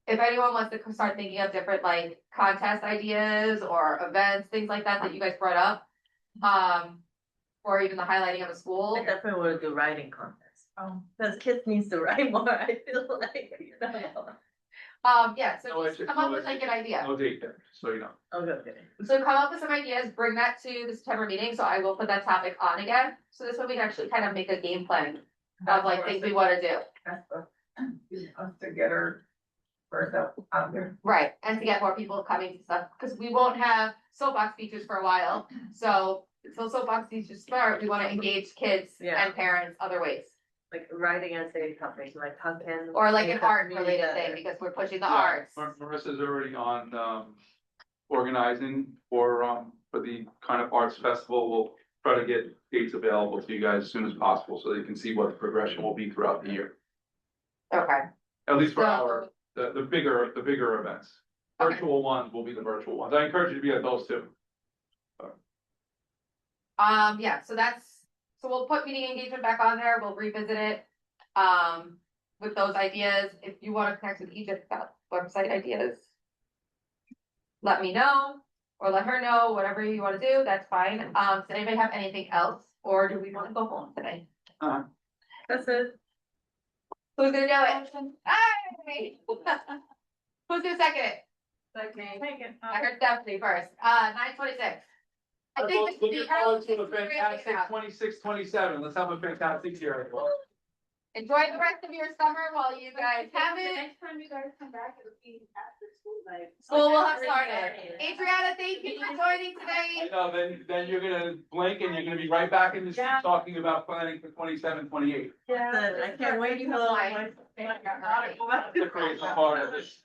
if anyone wants to start thinking of different like contest ideas or events, things like that that you guys brought up, or even the highlighting of a school. I definitely want to do writing contest. Because kids needs to write more, I feel like, you know. Yeah, so just come up with like an idea. No date there, so you know. Okay. So come up with some ideas, bring that to the September meeting, so I will put that topic on again. So this way we can actually kind of make a game plan of like things we wanna do. Us to get her first out there. Right, and to get more people coming to stuff, because we won't have soapbox features for a while, so until soapbox features start, we wanna engage kids Yeah. and parents other ways. Like writing essay topics, like content. Or like an art related thing, because we're pushing the Yeah, arts. Marissa's already on, organizing for the kind of arts festival. We'll try to get dates available to you guys as soon as possible, so you can see what the progression will be throughout the year. Okay. At least for So- the bigger events. Okay. Virtual ones will be the virtual ones. I encourage you to be at those too. Yeah, so we'll put meeting engagement back on there, we'll revisit it, with those ideas. If you wanna connect with Egypt about website ideas, let me know, or let her know, whatever you wanna do, that's fine. Does anybody have anything else, or do we wanna go home today? That's it. Who's gonna do it? Hey! Who's gonna second it? I heard Stephanie first, 9:26. I think this is Looking the forward to a earliest we're gonna fantastic figure out. 26-27. Let's have a fantastic year, everyone. Enjoy the rest of your summer while you guys have it. Next time you guys come back, it'll be after school, like. School will have started. Adriana, thank you for joining I today. know, then you're gonna blink and you're gonna be right back in the seat talking about planning for 27-28. I can't wait till. Fine. That's the crazy part of this.